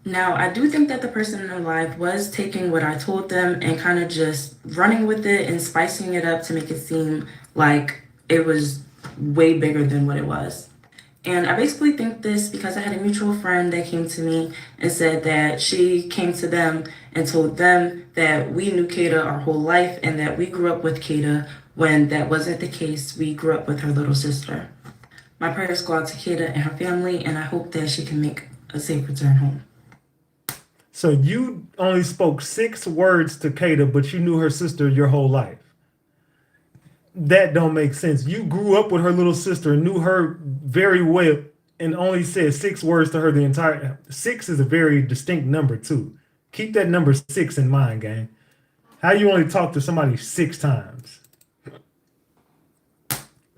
Now, I do think that the person in the live was taking what I told them and kind of just running with it and spicing it up to make it seem like it was way bigger than what it was. And I basically think this because I had a mutual friend that came to me and said that she came to them and told them that we knew Kada our whole life and that we grew up with Kada when that wasn't the case. We grew up with her little sister. My prayers go out to Kada and her family, and I hope that she can make a safe return home. So you only spoke 6 words to Kada, but you knew her sister your whole life. That don't make sense. You grew up with her little sister, knew her very well, and only said 6 words to her the entire. 6 is a very distinct number too. Keep that number 6 in mind, gang. How you only talk to somebody 6 times?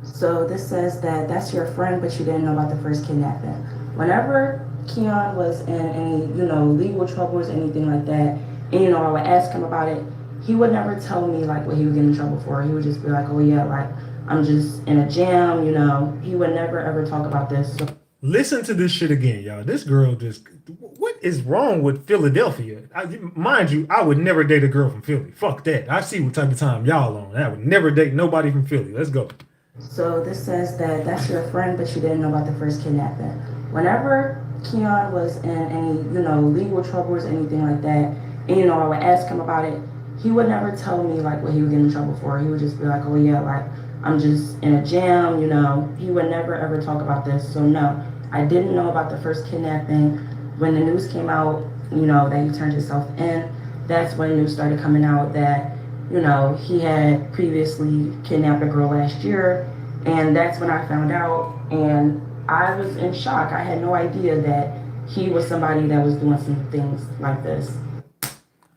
So this says that that's your friend, but you didn't know about the first kidnapping. Whenever Keon was in any, legal troubles, anything like that, and I would ask him about it, he would never tell me what he would get in trouble for. He would just be like, oh yeah, I'm just in a jam, you know. He would never ever talk about this. So Listen to this shit again, y'all. This girl just, what is wrong with Philadelphia? Mind you, I would never date a girl from Philly. Fuck that. I see what type of time y'all on. I would never date nobody from Philly. Let's go. So this says that that's your friend, but you didn't know about the first kidnapping. Whenever Keon was in any, you know, legal troubles, anything like that, and you know, I would ask him about it, he would never tell me like what he would get in trouble for. He would just be like, oh yeah, like I'm just in a jam, you know. He would never ever talk about this. So no, I didn't know about the first kidnapping. When the news came out, you know, that he turned himself in, that's when news started coming out that, you know, he had previously kidnapped a girl last year. And that's when I found out. And I was in shock. I had no idea that he was somebody that was doing some things like this.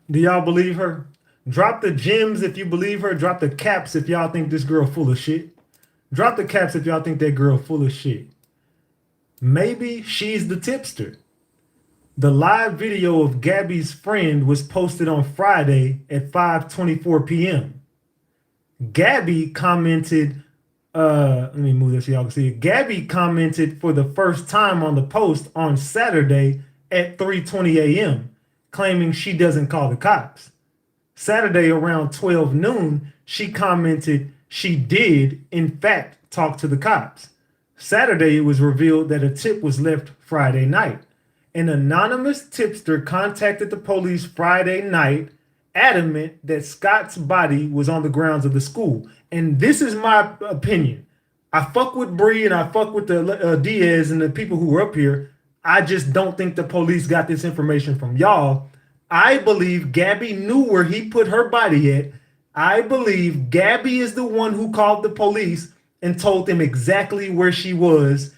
Do y'all believe her? Drop the gems if you believe her. Drop the caps if y'all think this girl full of shit. Drop the caps if y'all think that girl full of shit. Maybe she's the tipster. The live video of Gabby's friend was posted on Friday at 5:24 p.m. Gabby commented, let me move this so y'all can see it. Gabby commented for the first time on the post on Saturday at 3:20 a.m., claiming she doesn't call the cops. Saturday around 12 noon, she commented she did, in fact, talk to the cops. Saturday, it was revealed that a tip was left Friday night. An anonymous tipster contacted the police Friday night, adamant that Scott's body was on the grounds of the school. And this is my opinion. I fuck with Bree and I fuck with the Diaz and the people who were up here. I just don't think the police got this information from y'all. I believe Gabby knew where he put her body at. I believe Gabby is the one who called the police and told them exactly where she was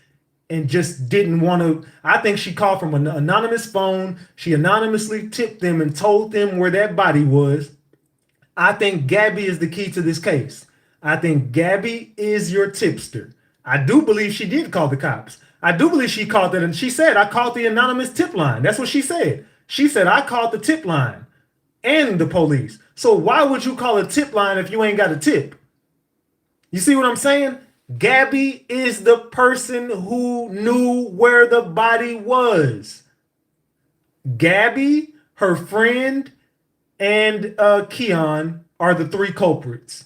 and just didn't want to. I think she called from an anonymous phone. She anonymously tipped them and told them where that body was. I think Gabby is the key to this case. I think Gabby is your tipster. I do believe she did call the cops. I do believe she called it, and she said, I called the anonymous tip line. That's what she said. She said, I called the tip line and the police. So why would you call a tip line if you ain't got a tip? You see what I'm saying? Gabby is the person who knew where the body was. Gabby, her friend, and Keon are the three culprits.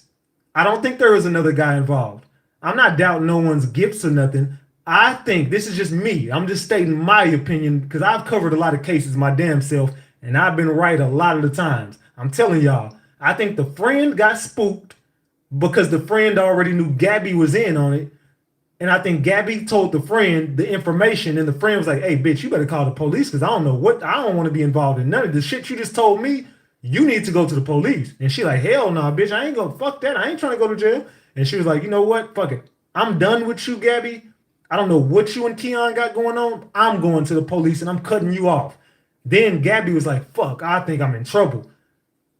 I don't think there was another guy involved. I'm not doubting no one's gifts or nothing. I think this is just me. I'm just stating my opinion because I've covered a lot of cases my damn self and I've been right a lot of the times. I'm telling y'all, I think the friend got spooked because the friend already knew Gabby was in on it. And I think Gabby told the friend the information and the friend was like, hey, bitch, you better call the police because I don't want to be involved in none of the shit you just told me. You need to go to the police. And she like, hell no, bitch, I ain't gonna fuck that. I ain't trying to go to jail. And she was like, you know what? Fuck it. I'm done with you, Gabby. I don't know what you and Keon got going on. I'm going to the police and I'm cutting you off. Then Gabby was like, fuck, I think I'm in trouble.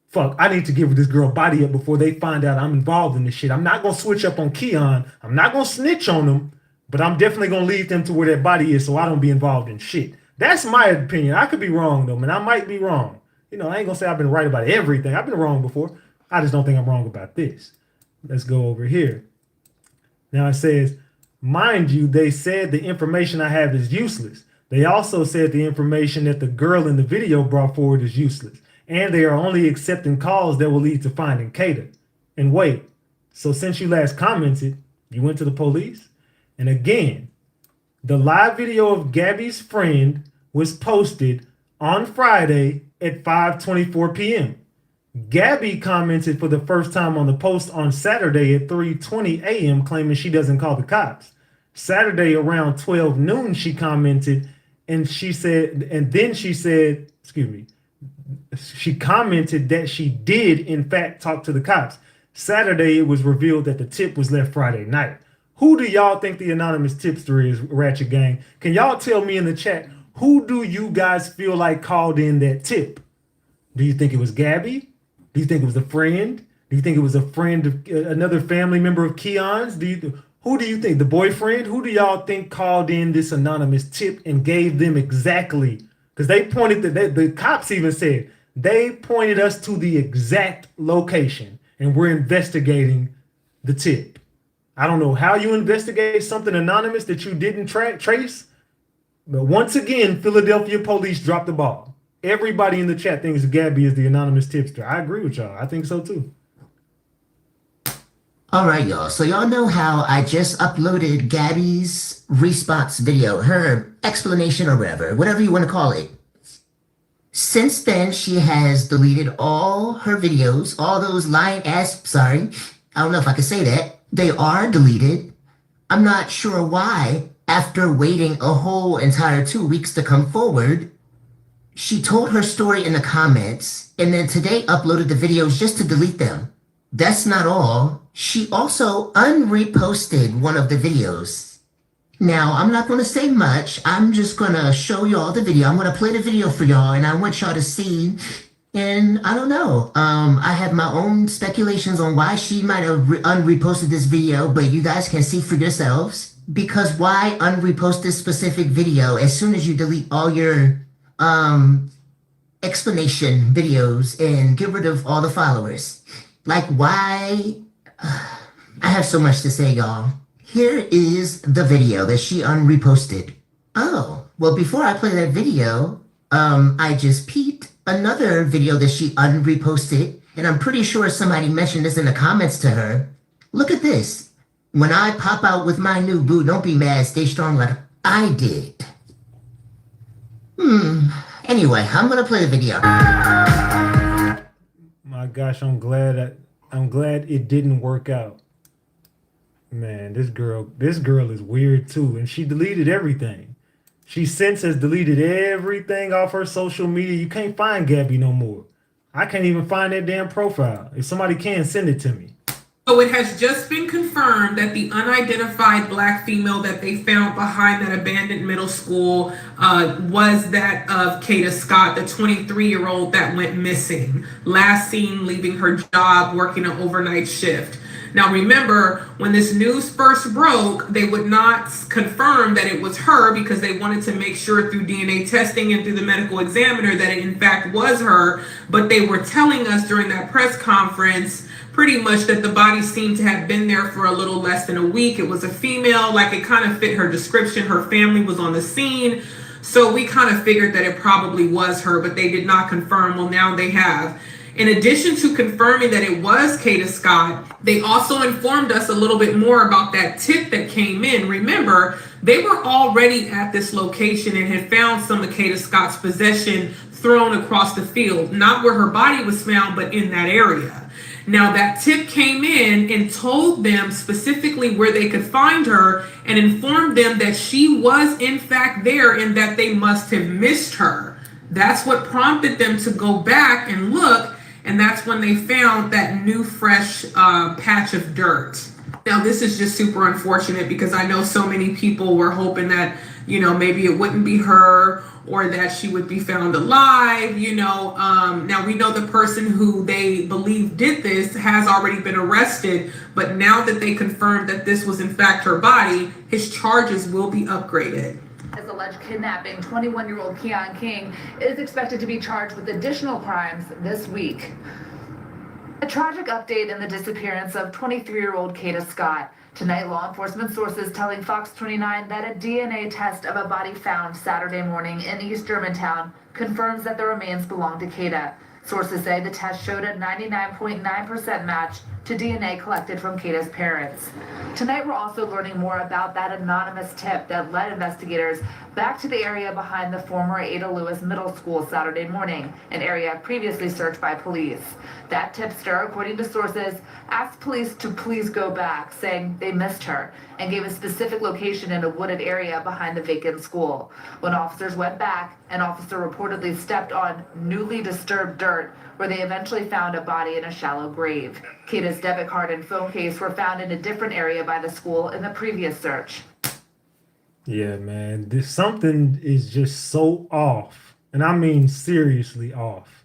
Fuck, I need to give this girl body up before they find out I'm involved in this shit. I'm not going to switch up on Keon. I'm not going to snitch on them, but I'm definitely going to lead them to where their body is so I don't be involved in shit. That's my opinion. I could be wrong, though, man. I might be wrong. You know, I ain't going to say I've been right about everything. I've been wrong before. I just don't think I'm wrong about this. Let's go over here. Now it says, mind you, they said the information I have is useless. They also said the information that the girl in the video brought forward is useless. And they are only accepting calls that will lead to finding Kada. And wait, so since you last commented, you went to the police? And again, the live video of Gabby's friend was posted on Friday at 5:24 p.m. Gabby commented for the first time on the post on Saturday at 3:20 a.m. claiming she doesn't call the cops. Saturday around 12 noon, she commented and she said, she commented that she did in fact talk to the cops. Saturday, it was revealed that the tip was left Friday night. Who do y'all think the anonymous tipster is, Ratchet Gang? Can y'all tell me in the chat, who do you guys feel like called in that tip? Do you think it was Gabby? Do you think it was a friend? Do you think it was a friend of another family member of Keon's? Who do you think? The boyfriend? Who do y'all think called in this anonymous tip and gave them exactly? Because they pointed the cops even said they pointed us to the exact location and we're investigating the tip. I don't know how you investigate something anonymous that you didn't trace, but once again, Philadelphia police dropped the ball. Everybody in the chat thinks Gabby is the anonymous tipster. I agree with y'all. I think so too. All right, y'all. So y'all know how I just uploaded Gabby's response video, her explanation or whatever you want to call it. Since then, she has deleted all her videos, all those lying ass, sorry, I don't know if I could say that. They are deleted. I'm not sure why, after waiting a whole entire 2 weeks to come forward, she told her story in the comments, and then today uploaded the videos just to delete them. That's not all. She also unreposted one of the videos. Now, I'm not going to say much. I'm just going to show y'all the video. I'm going to play the video for y'all, and I want y'all to see. And I don't know. I have my own speculations on why she might have unreposted this video, but you guys can see for yourselves. Because why unrepost this specific video as soon as you delete all your explanation videos and get rid of all the followers? Like, why? I have so much to say, y'all. Here is the video that she unreposted. Oh, well, before I play that video, I just peeped another video that she unreposted, and I'm pretty sure somebody mentioned this in the comments to her. Look at this. When I pop out with my new boo, don't be mad, stay strong like I did. Anyway, I'm gonna play the video. My gosh, I'm glad it didn't work out. Man, this girl is weird too, and she deleted everything. She since has deleted everything off her social media. You can't find Gabby no more. I can't even find that damn profile. If somebody can, send it to me. So it has just been confirmed that the unidentified Black female that they found behind that abandoned middle school was that of Kada Scott, the 23-year-old that went missing. Last seen leaving her job, working an overnight shift. Now remember, when this news first broke, they would not confirm that it was her because they wanted to make sure through DNA testing and through the medical examiner that it in fact was her. But they were telling us during that press conference pretty much that the body seemed to have been there for a little less than a week. It was a female, like it kind of fit her description. Her family was on the scene. So we kind of figured that it probably was her, but they did not confirm. Well, now they have. In addition to confirming that it was Kada Scott, they also informed us a little bit more about that tip that came in. Remember, they were already at this location and had found some of Kada Scott's possession thrown across the field, not where her body was found, but in that area. Now that tip came in and told them specifically where they could find her and informed them that she was in fact there and that they must have missed her. That's what prompted them to go back and look, and that's when they found that new fresh patch of dirt. Now this is just super unfortunate because I know so many people were hoping that, you know, maybe it wouldn't be her or that she would be found alive, you know. Now we know the person who they believe did this has already been arrested, but now that they confirmed that this was in fact her body, his charges will be upgraded. His alleged kidnapping, 21-year-old Keon King is expected to be charged with additional crimes this week. A tragic update in the disappearance of 23-year-old Kada Scott. Tonight, law enforcement sources telling Fox 29 that a DNA test of a body found Saturday morning in East Germantown confirms that the remains belong to Kada. Sources say the test showed a 99.9% match to DNA collected from Kada's parents. Tonight, we're also learning more about that anonymous tip that led investigators back to the area behind the former Ada Lewis Middle School Saturday morning, an area previously searched by police. That tipster, according to sources, asked police to please go back, saying they missed her, and gave a specific location in a wooded area behind the vacant school. When officers went back, an officer reportedly stepped on newly disturbed dirt, where they eventually found a body in a shallow grave. Kada's debit card and phone case were found in a different area by the school in the previous search. Yeah, man, something is just so off, and I mean seriously off.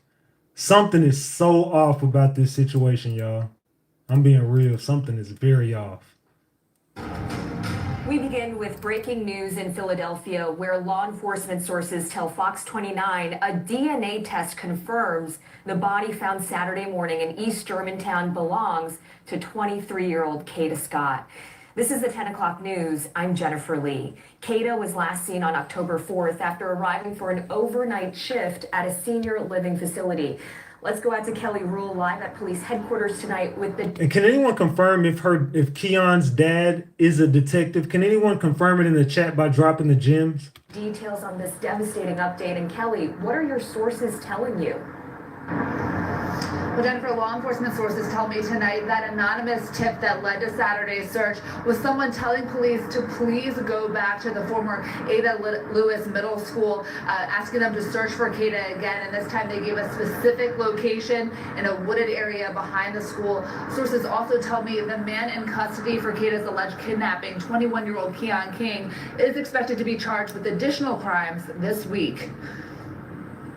Something is so off about this situation, y'all. I'm being real. Something is very off. We begin with breaking news in Philadelphia, where law enforcement sources tell Fox 29 a DNA test confirms the body found Saturday morning in East Germantown belongs to 23-year-old Kada Scott. This is the 10 o'clock news. I'm Jennifer Lee. Kada was last seen on October 4th after arriving for an overnight shift at a senior living facility. Let's go out to Kelly Rule live at police headquarters tonight with the... And can anyone confirm if Keon's dad is a detective? Can anyone confirm it in the chat by dropping the gems? details on this devastating update. And Kelly, what are your sources telling you? Well, Jennifer, law enforcement sources tell me tonight that anonymous tip that led to Saturday's search was someone telling police to please go back to the former Ada Lewis Middle School, asking them to search for Kada again. And this time they gave a specific location in a wooded area behind the school. Sources also tell me the man in custody for Kada's alleged kidnapping, 21-year-old Keon King, is expected to be charged with additional crimes this week.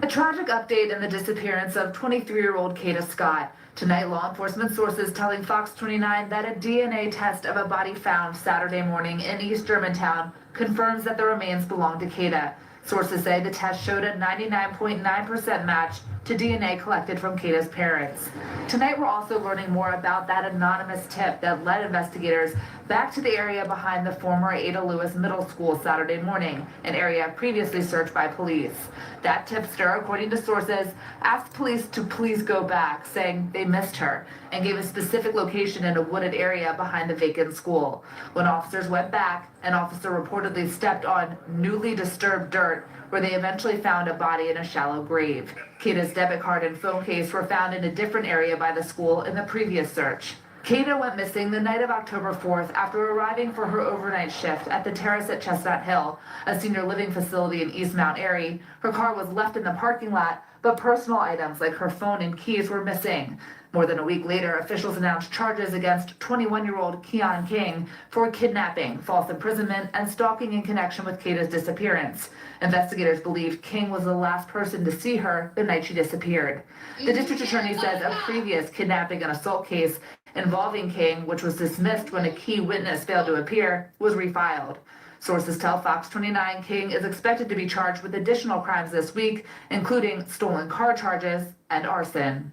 A tragic update in the disappearance of 23-year-old Kada Scott. Tonight, law enforcement sources telling Fox 29 that a DNA test of a body found Saturday morning in East Germantown confirms that the remains belong to Kada. Sources say the test showed a 99.9% match to DNA collected from Kada's parents. Tonight, we're also learning more about that anonymous tip that led investigators back to the area behind the former Ada Lewis Middle School Saturday morning, an area previously searched by police. That tipster, according to sources, asked police to please go back, saying they missed her, and gave a specific location in a wooded area behind the vacant school. When officers went back, an officer reportedly stepped on newly disturbed dirt, where they eventually found a body in a shallow grave. Kada's debit card and phone case were found in a different area by the school in the previous search. Kada went missing the night of October 4th after arriving for her overnight shift at the Terrace at Chestnut Hill, a senior living facility in East Mount Airy. Her car was left in the parking lot, but personal items like her phone and keys were missing. More than a week later, officials announced charges against 21-year-old Keon King for kidnapping, false imprisonment, and stalking in connection with Kada's disappearance. Investigators believe King was the last person to see her the night she disappeared. The district attorney says a previous kidnapping and assault case involving King, which was dismissed when a key witness failed to appear, was refiled. Sources tell Fox 29 King is expected to be charged with additional crimes this week, including stolen car charges and arson.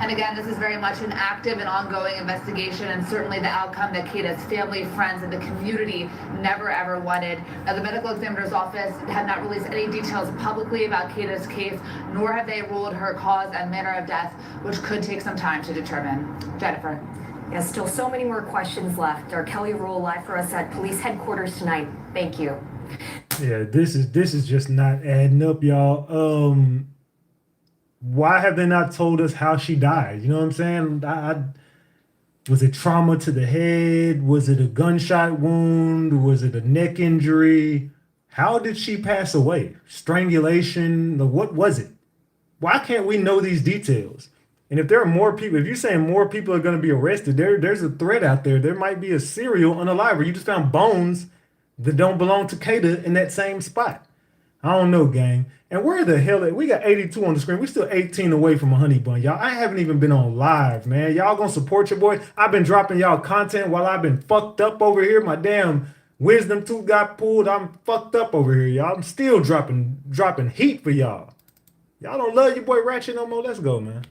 And again, this is very much an active and ongoing investigation, and certainly the outcome that Kada's family, friends, and the community never ever wanted. Now, the medical examiner's office have not released any details publicly about Kada's case, nor have they ruled her cause and manner of death, which could take some time to determine. Jennifer. Yes, still so many more questions left. Our Kelly Rule live for us at police headquarters tonight. Thank you. Yeah, this is just not adding up, y'all. Why have they not told us how she died? You know what I'm saying? Was it trauma to the head? Was it a gunshot wound? Was it a neck injury? How did she pass away? Strangulation? What was it? Why can't we know these details? And if there are more people, if you're saying more people are going to be arrested, there's a threat out there. There might be a serial unaliver. You just found bones that don't belong to Kada in that same spot. I don't know, gang. And where the hell, we got 82 on the screen. We're still 18 away from a honey bun, y'all. I haven't even been on live, man. Y'all gonna support your boy? I've been dropping y'all content while I've been fucked up over here. My damn wisdom tooth got pulled. I'm fucked up over here, y'all. I'm still dropping heat for y'all. Y'all don't love your boy Ratchet no more. Let's go, man.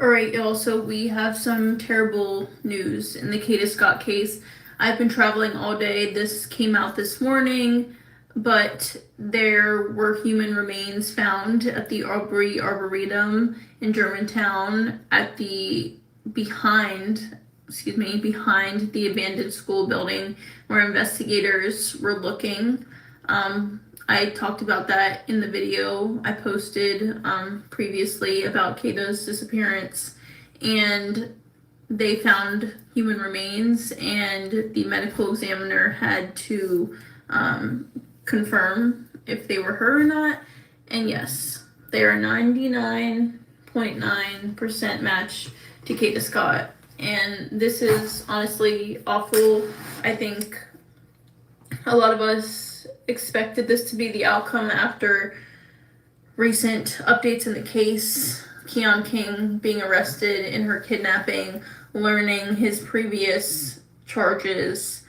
All right, y'all. So we have some terrible news in the Kada Scott case. I've been traveling all day. This came out this morning. But there were human remains found at the Arboretum in Germantown at behind the abandoned school building where investigators were looking. I talked about that in the video I posted previously about Kada's disappearance, and they found human remains, and the medical examiner had to confirm if they were her or not, and yes, they are 99.9% match to Kada Scott, and this is honestly awful. I think a lot of us expected this to be the outcome after recent updates in the case, Keon King being arrested in her kidnapping, learning his previous charges.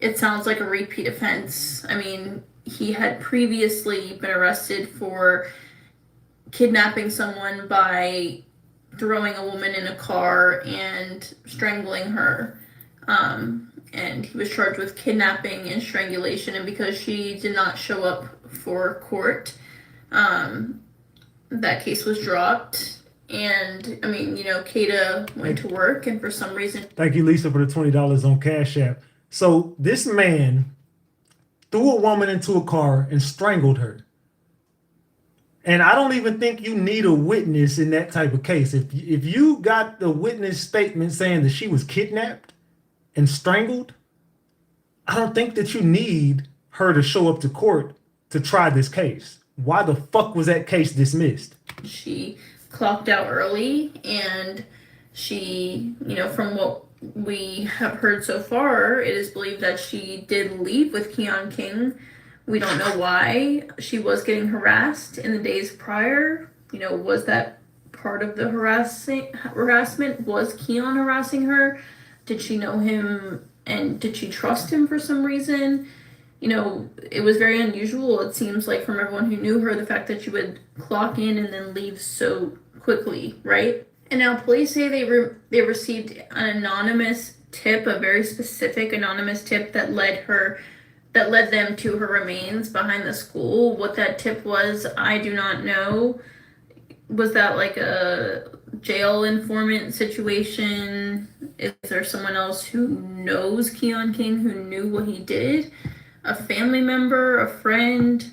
It sounds like a repeat offense. I mean, he had previously been arrested for kidnapping someone by throwing a woman in a car and strangling her. And he was charged with kidnapping and strangulation. And because she did not show up for court, that case was dropped. And I mean, you know, Kada went to work, and for some reason, Thank you, Lisa, for the $20 on Cash App. So this man threw a woman into a car and strangled her. And I don't even think you need a witness in that type of case. If you got the witness statement saying that she was kidnapped and strangled, I don't think that you need her to show up to court to try this case. Why the fuck was that case dismissed? she clocked out early, and she, you know, from what we have heard so far, it is believed that she did leave with Keon King. We don't know why. She was getting harassed in the days prior. You know, was that part of the harassment? Was Keon harassing her? Did she know him, and did she trust him for some reason? You know, it was very unusual, it seems like, from everyone who knew her, the fact that she would clock in and then leave so quickly, right? And now police say they received an anonymous tip, a very specific anonymous tip that led them to her remains behind the school. What that tip was, I do not know. Was that like a jail informant situation? Is there someone else who knows Keon King, who knew what he did? A family member, a friend?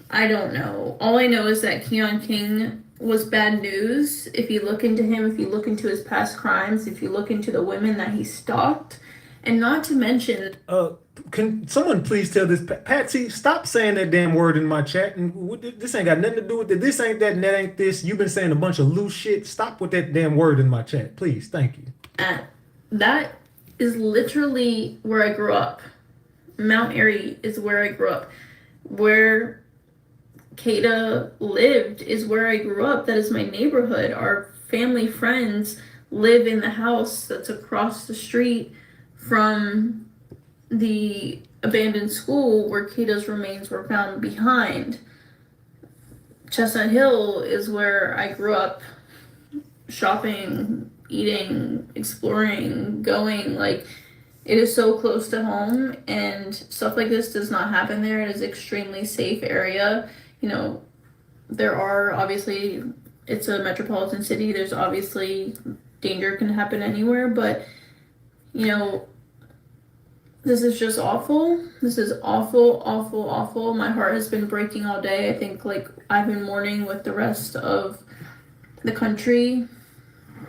I don't know. All I know is that Keon King was bad news. If you look into him, if you look into his past crimes, if you look into the women that he stalked, and not to mention... Can someone please tell this, Patsy, stop saying that damn word in my chat. And this ain't got nothing to do with it. This ain't that, and that ain't this. You've been saying a bunch of loose shit. Stop with that damn word in my chat, please. Thank you. That is literally where I grew up. Mount Airy is where I grew up. Where Kada lived is where I grew up. That is my neighborhood. Our family friends live in the house that's across the street from the abandoned school where Kada's remains were found behind. Chestnut Hill is where I grew up shopping, eating, exploring, going. Like, it is so close to home, and stuff like this does not happen there. It is an extremely safe area. You know, there are obviously, it's a metropolitan city. There's obviously danger can happen anywhere, but, you know, this is just awful. This is awful, awful, awful. My heart has been breaking all day. I think, like, I've been mourning with the rest of the country,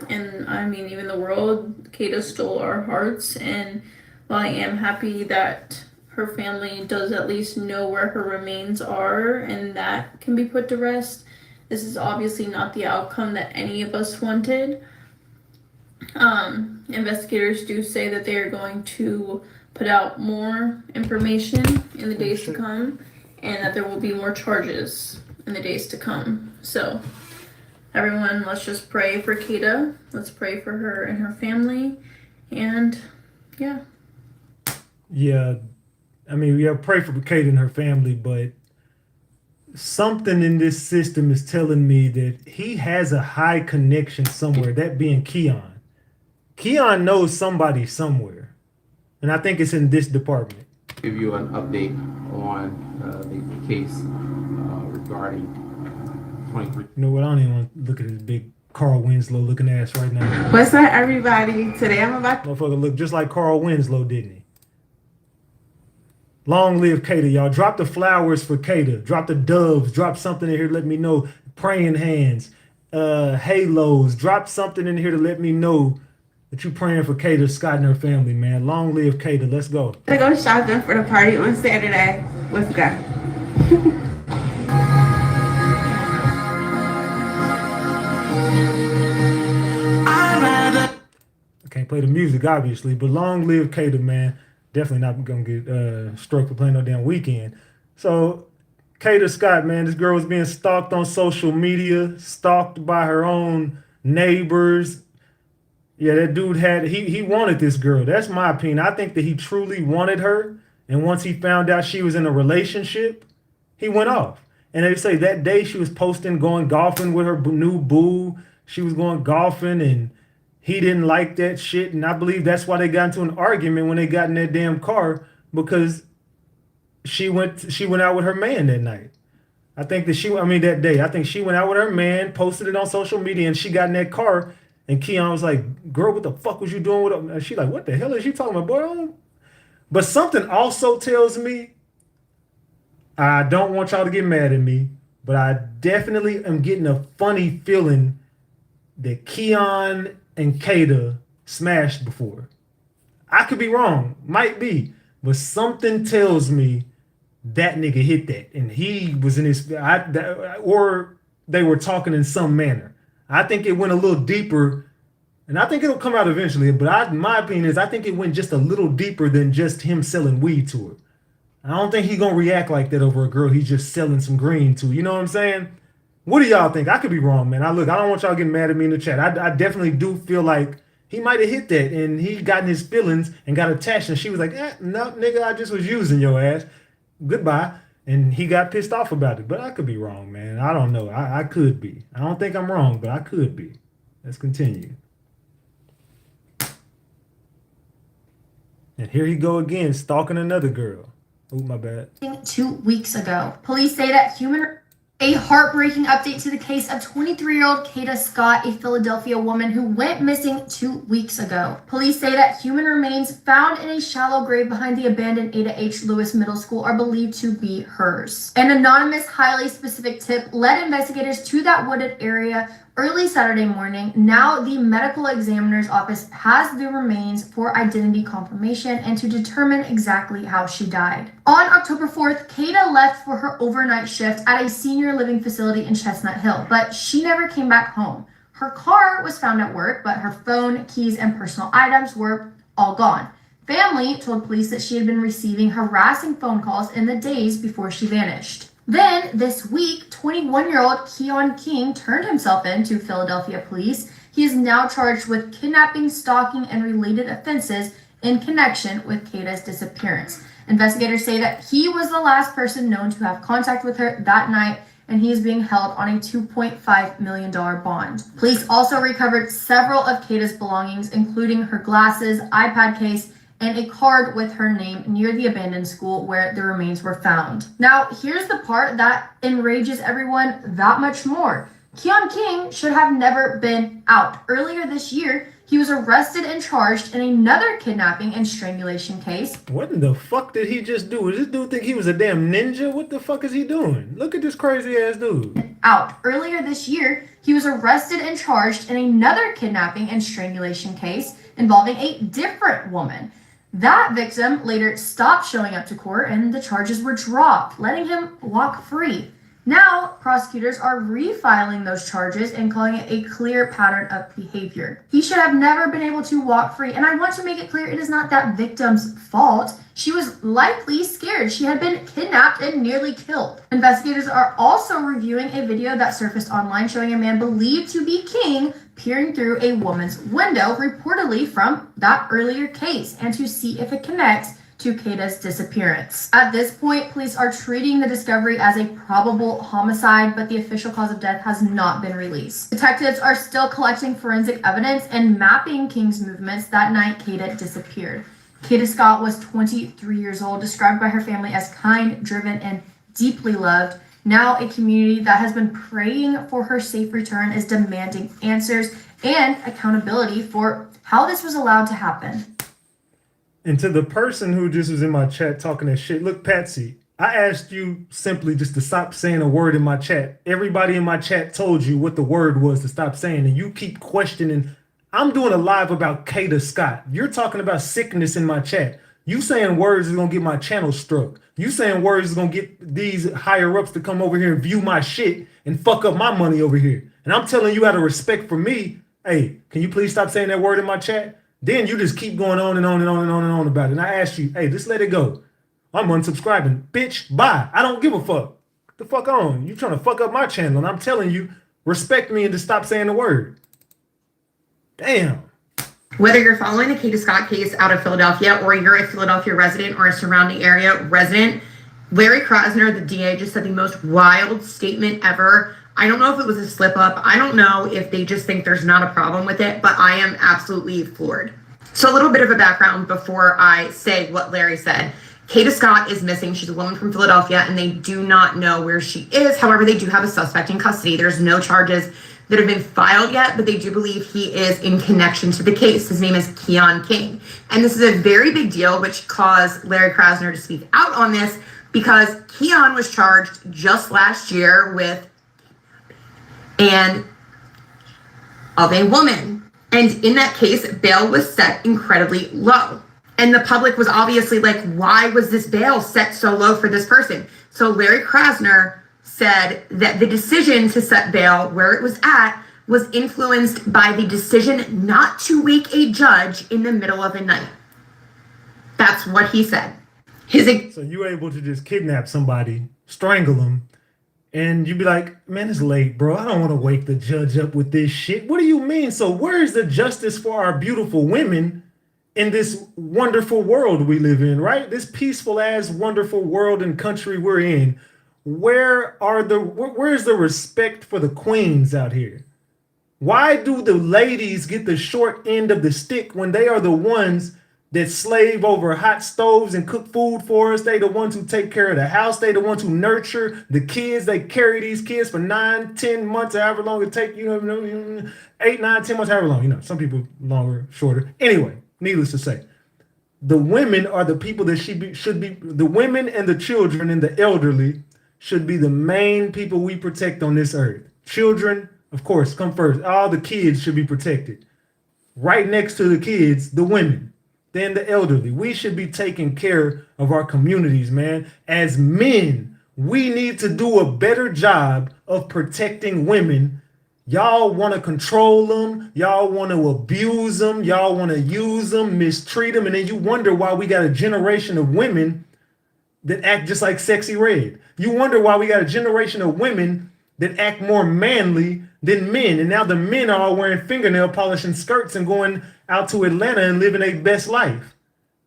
and I mean, even the world. Kada stole our hearts, and while I am happy that her family does at least know where her remains are and that can be put to rest, this is obviously not the outcome that any of us wanted. Investigators do say that they are going to put out more information in the days to come, and that there will be more charges in the days to come. So everyone, let's just pray for Kada. Let's pray for her and her family. And yeah. Yeah, I mean, we have pray for Kada and her family, but something in this system is telling me that he has a high connection somewhere, that being Keon. Keon knows somebody somewhere, and I think it's in this department. Give you an update on the case regarding 23. You know what? I don't even want to look at his big Carl Winslow looking ass right now. What's up, everybody? Today I'm about Motherfucker look just like Carl Winslow, didn't he? Long live Kada, y'all. Drop the flowers for Kada. Drop the doves. Drop something in here to let me know. Praying hands. Halos. Drop something in here to let me know that you praying for Kada Scott and her family, man. Long live Kada. Let's go. to go shopping for the party on Saturday. Let's go. I can't play the music, obviously, but long live Kada, man. Definitely not gonna get struck for playing no damn weekend. So, Kada Scott, man, this girl was being stalked on social media, stalked by her own neighbors. Yeah, that dude he wanted this girl. That's my opinion. I think that he truly wanted her. And once he found out she was in a relationship, he went off. And they say that day she was posting going golfing with her new boo, she was going golfing and he didn't like that shit. And I believe that's why they got into an argument when they got in that damn car, because she went out with her man that night. I think that day, I think she went out with her man, posted it on social media, and she got in that car. And Keon was like, girl, what the fuck was you doing with her? And she like, what the hell is she talking about, boy? But something also tells me, I don't want y'all to get mad at me, but I definitely am getting a funny feeling that Keon and Kada smashed before. I could be wrong, might be, but something tells me that nigga hit that, and he was in his, or they were talking in some manner. I think it went a little deeper, and I think it'll come out eventually. But my opinion is, I think it went just a little deeper than just him selling weed to her. I don't think he's gonna react like that over a girl he's just selling some green to. You know what I'm saying? What do y'all think? I could be wrong, man. I don't want y'all getting mad at me in the chat. I definitely do feel like he might have hit that, and he got in his feelings and got attached, and she was like, no, nigga, I just was using your ass. Goodbye. And he got pissed off about it. But I could be wrong, man. I don't know. I could be. I don't think I'm wrong, but I could be. Let's continue. And here he go again, stalking another girl. Oh, my bad. 2 weeks ago, police say that a heartbreaking update to the case of 23-year-old Kada Scott, a Philadelphia woman who went missing 2 weeks ago. Police say that human remains found in a shallow grave behind the abandoned Ada H. Lewis Middle School are believed to be hers. An anonymous, highly specific tip led investigators to that wooded area early Saturday morning. Now the medical examiner's office has the remains for identity confirmation and to determine exactly how she died. On October 4th, Kada left for her overnight shift at a senior living facility in Chestnut Hill, but she never came back home. Her car was found at work, but her phone, keys, and personal items were all gone. Family told police that she had been receiving harassing phone calls in the days before she vanished. Then, this week, 21-year-old Keon King turned himself in to Philadelphia police. He is now charged with kidnapping, stalking, and related offenses in connection with Kada's disappearance. Investigators say that he was the last person known to have contact with her that night, and he is being held on a $2.5 million bond. Police also recovered several of Kada's belongings, including her glasses, iPad case, and a card with her name near the abandoned school where the remains were found. Now, here's the part that enrages everyone that much more. Keon King should have never been out. Earlier this year, he was arrested and charged in another kidnapping and strangulation case. What in the fuck did he just do? Does this dude think he was a damn ninja? What the fuck is he doing? Look at this crazy ass dude. Out. Earlier this year, he was arrested and charged in another kidnapping and strangulation case involving a different woman. That victim later stopped showing up to court and the charges were dropped, letting him walk free. Now, prosecutors are refiling those charges and calling it a clear pattern of behavior. He should have never been able to walk free, and I want to make it clear it is not that victim's fault. She was likely scared. She had been kidnapped and nearly killed. Investigators are also reviewing a video that surfaced online showing a man believed to be King peering through a woman's window, reportedly from that earlier case, and to see if it connects to Kada's disappearance. At this point, police are treating the discovery as a probable homicide, but the official cause of death has not been released. Detectives are still collecting forensic evidence and mapping King's movements that night Kada disappeared. Kada Scott was 23 years old, described by her family as kind, driven, and deeply loved. Now a community that has been praying for her safe return is demanding answers and accountability for how this was allowed to happen. And to the person who just was in my chat talking that shit, look, Patsy, I asked you simply just to stop saying a word in my chat. Everybody in my chat told you what the word was to stop saying, and you keep questioning. I'm doing a live about Kada Scott. You're talking about sickness in my chat. You saying words is gonna get my channel struck. You saying words is gonna get these higher ups to come over here and view my shit and fuck up my money over here. And I'm telling you out of respect for me, hey, can you please stop saying that word in my chat? Then you just keep going on and on and on and on and on about it. And I asked you, hey, just let it go. I'm unsubscribing. Bitch, bye. I don't give a fuck. Get the fuck on. You trying to fuck up my channel. And I'm telling you, respect me and just stop saying the word. Damn. Whether you're following the Kada Scott case out of Philadelphia or you're a Philadelphia resident or a surrounding area resident, Larry Krasner, the DA, just said the most wild statement ever. I don't know if it was a slip up. I don't know if they just think there's not a problem with it, but I am absolutely floored. So a little bit of a background before I say what Larry said. Kada Scott is missing. She's a woman from Philadelphia, and they do not know where she is. However, they do have a suspect in custody. There's no charges that have been filed yet, but they do believe he is in connection to the case. His name is Keon King. And this is a very big deal, which caused Larry Krasner to speak out on this because Keon was charged just last year with of a woman. And in that case, bail was set incredibly low. And the public was obviously like, why was this bail set so low for this person? So Larry Krasner said that the decision to set bail where it was at was influenced by the decision not to wake a judge in the middle of the night. That's what he said. So you're able to just kidnap somebody, strangle them, and you'd be like, man, it's late, bro. I don't want to wake the judge up with this shit. What do you mean? So where is the justice for our beautiful women in this wonderful world we live in, right? This peaceful ass, wonderful world and country we're in. Where's the respect for the queens out here? Why do the ladies get the short end of the stick when they are the ones that slave over hot stoves and cook food for us? They the ones who take care of the house. They the ones who nurture the kids. They carry these kids for 9, 10 months, however long it take, 8, 9, 10 months, however long, some people longer, shorter. Anyway, needless to say, the women are the people that should be the women and the children and the elderly should be the main people we protect on this earth. Children, of course, come first. All the kids should be protected. Right next to the kids, the women, then the elderly. We should be taking care of our communities, man. As men, we need to do a better job of protecting women. Y'all want to control them. Y'all want to abuse them. Y'all want to use them, mistreat them. And then you wonder why we got a generation of women that act just like Sexy Red. You wonder why we got a generation of women that act more manly than men. And now the men are all wearing fingernail polishing skirts and going out to Atlanta and living their best life,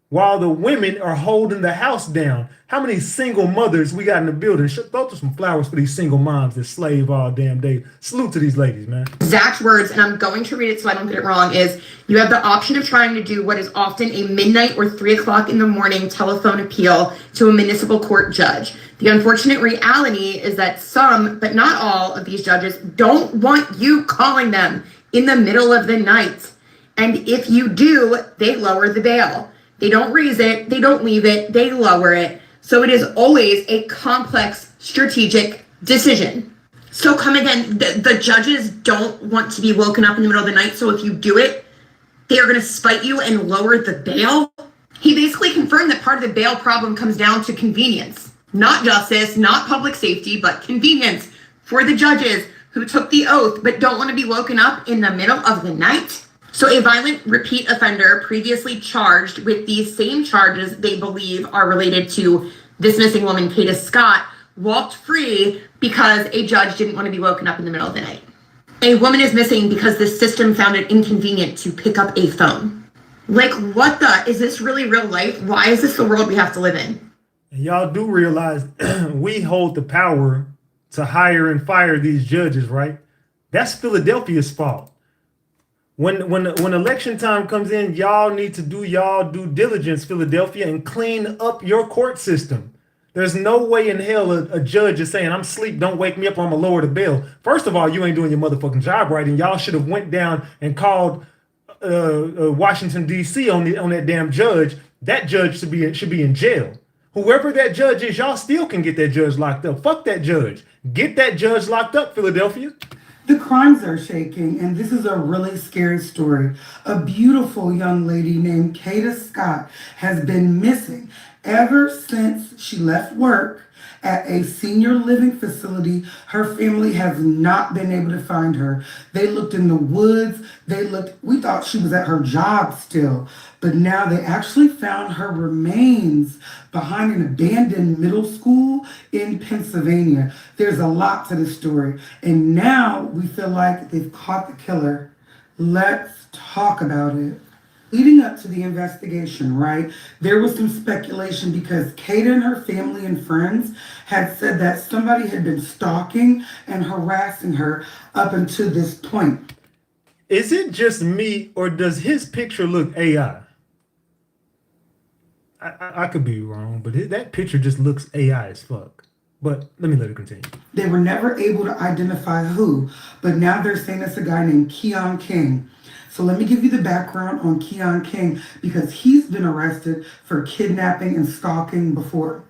while the women are holding the house down. How many single mothers we got in the building? Throw some flowers for these single moms that slave all damn day. Salute to these ladies, man. Exact words, and I'm going to read it so I don't get it wrong, is you have the option of trying to do what is often a midnight or 3 o'clock in the morning telephone appeal to a municipal court judge. The unfortunate reality is that some, but not all, of these judges don't want you calling them in the middle of the night. And if you do, they lower the bail. They don't raise it, they don't leave it, they lower it. So it is always a complex strategic decision. So come again, the judges don't want to be woken up in the middle of the night. So if you do it, they are going to spite you and lower the bail. He basically confirmed that part of the bail problem comes down to convenience, not justice, not public safety, but convenience for the judges who took the oath but don't want to be woken up in the middle of the night. So a violent repeat offender previously charged with these same charges they believe are related to this missing woman, Kada Scott, walked free because a judge didn't want to be woken up in the middle of the night. A woman is missing because the system found it inconvenient to pick up a phone. Like, what is this really real life? Why is this the world we have to live in? And y'all do realize we hold the power to hire and fire these judges, right? That's Philadelphia's fault. When election time comes in, y'all need to do y'all due diligence, Philadelphia, and clean up your court system. There's no way in hell a judge is saying, I'm asleep, don't wake me up, or I'm gonna lower the bail. First of all, you ain't doing your motherfucking job right, and y'all should have went down and called Washington, D.C. on that damn judge. That judge should be in jail. Whoever that judge is, y'all still can get that judge locked up. Fuck that judge. Get that judge locked up, Philadelphia. The crimes are shaking, and this is a really scary story. A beautiful young lady named Kada Scott has been missing ever since she left work at a senior living facility. Her family has not been able to find her. They looked in the woods. We thought she was at her job still, but now they actually found her remains behind an abandoned middle school in Pennsylvania. There's a lot to the story, and now we feel like they've caught the killer. Let's talk about it. Leading up to the investigation, right, there was some speculation because Kada and her family and friends had said that somebody had been stalking and harassing her up until this point. Is it just me, or does his picture look AI? I could be wrong, but that picture just looks AI as fuck. But let me let it continue. They were never able to identify who, but now they're saying it's a guy named Keon King. So let me give you the background on Keon King because he's been arrested for kidnapping and stalking before.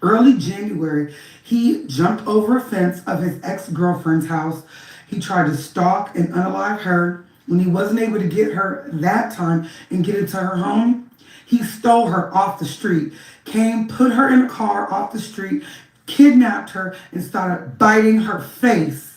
Early January, he jumped over a fence of his ex-girlfriend's house. He tried to stalk and unalive her. When he wasn't able to get her that time and get into her home, he stole her off the street, came, put her in a car off the street, kidnapped her, and started biting her face.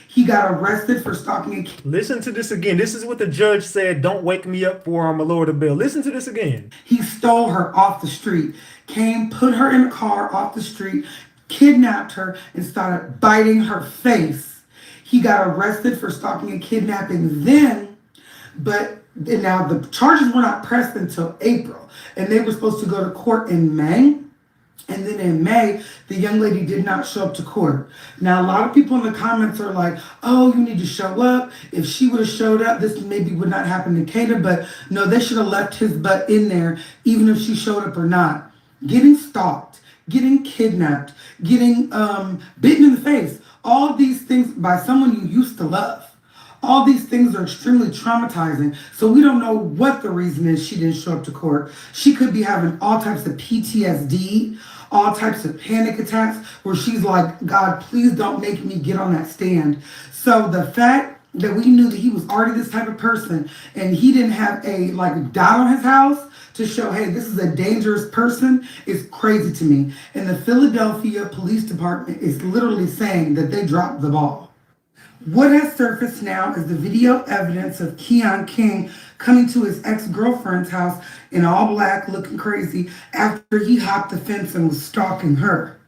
He got arrested for stalking and Listen to this again. This is what the judge said. Don't wake me up for I'm a lower the bill. Listen to this again. He stole her off the street, came, put her in a car off the street, kidnapped her, and started biting her face. He got arrested for stalking and kidnapping then, but now the charges were not pressed until April, and they were supposed to go to court in May. And then in May, the young lady did not show up to court. Now, a lot of people in the comments are like, oh, you need to show up. If she would have showed up, this maybe would not happen to Kada. But no, they should have left his butt in there, even if she showed up or not. Getting stalked, getting kidnapped, getting bitten in the face, all these things by someone you used to love. All these things are extremely traumatizing. So we don't know what the reason is she didn't show up to court. She could be having all types of PTSD, all types of panic attacks where she's like, God, please don't make me get on that stand. So the fact that we knew that he was already this type of person and he didn't have a dot on his house to show, hey, this is a dangerous person is crazy to me. And the Philadelphia Police Department is literally saying that they dropped the ball. What has surfaced now is the video evidence of Keon King coming to his ex-girlfriend's house in all black, looking crazy, after he hopped the fence and was stalking her.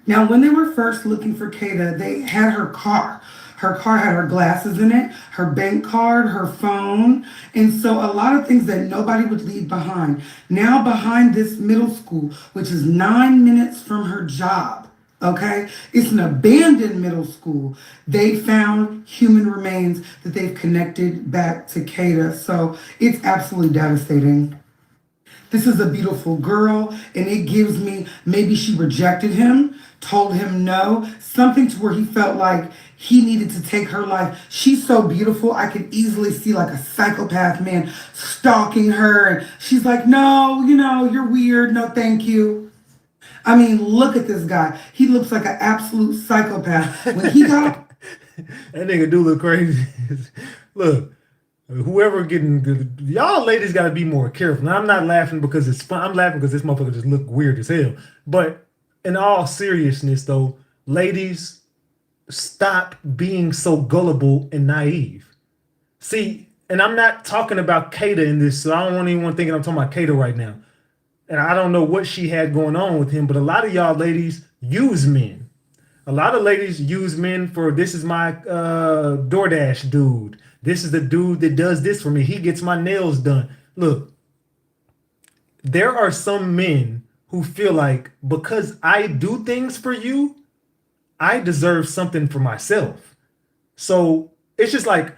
Now, when they were first looking for Kada, they had her car. Her car had her glasses in it, her bank card, her phone, and so a lot of things that nobody would leave behind. Now behind this middle school, which is 9 minutes from her job, okay? It's an abandoned middle school. They found human remains that they've connected back to Kada. So it's absolutely devastating. This is a beautiful girl, and it gives me, maybe she rejected him, told him no, something to where he felt like he needed to take her life. She's so beautiful. I could easily see like a psychopath man stalking her. And she's like, no, you're weird. No, thank you. I mean, look at this guy. He looks like an absolute psychopath. When he got that nigga do look crazy. Look, whoever getting good, y'all ladies got to be more careful. Now, I'm not laughing because it's fun. I'm laughing because this motherfucker just look weird as hell. But in all seriousness, though, ladies, stop being so gullible and naive. See, and I'm not talking about Kada in this, so I don't want anyone thinking I'm talking about Kada right now. And I don't know what she had going on with him, but a lot of y'all ladies use men. A lot of ladies use men for, this is my DoorDash dude. This is the dude that does this for me. He gets my nails done. Look, there are some men who feel like because I do things for you, I deserve something for myself. So it's just like,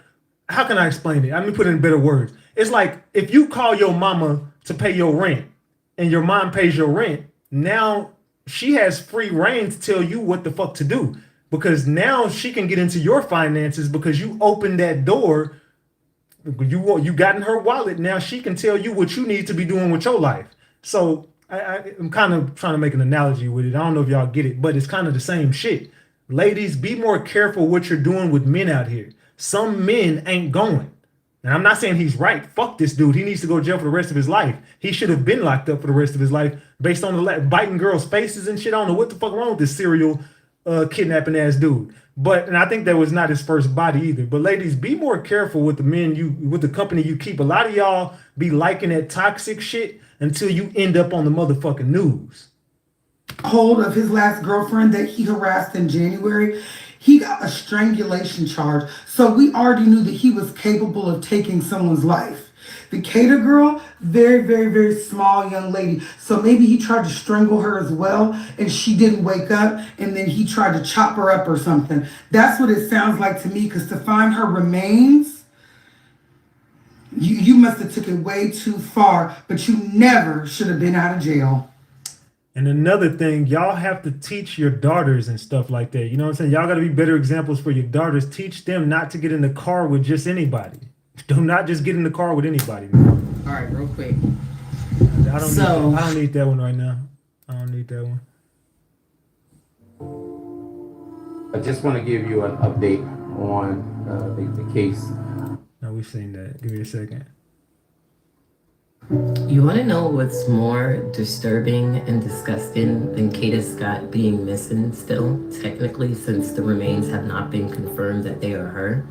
how can I explain it? Let me put it in better words. It's like if you call your mama to pay your rent and your mom pays your rent, now she has free reign to tell you what the fuck to do, because now she can get into your finances because you opened that door. You got in her wallet. Now she can tell you what you need to be doing with your life. So I'm kind of trying to make an analogy with it. I don't know if y'all get it, but it's kind of the same shit. Ladies, be more careful what you're doing with men out here. Some men ain't going. And I'm not saying he's right. Fuck this dude. He needs to go to jail for the rest of his life. He should have been locked up for the rest of his life based on the biting girls' faces and shit. I don't know what the fuck wrong with this serial kidnapping ass dude. And I think that was not his first body either. But ladies, be more careful with the men with the company you keep. A lot of y'all be liking that toxic shit until you end up on the motherfucking news. Hold of his last girlfriend that he harassed in January. He got a strangulation charge. So we already knew that he was capable of taking someone's life. The Kada girl, very, very, very small young lady. So maybe he tried to strangle her as well and she didn't wake up and then he tried to chop her up or something. That's what it sounds like to me, because to find her remains, you must have took it way too far, but you never should have been out of jail. And another thing, y'all have to teach your daughters and stuff like that. You know what I'm saying? Y'all got to be better examples for your daughters. Teach them not to get in the car with just anybody. Do not just get in the car with anybody. All right, real quick. I don't need that one right now. I don't need that one. I just want to give you an update on the case. No, we've seen that. Give me a second. You want to know what's more disturbing and disgusting than Kada Scott being missing still, technically, since the remains have not been confirmed that they are her?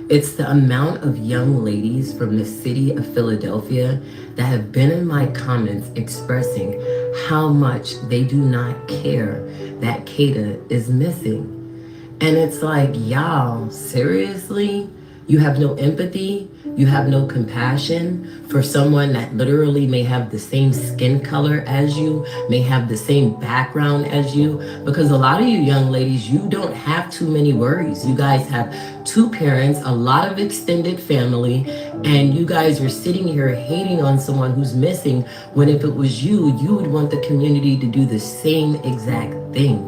It's the amount of young ladies from the city of Philadelphia that have been in my comments expressing how much they do not care that Kada is missing. And it's like, y'all, seriously? You have no empathy? You have no compassion for someone that literally may have the same skin color as you, may have the same background as you? Because a lot of you young ladies, you don't have too many worries. You guys have 2 parents, a lot of extended family, and you guys are sitting here hating on someone who's missing, when if it was you, you would want the community to do the same exact thing.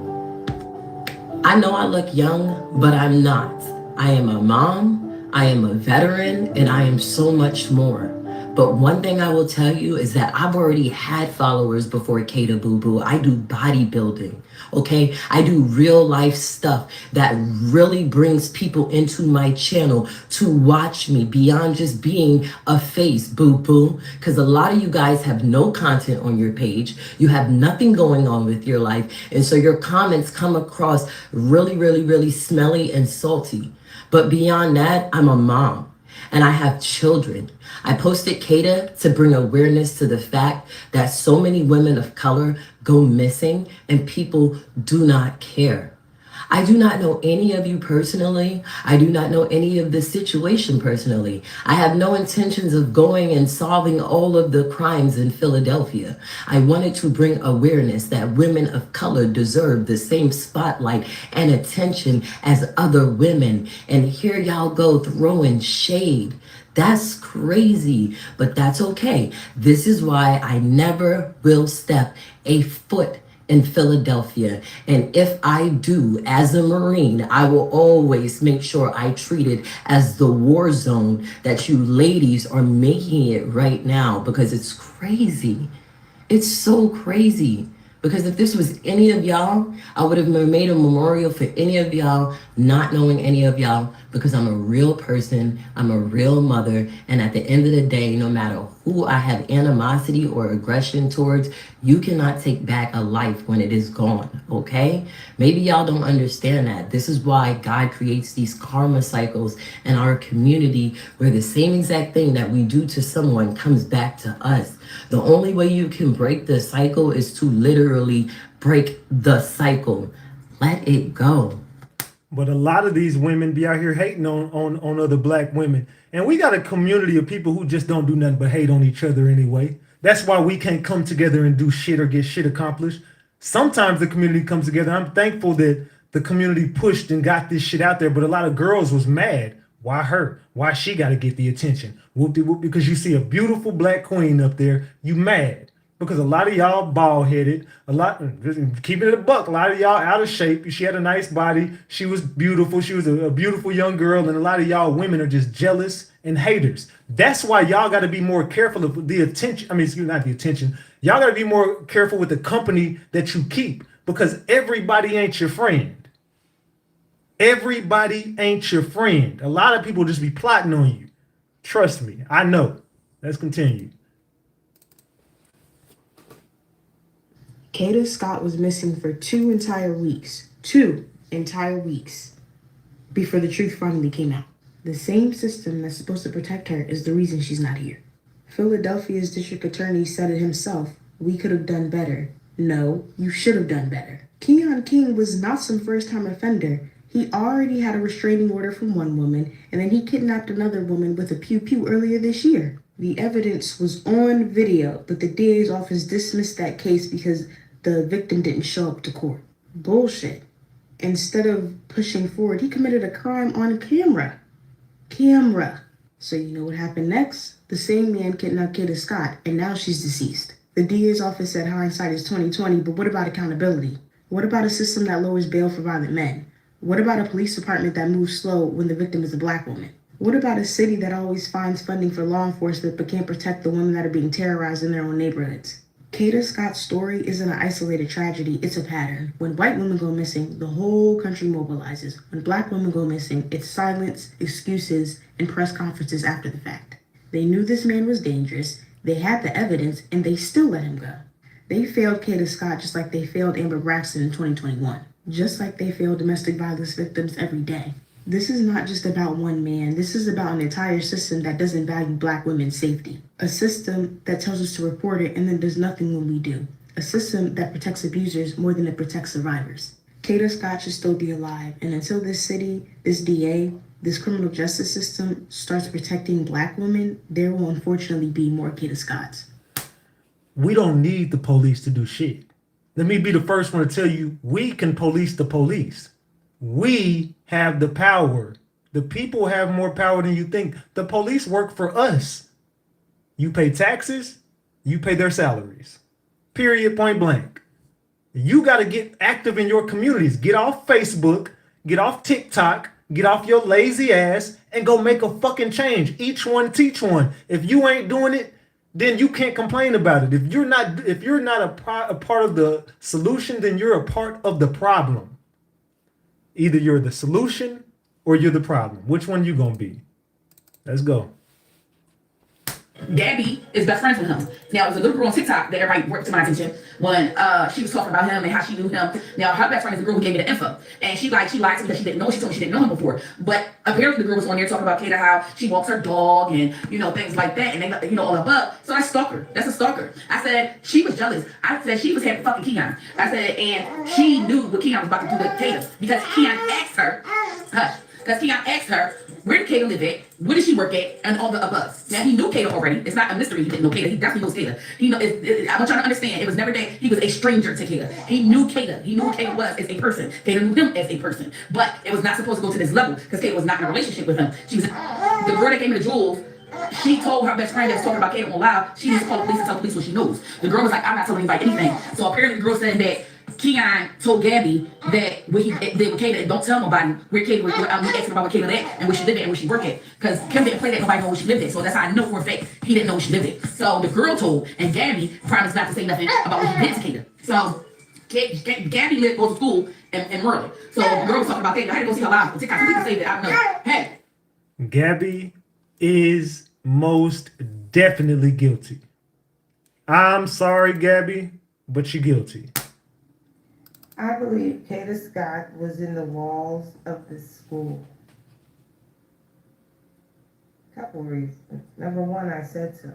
I know I look young, but I'm not. I am a mom, I am a veteran, and I am so much more. But one thing I will tell you is that I've already had followers before Kada Boo Boo. I do bodybuilding, okay? I do real life stuff that really brings people into my channel to watch me beyond just being a face, boo boo. Because a lot of you guys have no content on your page. You have nothing going on with your life. And so your comments come across really, really, really smelly and salty. But beyond that, I'm a mom and I have children. I posted Kada to bring awareness to the fact that so many women of color go missing and people do not care. I do not know any of you personally. I do not know any of the situation personally. I have no intentions of going and solving all of the crimes in Philadelphia. I wanted to bring awareness that women of color deserve the same spotlight and attention as other women. And here y'all go throwing shade. That's crazy, but that's okay. This is why I never will step a foot in Philadelphia. And if I do, as a Marine, I will always make sure I treat it as the war zone that you ladies are making it right now, because it's crazy. It's so crazy. Because if this was any of y'all, I would have made a memorial for any of y'all, not knowing any of y'all, because I'm a real person, I'm a real mother, and at the end of the day, no matter who I have animosity or aggression towards, you cannot take back a life when it is gone, okay? Maybe y'all don't understand that. This is why God creates these karma cycles in our community, where the same exact thing that we do to someone comes back to us. The only way you can break the cycle is to literally break the cycle. Let it go. But a lot of these women be out here hating on other black women. And we got a community of people who just don't do nothing but hate on each other anyway. That's why we can't come together and do shit or get shit accomplished. Sometimes the community comes together. I'm thankful that the community pushed and got this shit out there, but a lot of girls was mad. Why her? Why she got to get the attention? Whoop-de-whoop, because you see a beautiful black queen up there, you mad. Because a lot of y'all bald-headed, keeping it a buck, a lot of y'all out of shape. She had a nice body. She was beautiful. She was a beautiful young girl. And a lot of y'all women are just jealous and haters. That's why y'all got to be more careful of the attention. I mean, excuse me, not the attention. Y'all got to be more careful with the company that you keep, because everybody ain't your friend. Everybody ain't your friend. A lot of people just be plotting on you. Trust me, I know. Let's continue. Kada Scott was missing for 2 entire weeks. 2 entire weeks before the truth finally came out. The same system that's supposed to protect her is the reason she's not here. Philadelphia's district attorney said it himself. We could have done better. No, you should have done better. Keon King was not some first-time offender. He already had a restraining order from one woman, and then he kidnapped another woman with a pew-pew earlier this year. The evidence was on video, but the DA's office dismissed that case because the victim didn't show up to court. Bullshit. Instead of pushing forward, he committed a crime on camera. So you know what happened next? The same man kidnapped Kada Scott, and now she's deceased. The DA's office said hindsight is 20/20, but what about accountability? What about a system that lowers bail for violent men? What about a police department that moves slow when the victim is a black woman? What about a city that always finds funding for law enforcement but can't protect the women that are being terrorized in their own neighborhoods? Kada Scott's story isn't an isolated tragedy, it's a pattern. When white women go missing, the whole country mobilizes. When black women go missing, it's silence, excuses, and press conferences after the fact. They knew this man was dangerous, they had the evidence, and they still let him go. They failed Kada Scott just like they failed Amber Braxton in 2021. Just like they fail domestic violence victims every day. This is not just about one man. This is about an entire system that doesn't value black women's safety. A system that tells us to report it and then does nothing when we do. A system that protects abusers more than it protects survivors. Kada Scott should still be alive. And until this city, this DA, this criminal justice system starts protecting black women, there will unfortunately be more Kada Scotts. We don't need the police to do shit. Let me be the first one to tell you, we can police the police. We have the power. The people have more power than you think. The police work for us. You pay taxes, you pay their salaries. Period, point blank. You got to get active in your communities. Get off Facebook, get off TikTok, get off your lazy ass, and go make a fucking change. Each one teach one. If you ain't doing it, then you can't complain about it. If you're not a part of the solution, then you're a part of the problem. Either you're the solution or you're the problem. Which one you gonna be? Let's go. Gabby is best friends with him. Now, there's a little girl on TikTok that everybody brought to my attention when she was talking about him and how she knew him. Now, her best friend is the girl who gave me the info. And she lied to me that she didn't know. She told me she didn't know him before. But apparently the girl was on there talking about Kada, how she walks her dog and, things like that. And they, all above. So I stalked her. That's a stalker. I said, she was jealous. I said, she was having fucking Keon. I said, and she knew what Keon was about to do with Kada. Because Keon asked her, where did Kada live at? Where did she work at? And all the above. Now, he knew Kada already. It's not a mystery he didn't know Kada. He definitely knows Kada. I want y'all to understand, it was never that he was a stranger to Kada. He knew Kada. He knew who Kada was as a person. Kada knew him as a person. But it was not supposed to go to this level because Kada was not in a relationship with him. The girl that gave me the jewels, she told her best friend that was talking about Kada on live, she just called the police and tell the police what she knows. The girl was like, I'm not telling anybody anything. So apparently the girl said that Keon told Gabby that what he did with Kada, don't tell nobody where Kada was. We asked about where Kada lived at and where she lived at and where she worked at. Because Kim didn't play that nobody know where she lived at. So that's how I know for a fact he didn't know where she lived at. So the girl told, and Gabby promised not to say nothing about what he did to Kada. So Gabby goes to school in Merlin. So the girl was talking about Kada. I had to go see her live on TikTok. Some people say that I don't know. Hey. Gabby is most definitely guilty. I'm sorry, Gabby, but you're guilty. I believe Kada Scott was in the walls of the school. Couple reasons. Number one, I said so.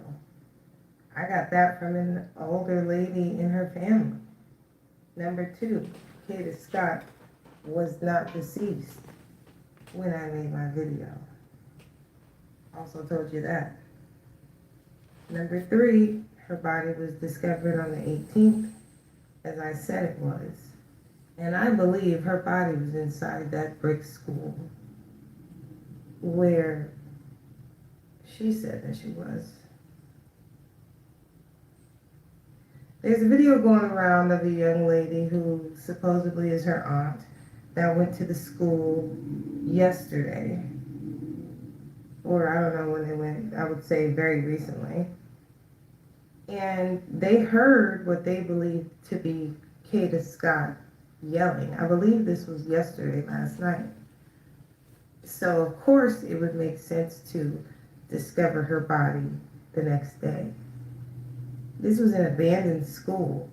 I got that from an older lady in her family. Number two, Kada Scott was not deceased when I made my video. Also told you that. Number three, her body was discovered on the 18th, as I said it was. And I believe her body was inside that brick school where she said that she was. There's a video going around of a young lady who supposedly is her aunt that went to the school yesterday. Or I don't know when they went, I would say very recently. And they heard what they believed to be Kada Scott yelling. I believe this was yesterday, last night. So of course it would make sense to discover her body the next day. This was an abandoned school,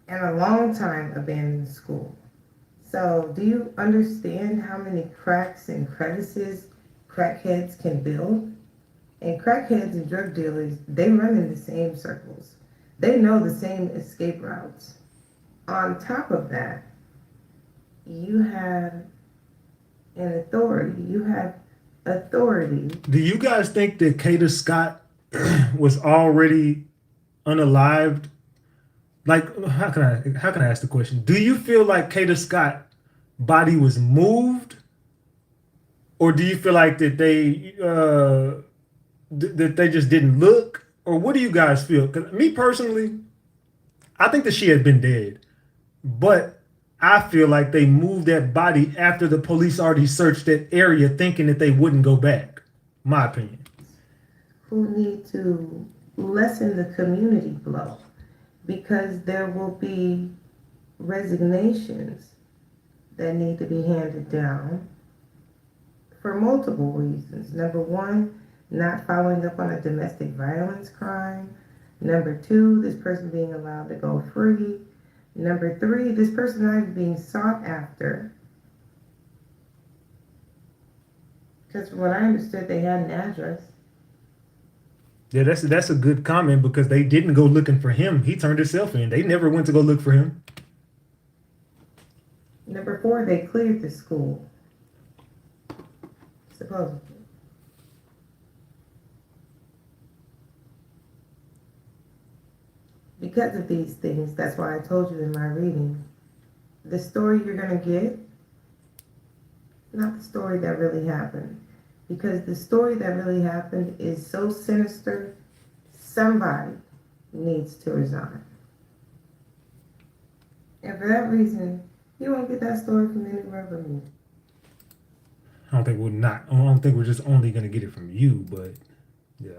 and a long time abandoned school. So do you understand how many cracks and crevices crackheads can build? And crackheads and drug dealers, they run in the same circles. They know the same escape routes. On top of that, you have an authority, you have authority. Do you guys think that Kada Scott was already unalived? Like, how can I ask the question? Do you feel like Kada Scott body was moved, or do you feel like that they just didn't look, or what do you guys feel? 'Cause me personally, I think that she had been dead, but I feel like they moved that body after the police already searched that area, thinking that they wouldn't go back. My opinion. Who need to lessen the community blow, because there will be resignations that need to be handed down for multiple reasons. Number one, not following up on a domestic violence crime. Number two, this person being allowed to go free. Number three, this person not even being sought after. Because from what I understood, they had an address. Yeah, that's a good comment, because they didn't go looking for him. He turned himself in. They never went to go look for him. Number four, they cleared the school. Supposedly. Because of these things, that's why I told you in my reading, the story you're going to get, not the story that really happened. Because the story that really happened is so sinister, somebody needs to resign. And for that reason, you won't get that story from anywhere but me. I don't think we're just only gonna get it from you, but yeah.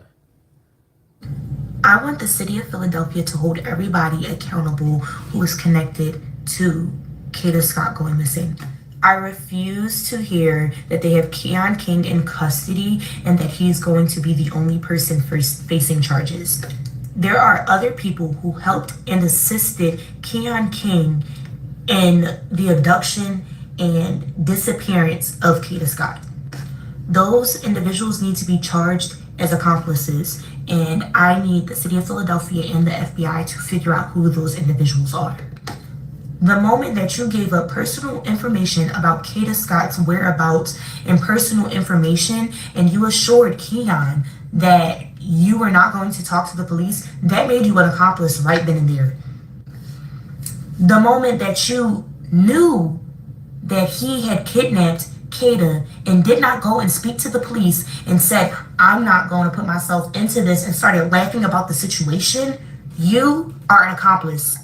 I want the city of Philadelphia to hold everybody accountable who is connected to Kada Scott going missing. I refuse to hear that they have Keon King in custody and that he's going to be the only person facing charges. There are other people who helped and assisted Keon King in the abduction and disappearance of Kada Scott. Those individuals need to be charged as accomplices, and I need the city of Philadelphia and the FBI to figure out who those individuals are. The moment that you gave up personal information about Kada Scott's whereabouts and personal information, and you assured Keon that you were not going to talk to the police, that made you an accomplice right then and there. The moment that you knew that he had kidnapped Kada and did not go and speak to the police and said, I'm not going to put myself into this, and started laughing about the situation, you are an accomplice.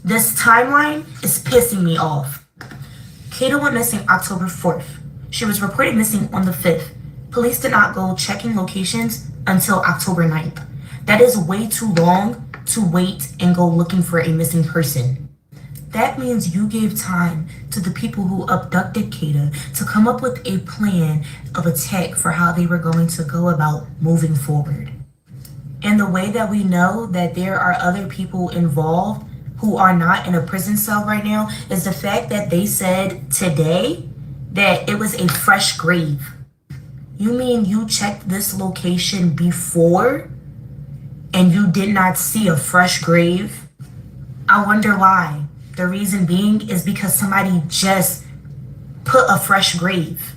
This timeline is pissing me off. Kada went missing October 4th. She was reported missing on the 5th. Police did not go checking locations until October 9th. That is way too long to wait and go looking for a missing person. That means you gave time to the people who abducted Kada to come up with a plan of attack for how they were going to go about moving forward. And the way that we know that there are other people involved who are not in a prison cell right now is the fact that they said today that it was a fresh grave. You mean you checked this location before and you did not see a fresh grave? I wonder why. The reason being is because somebody just put a fresh grave.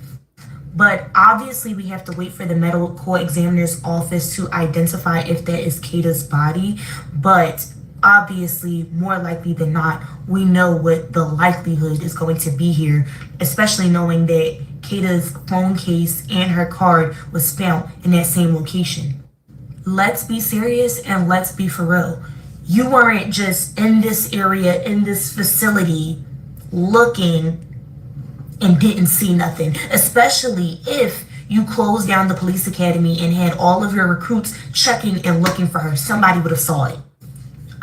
But obviously we have to wait for the medical examiner's office to identify if that is Kada's body. But obviously, more likely than not, we know what the likelihood is going to be here, especially knowing that Kada's phone case and her card was found in that same location. Let's be serious and let's be for real. You weren't just in this area, in this facility, looking and didn't see nothing, especially if you closed down the police academy and had all of your recruits checking and looking for her. Somebody would have saw it.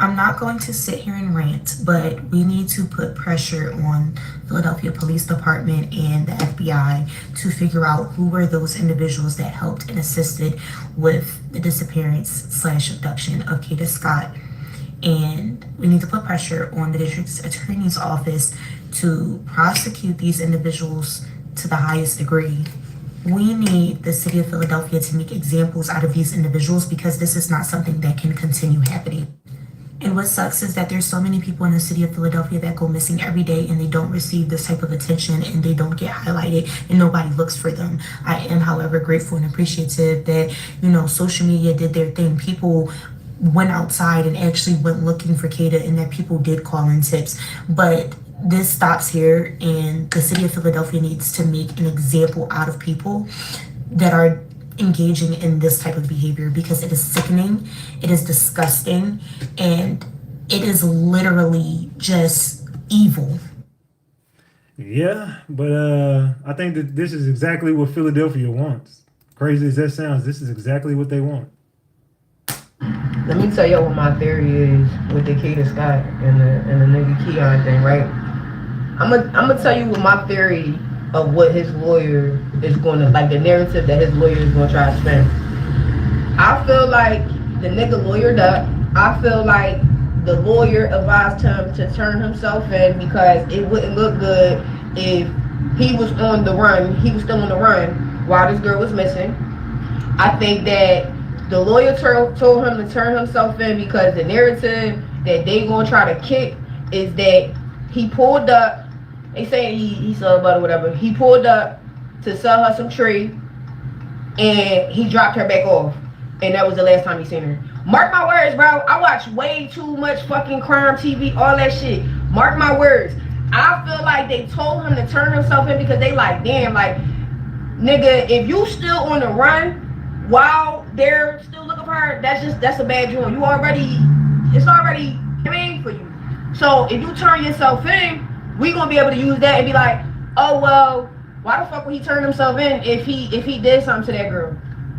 I'm not going to sit here and rant, but we need to put pressure on Philadelphia Police Department and the FBI to figure out who were those individuals that helped and assisted with the disappearance/abduction of Kada Scott. And we need to put pressure on the district attorney's office to prosecute these individuals to the highest degree. We need the city of Philadelphia to make examples out of these individuals, because this is not something that can continue happening. And what sucks is that there's so many people in the city of Philadelphia that go missing every day and they don't receive this type of attention and they don't get highlighted and nobody looks for them. I am, however, grateful and appreciative that, social media did their thing. People went outside and actually went looking for Kada and that people did call in tips. But this stops here, and the city of Philadelphia needs to make an example out of people that are engaging in this type of behavior, because it is sickening, it is disgusting, and it is literally just evil. Yeah, but I think that this is exactly what Philadelphia wants. Crazy as that sounds, this is exactly what they want. Let me tell y'all what my theory is with the Kada Scott and the nigga Keon thing, right? I'm gonna tell you what my theory of what his lawyer is gonna, like the narrative that his lawyer is gonna try to spin. I feel like the nigga lawyered up. I feel like the lawyer advised him to turn himself in because it wouldn't look good if he was on the run. He was still on the run while this girl was missing. I think that the lawyer told him to turn himself in because the narrative that they gonna try to kick is that he pulled up. They say he sold butter, whatever. He pulled up to sell her some tree, and he dropped her back off, and that was the last time he seen her. Mark my words, bro. I watch way too much fucking crime TV, all that shit. Mark my words. I feel like they told him to turn himself in because they like, damn, like, nigga, if you still on the run while they're still looking for her, that's a bad joint. It's already made for you. So if you turn yourself in, we gonna be able to use that and be like, oh well, why the fuck would he turn himself in if he did something to that girl?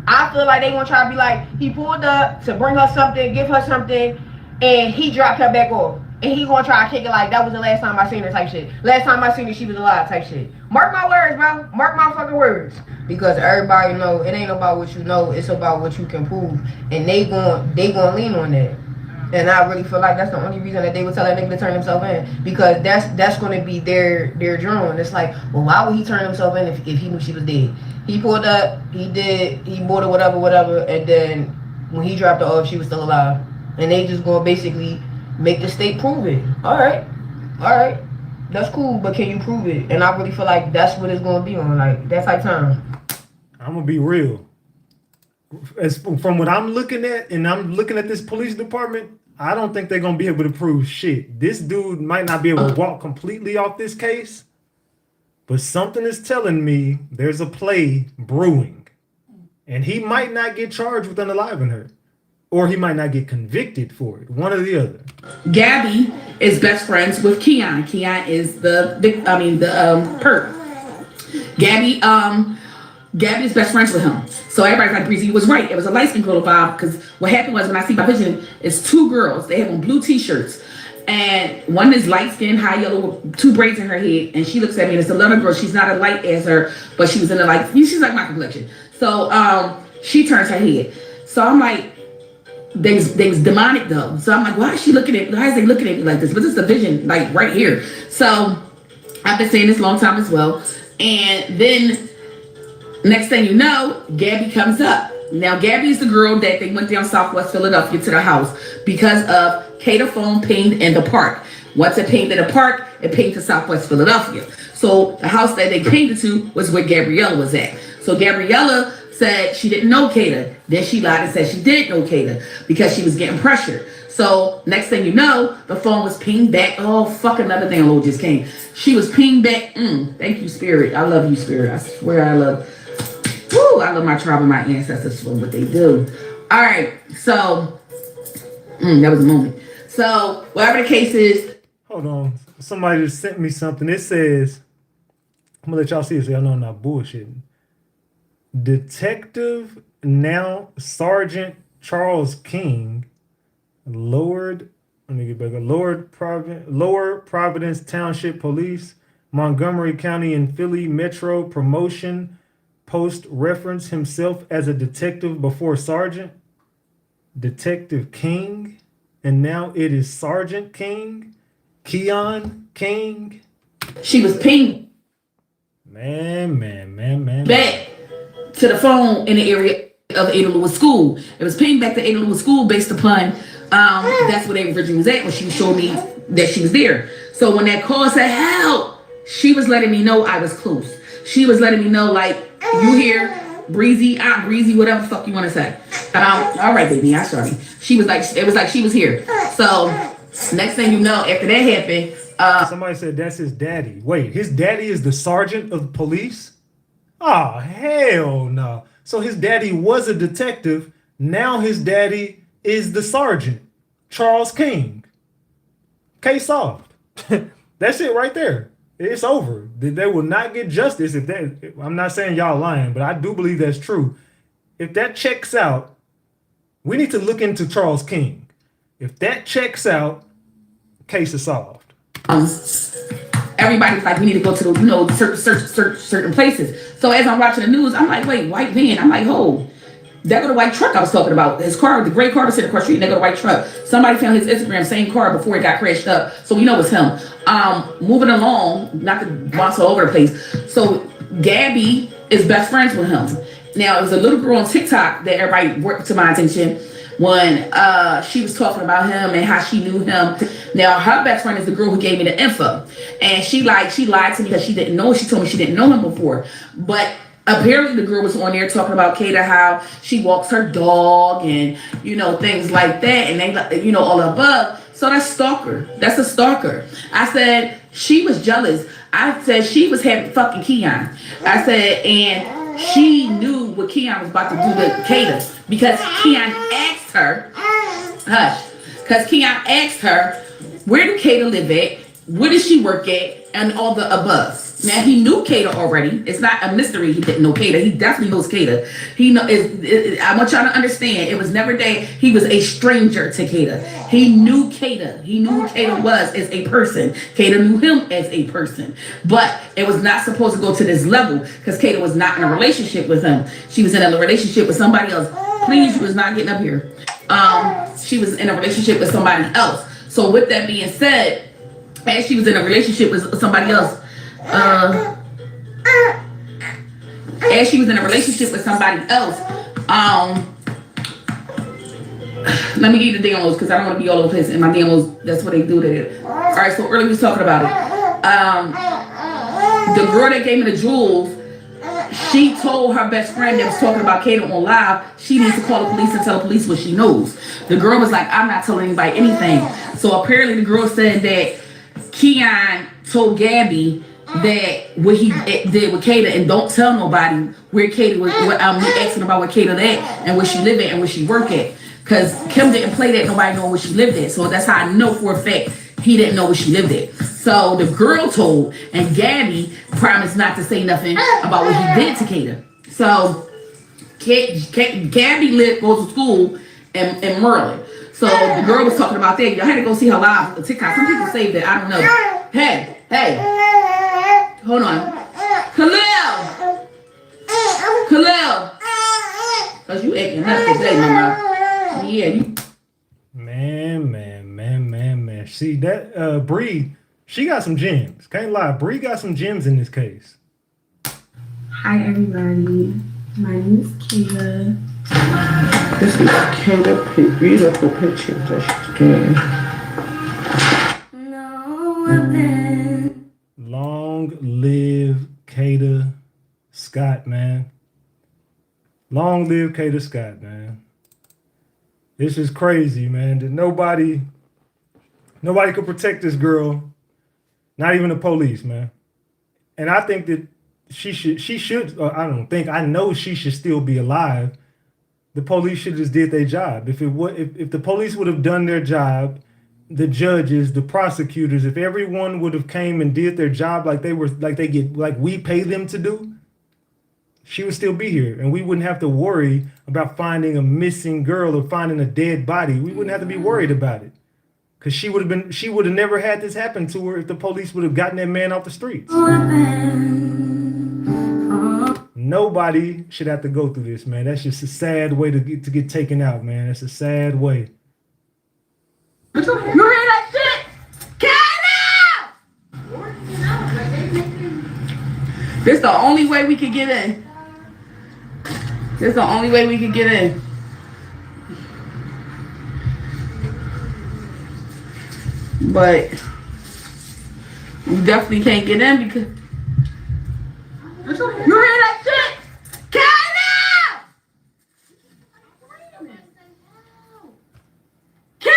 I feel like they gonna try to be like, he pulled up to bring her something, give her something, and he dropped her back off. And he gonna try to kick it like that was the last time I seen her type shit. Last time I seen her, she was alive type shit. Mark my words, bro. Mark my fucking words. Because everybody know it ain't about what you know, it's about what you can prove. And they gonna lean on that. And I really feel like that's the only reason that they would tell that nigga to turn himself in, because that's going to be their drone. It's like, well, why would he turn himself in if he knew she was dead? He pulled up, he bought her whatever, and then when he dropped her off, she was still alive. And they just going to basically make the state prove it. All right, that's cool, but can you prove it? And I really feel like that's what it's going to be on, like that type time. I'm going to be real. As from what I'm looking at, and I'm looking at this police department, I don't think they're gonna be able to prove shit. This dude might not be able to walk completely off this case, but something is telling me there's a play brewing, and he might not get charged with unaliving her, or he might not get convicted for it. One or the other. Gabby is best friends with Keon. Keon is the perp. Gabby is best friends with him. So everybody's like, Breezy was right. It was a light-skinned girl vibe, because what happened was when I see my vision, it's two girls. They have on blue t-shirts. And one is light-skinned, high yellow, with two braids in her head. And she looks at me and it's a little girl. She's not as light as her, but she was in the light. She's like my complexion. So she turns her head. So I'm like, things demonic though. So I'm like, why is they looking at me like this? But this is the vision, like right here. So I've been saying this a long time as well. And then next thing you know, Gabby comes up. Now, Gabby is the girl that they went down Southwest Philadelphia to the house because of Kada phone pinged in the park. Once it pinged in the park, it pinged to Southwest Philadelphia. So the house that they pinged it to was where Gabriella was at. So Gabriella said she didn't know Kada. Then she lied and said she did know Kada because she was getting pressured. So next thing you know, the phone was pinged back. Oh, fuck, another thing Lord just came. She was pinged back. Thank you, Spirit. I love you, Spirit. I swear I love my tribe and my ancestors for what they do. All right, so that was a moment. So whatever the case is. Hold on. Somebody just sent me something. It says, I'm going to let y'all see it so y'all know I'm not bullshitting. Detective, now Sergeant Charles King, Lower Providence Township Police, Montgomery County and Philly Metro Promotion, post reference himself as a detective before Sergeant. Detective King, and now it is Sergeant King, Keon King. She was pinged. Man. Back to the phone in the area of Ada Lewis School. It was pinged back to Ada Lewis School based upon That's where they originally was at when she showed me that she was there. So when that call said help, she was letting me know I was close. She was letting me know, like, you here, Breezy, Aunt Breezy, whatever the fuck you want to say. All right, baby, I'm sorry. She was like, it was like she was here. So next thing you know, after that happened, somebody said that's his daddy. Wait, his daddy is the sergeant of police? Oh, hell no. So his daddy was a detective. Now his daddy is the sergeant, Charles King. Case solved. That's it right there. It's over. They will not get justice if that. I'm not saying y'all lying, but I do believe that's true. If that checks out, we need to look into Charles King. If that checks out, case is solved. Everybody's like, we need to go to the, certain places. So as I'm watching the news, I'm like, wait, white van. I'm like, oh, that go the white truck I was talking about. His car, the gray car was sitting across the street, and they go the white truck. Somebody found his Instagram, same car before it got crashed up. So we know it's him. Moving along, not to bounce all over the place. So Gabby is best friends with him. Now, it was a little girl on TikTok that everybody worked to my attention when she was talking about him and how she knew him. Now, her best friend is the girl who gave me the info. And she lied to me because she didn't know. She told me she didn't know him before. But apparently the girl was on there talking about Kada, how she walks her dog and, things like that. And they, all above. So that's stalker. That's a stalker. I said, she was jealous. I said, she was having fucking Keon. I said, and she knew what Keon was about to do to Kada because Keon asked her, because Keon asked her, where do Kada live at? Where does she work at? And all the above. Now, he knew Kada already. It's not a mystery he didn't know Kada. He definitely knows Kada. I want y'all to understand, it was never that he was a stranger to Kada. He knew Kada. He knew who Kada was as a person. Kada knew him as a person. But it was not supposed to go to this level because Kada was not in a relationship with him. She was in a relationship with somebody else. Please, you was not getting up here. She was in a relationship with somebody else. So with that being said, as she was in a relationship with somebody else, let me give you the demos because I don't want to be all over the place. And my demos, that's what they do there. All right, so earlier we was talking about it. The girl that gave me the jewels, she told her best friend that was talking about Kada on live, she needs to call the police and tell the police what she knows. The girl was like, I'm not telling anybody anything. So apparently the girl said that Keon told Gabby that what he did with Kada and don't tell nobody where Kada was, asking about where Kada at and where she lived at and where she worked at. Because Kim didn't play that, nobody know where she lived at. So that's how I know for a fact he didn't know where she lived at. So the girl told, and Gabby promised not to say nothing about what he did to Kada. So Gabby goes to school in Maryland. So the girl was talking about that. I had to go see her live on TikTok. Some people saved it. I don't know. Hey. Hold on. Khalil. Because you acting up today, mama. Yeah. Man. See, that Bree, she got some gems. Can't lie. Bree got some gems in this case. Hi, everybody. My name is Kada. This is Kada. Beautiful picture that she's doing. Long live Kada Scott, man. Long live Kada Scott, man. This is crazy, man. That nobody could protect this girl, not even the police, man. And I think that I know she should still be alive. The police should have just did their job. If the police would have done their job, the judges, the prosecutors, if everyone would have came and did their job like we pay them to do, she would still be here, and we wouldn't have to worry about finding a missing girl or finding a dead body. We wouldn't have to be worried about it, because she would have never had this happen to her if the police would have gotten that man off the streets. Nobody should have to go through this, man. That's just a sad way to get taken out, man. That's a sad way. You hear that shit? Kada! This the only way we could get in. but you definitely can't get in because you hear that shit? Kada! Kada!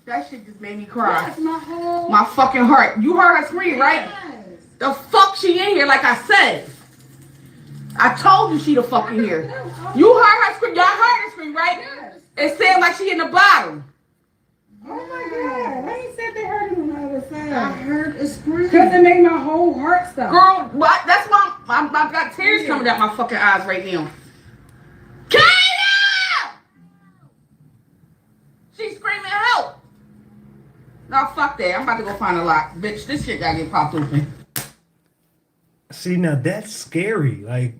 That shit just made me cry. Yes, My fucking heart. You heard her scream, right? Yes. The fuck she in here, like I said. I told you she the fuck in here. You heard her scream. Y'all heard her scream, right? Yes. It sounded like she in the bottom. Oh my God. Why you said they heard it on the other side? I heard a scream. Because it made my whole heart stop. Girl, what? That's why I've got tears coming out my fucking eyes right now. Kada! She's screaming help. No, fuck that. I'm about to go find a lock. Bitch, this shit gotta get popped open. See, now that's scary. Like,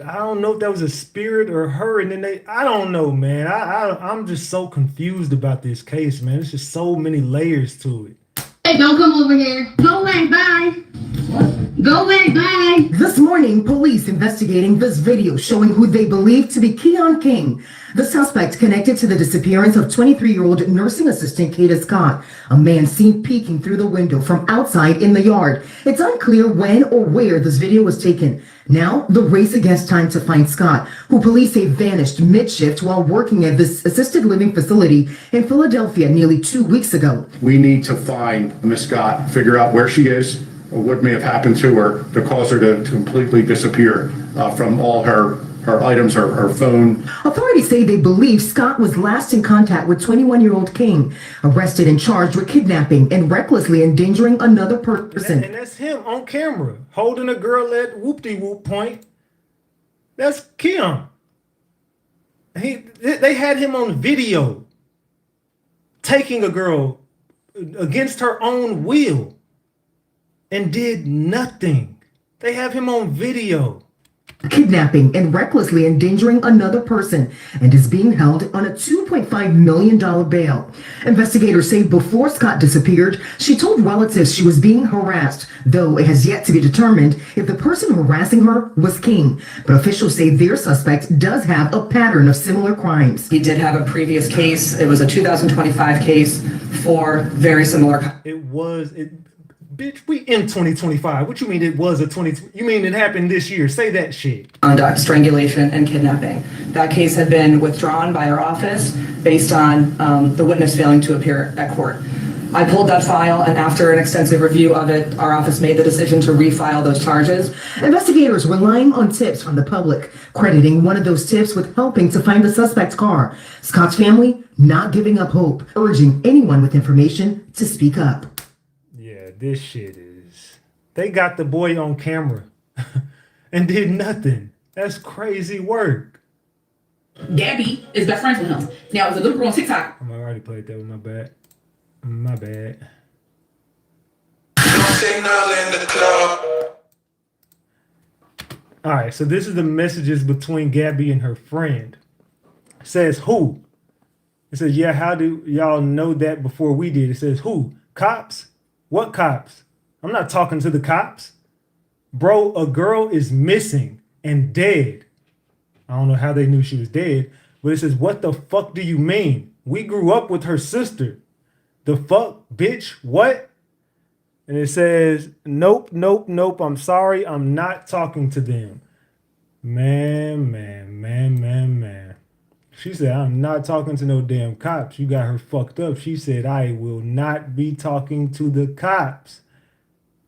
I don't know if that was a spirit or her, and then I don't know, man. I'm just so confused about this case, man. There's just so many layers to it. Hey, don't come over here. Go away, bye. Go away, bye. This morning, police investigating this video showing who they believe to be Keon King, the suspect connected to the disappearance of 23-year-old nursing assistant Kada Scott, a man seen peeking through the window from outside in the yard. It's unclear when or where this video was taken. Now, the race against time to find Scott, who police say vanished mid-shift while working at this assisted living facility in Philadelphia nearly 2 weeks ago. We need to find Miss Scott, figure out where she is, or what may have happened to her to cause her to completely disappear from all her items, her phone. Authorities say they believe Scott was last in contact with 21-year-old King, arrested and charged with kidnapping and recklessly endangering another person. And that's him on camera, holding a girl at whoop-de-whoop point. That's Keon. They had him on video, taking a girl against her own will, and did nothing. They have him on video. Kidnapping and recklessly endangering another person, and is being held on a $2.5 million bail. Investigators say before Scott disappeared, she told relatives she was being harassed, though it has yet to be determined if the person harassing her was King. But officials say their suspect does have a pattern of similar crimes. He did have a previous case. It was a 2025 case for very similar. Bitch, we in 2025. What you mean it was a 20? You mean it happened this year? Say that shit. Conduct, strangulation, and kidnapping. That case had been withdrawn by our office based on the witness failing to appear at court. I pulled that file, and after an extensive review of it, our office made the decision to refile those charges. Investigators relying on tips from the public, crediting one of those tips with helping to find the suspect's car. Scott's family not giving up hope, urging anyone with information to speak up. This shit is... They got the boy on camera and did nothing. That's crazy work. Gabby is best friends with him. Now, there's a little girl on TikTok. I already played that with my bad. My bad. All right, so this is the messages between Gabby and her friend. It says, who? It says, yeah, how do y'all know that before we did? It says, who? Cops? What cops? I'm not talking to the cops. Bro, a girl is missing and dead. I don't know how they knew she was dead, but it says, what the fuck do you mean? We grew up with her sister. The fuck, bitch, what? And it says, nope, nope, nope, I'm sorry, I'm not talking to them. Man. She said, I'm not talking to no damn cops. You got her fucked up. She said, I will not be talking to the cops.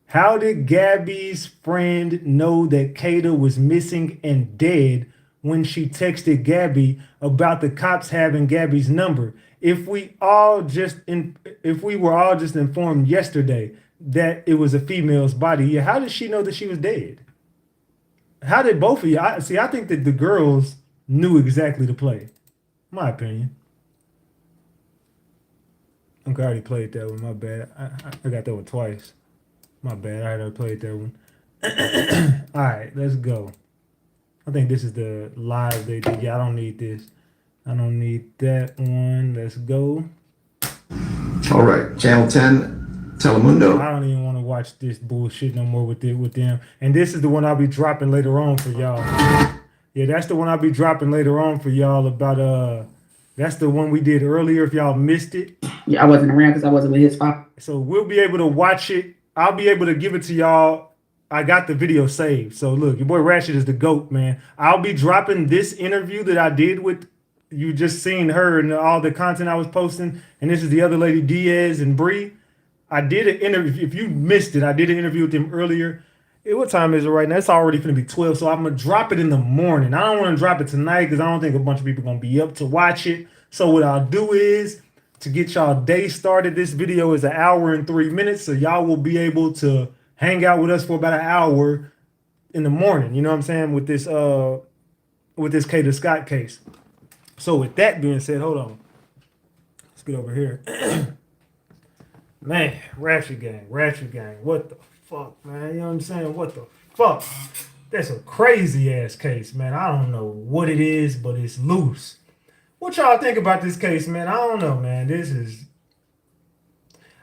How did Gabby's friend know that Kada was missing and dead when she texted Gabby about the cops having Gabby's number? If we were all just informed yesterday that it was a female's body, yeah, how did she know that she was dead? How did both of you? I think that the girls knew exactly the play. My opinion. I already played that one. My bad. I got that one twice. My bad. I already played that one. All right, let's go. I think this is the live they did. Yeah, I don't need this. I don't need that one. Let's go. All right, Channel 10, Telemundo. I don't even want to watch this bullshit no more with them. And this is the one I'll be dropping later on for y'all. Yeah, that's the one I'll be dropping later on for y'all about that's the one we did earlier if y'all missed it. Yeah, I wasn't around because I wasn't with his father. So we'll be able to watch it. I'll be able to give it to y'all. I got the video saved. So look, your boy Ratchet is the GOAT, man. I'll be dropping this interview that I did with you just seen her and all the content I was posting. And this is the other lady, Diaz and Bree. I did an interview. If you missed it, I did an interview with them earlier. What time is it right now? It's already going to be 12, so I'm going to drop it in the morning. I don't want to drop it tonight because I don't think a bunch of people are going to be up to watch it. So what I'll do is, to get y'all day started, this video is 1 hour and 3 minutes, so y'all will be able to hang out with us for about 1 hour in the morning, you know what I'm saying, with this Kada Scott case. So with that being said, hold on. Let's get over here. Man, Ratchet Gang, what the fuck, man? You know what I'm saying? What the fuck? That's a crazy ass case, man. I don't know what it is, but it's loose. What y'all think about this case, man? I don't know, man.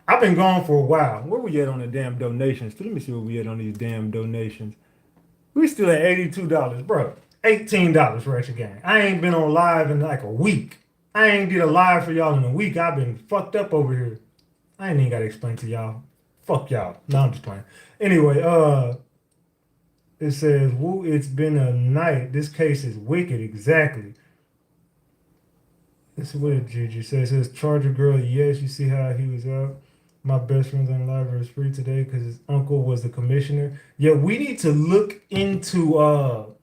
I've been gone for a while. Where we at on the damn donations? Let me see where we at on these damn donations. We still at $82, bro. $18, Ratchet Gang. I ain't been on live in like a week. I ain't did a live for y'all in a week. I've been fucked up over here. I ain't even got to explain to y'all. Fuck y'all. No, I'm just playing. Anyway, it says, woo, it's been a night. This case is wicked. Exactly. This is what Gigi says. It says, Charger Girl, yes, you see how he was out. My best friend's on live is free today because his uncle was the commissioner. Yeah, we need to look into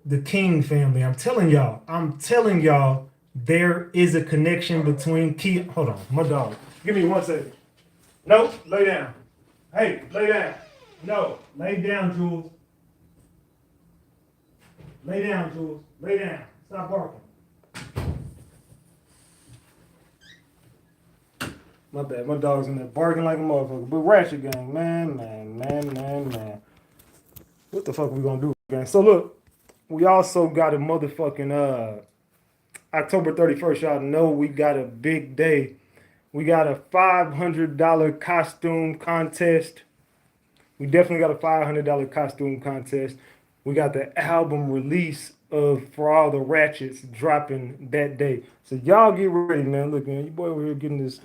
the King family. I'm telling y'all, there is a connection between hold on, my dog. Give me 1 second. No, lay down. Hey, lay down. No, lay down, Jules. Lay down, Jules. Lay down. Stop barking. My bad. My dog's in there barking like a motherfucker. But Ratchet Gang, man. What the fuck we gonna do, gang? So look, we also got a motherfucking October 31st. Y'all know we got a big day. We got a $500 costume contest. We definitely got a $500 costume contest. We got the album release For All the Ratchets dropping that day. So y'all get ready, man. Look, man, your boy over here getting this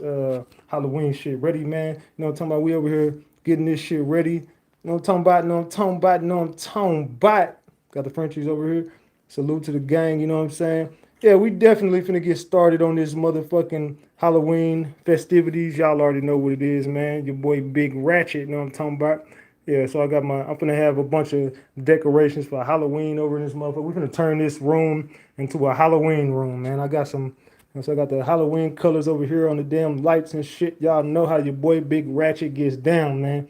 Halloween shit ready, man. You know what I'm talking about? We over here getting this shit ready. You know what I'm talking about? Got the Frenchies over here. Salute to the gang, you know what I'm saying? Yeah, we definitely finna get started on this motherfucking Halloween festivities. Y'all already know what it is, man. Your boy Big Ratchet, you know what I'm talking about? Yeah, so I'm finna have a bunch of decorations for Halloween over in this motherfucker. We're finna turn this room into a Halloween room, man. I got the Halloween colors over here on the damn lights and shit. Y'all know how your boy Big Ratchet gets down, man.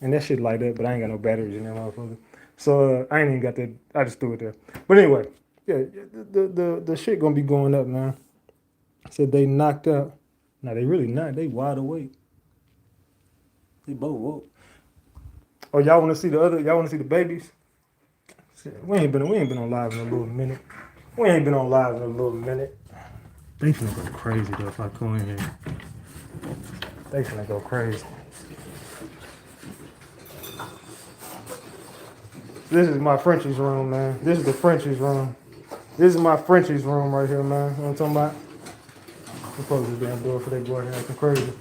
And that shit like that, but I ain't got no batteries in that motherfucker. So I ain't even got that. I just threw it there. But anyway, yeah, the shit gonna be going up, man. Said they knocked out. Nah, they really not. They wide awake. They both woke. Oh, y'all want to see y'all want to see the babies? We ain't been on live in a little minute. They finna go crazy though if I come in here. They finna go crazy. This is my Frenchie's room, man. This is the Frenchie's room. This is my Frenchie's room right here, man. You know what I'm talking about? I'm close this damn door for they boy acting crazy.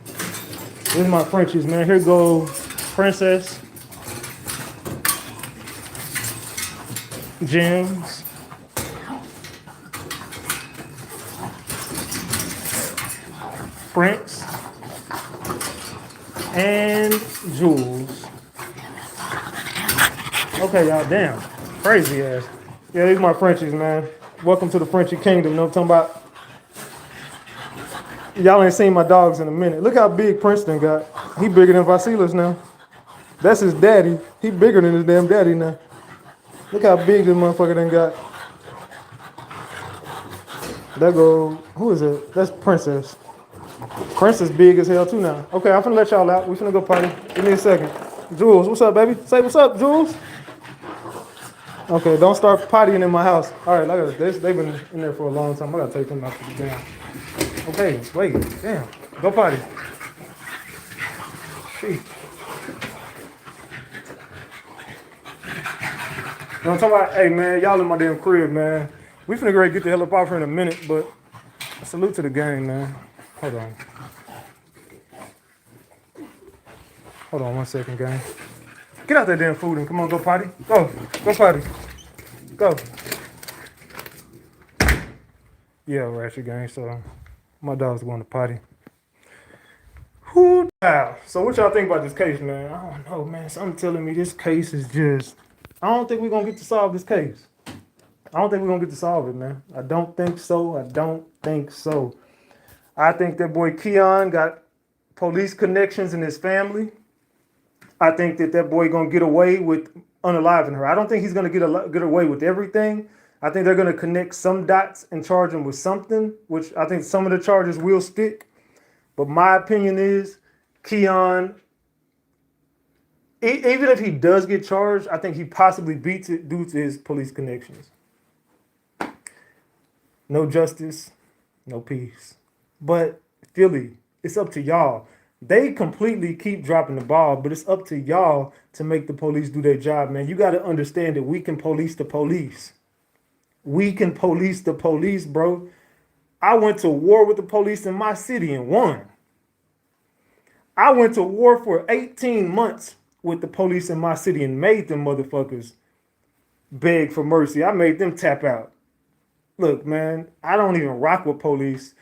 This is my Frenchie's, man. Here goes Princess, James, Prince, and Jules. Okay, y'all, damn. Crazy ass. Yeah, these are my Frenchies, man. Welcome to the Frenchie Kingdom. You know what I'm talking about? Y'all ain't seen my dogs in a minute. Look how big Princeton got. He bigger than Vasilis now. That's his daddy. He bigger than his damn daddy now. Look how big this motherfucker done got. That go, who is it? That's Princess. Princess big as hell too now. Okay, I'm finna let y'all out. We finna go party. Give me a second. Jules, what's up, baby? Say what's up, Jules. Okay, don't start pottying in my house. All right, like this. They've been in there for a long time. I gotta take them out to the damn. Okay, wait, damn. Go potty. Shit. know what I'm talking about? Hey, man, y'all in my damn crib, man. We finna get the hell up off here in a minute, but salute to the game, man. Hold on. Hold on 1 second, gang. Get out that damn food and come on, go potty. Go potty. Go. Yeah, Ratchet gang, so my dog's going to potty. Whoo, wow. So what y'all think about this case, man? I don't know, man. Something telling me this case is just, I don't think we're going to get to solve this case. I don't think we're going to get to solve it, man. I don't think so. I think that boy Keon got police connections in his family. I think that boy gonna get away with unaliving her. I don't think he's gonna get away with everything. I think they're gonna connect some dots and charge him with something, which I think some of the charges will stick. But my opinion is Keon, even if he does get charged, I think he possibly beats it due to his police connections. No justice, no peace. But Philly, it's up to y'all. They completely keep dropping the ball, but it's up to y'all to make the police do their job, man. You got to understand that we can police the police. We can police the police, bro. I went to war with the police in my city and won. I went to war for 18 months with the police in my city and made them motherfuckers beg for mercy. I made them tap out. Look, man, I don't even rock with police.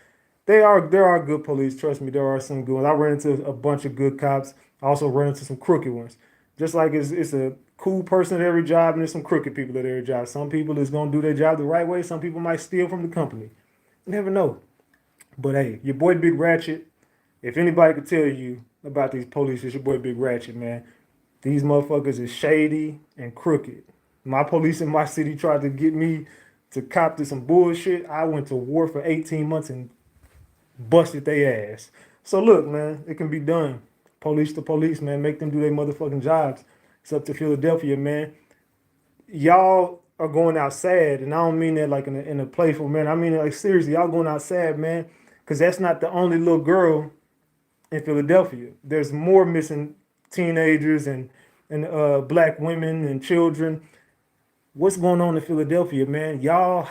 There are good police, trust me, there are some good ones. I ran into a bunch of good cops. I also ran into some crooked ones. Just like it's a cool person at every job and there's some crooked people at every job. Some people is going to do their job the right way. Some people might steal from the company. You never know. But hey, your boy Big Ratchet, if anybody could tell you about these police, it's your boy Big Ratchet, man. These motherfuckers is shady and crooked. My police in my city tried to get me to cop to some bullshit. I went to war for 18 months and busted their ass. So look, man, it can be done. Police to police, man. Make them do their motherfucking jobs. It's up to Philadelphia, man. Y'all are going out sad, and I don't mean that like in a playful manner. I mean it like seriously, y'all going out sad, man, because that's not the only little girl in Philadelphia. There's more missing teenagers and black women and children. What's going on in Philadelphia, man? Y'all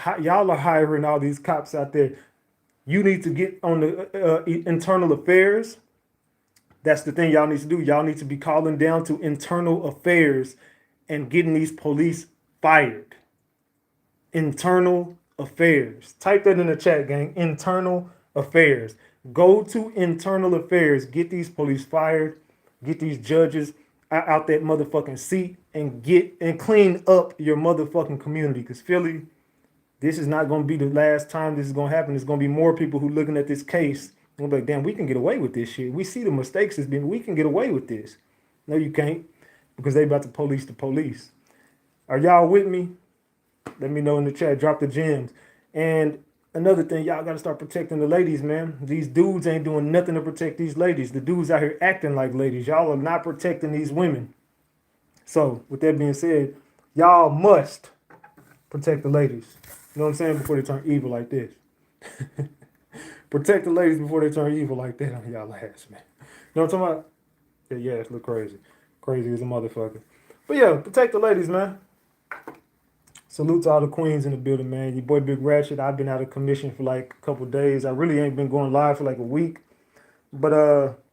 are hiring all these cops out there. You need to get on the internal affairs. That's the thing y'all need to do. Y'all need to be calling down to internal affairs and getting these police fired. Internal affairs. Type that in the chat, gang. Internal affairs. Go to internal affairs. Get these police fired. Get these judges out that motherfucking seat and clean up your motherfucking community. Because Philly, this is not going to be the last time this is going to happen. There's going to be more people who looking at this case and be like, damn, we can get away with this shit. We see the mistakes has been, we can get away with this. No, you can't, because they about to police the police. Are y'all with me? Let me know in the chat. Drop the gems. And another thing, y'all got to start protecting the ladies, man. These dudes ain't doing nothing to protect these ladies. The dudes out here acting like ladies. Y'all are not protecting these women. So with that being said, y'all must protect the ladies. You know what I'm saying? Before they turn evil like this. Protect the ladies before they turn evil like that on y'all ass, man. You know what I'm talking about? Yeah, it's look crazy. Crazy as a motherfucker. But yeah, protect the ladies, man. Salute to all the queens in the building, man. Your boy Big Ratchet. I've been out of commission for like a couple days. I really ain't been going live for like a week. But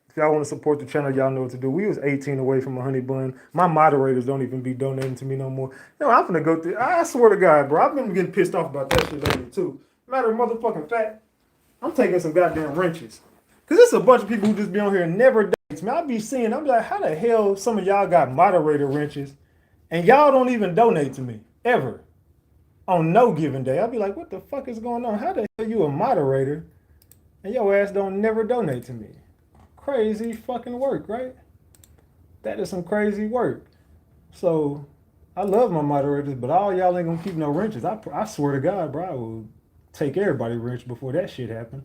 if y'all want to support the channel, y'all know what to do. We was 18 away from a honey bun. My moderators don't even be donating to me no more. No, I'm finna go through. I swear to God, bro. I've been getting pissed off about that shit lately too. Matter of motherfucking fact, I'm taking some goddamn wrenches. Cause there's a bunch of people who just be on here and never donates. Man, I be seeing, I'm like, how the hell some of y'all got moderator wrenches and y'all don't even donate to me ever on no given day? I'll be like, what the fuck is going on? How the hell you a moderator and your ass don't never donate to me? Crazy fucking work, right? That is some crazy work. So I love my moderators, but all y'all ain't gonna keep no wrenches. I swear to God, bro, I will take everybody wrench before that shit happen.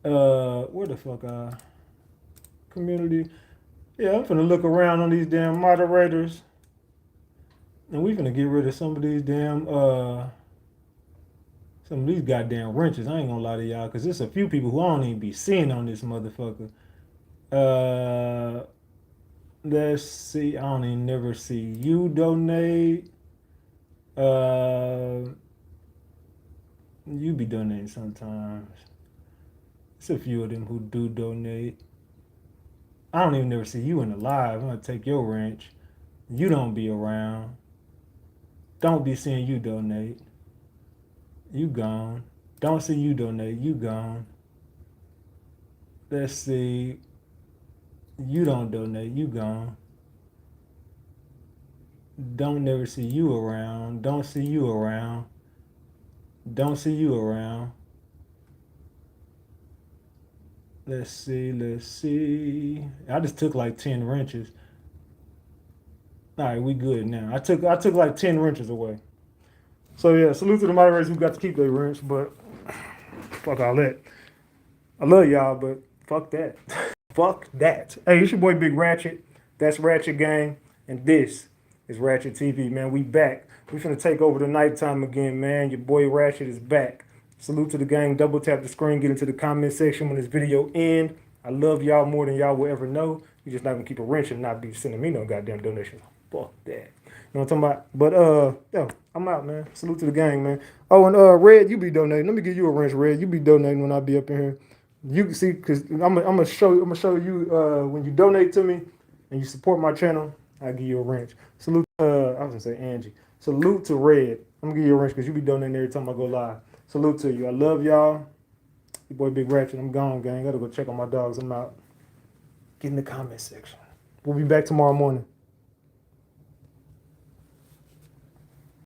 Where the fuck community? Yeah, I'm finna look around on these damn moderators. And we finna get rid of some of these damn some of these goddamn wrenches. I ain't gonna lie to y'all, because there's a few people who I don't even be seeing on this motherfucker. Let's see. I don't even never see you donate. You be donating sometimes. It's a few of them who do donate. I don't even never see you in the live. I'm gonna take your wrench. You don't be around. Don't be seeing you donate. You gone. Don't see you donate. You gone. Let's see. You don't donate. You gone. Don't never see you around. Don't see you around. Don't see you around. Let's see. Let's see. I just took like 10 wrenches. All right, we good now. I took like 10 wrenches away. So yeah, salute to the moderators who got to keep their wrench, but fuck all that. I love y'all, but fuck that. Fuck that. Hey, it's your boy Big Ratchet. That's Ratchet Gang, and this is Ratchet TV, man. We back. We finna take over the nighttime again, man. Your boy Ratchet is back. Salute to the gang. Double tap the screen. Get into the comment section when this video ends. I love y'all more than y'all will ever know. You just not gonna keep a wrench and not be sending me no goddamn donations. Fuck that. You know what I'm talking about? But yo, I'm out, man. Salute to the gang, man. Oh, and Red, you be donating. Let me give you a wrench, Red. You be donating when I be up in here. You can see, cause I'm gonna show you when you donate to me and you support my channel, I give you a wrench. Salute. I was gonna say Angie. Salute to Red. I'm gonna give you a wrench because you be donating every time I go live. Salute to you. I love y'all. Your boy Big Ratchet. I'm gone, gang. Gotta go check on my dogs. I'm out. Get in the comment section. We'll be back tomorrow morning.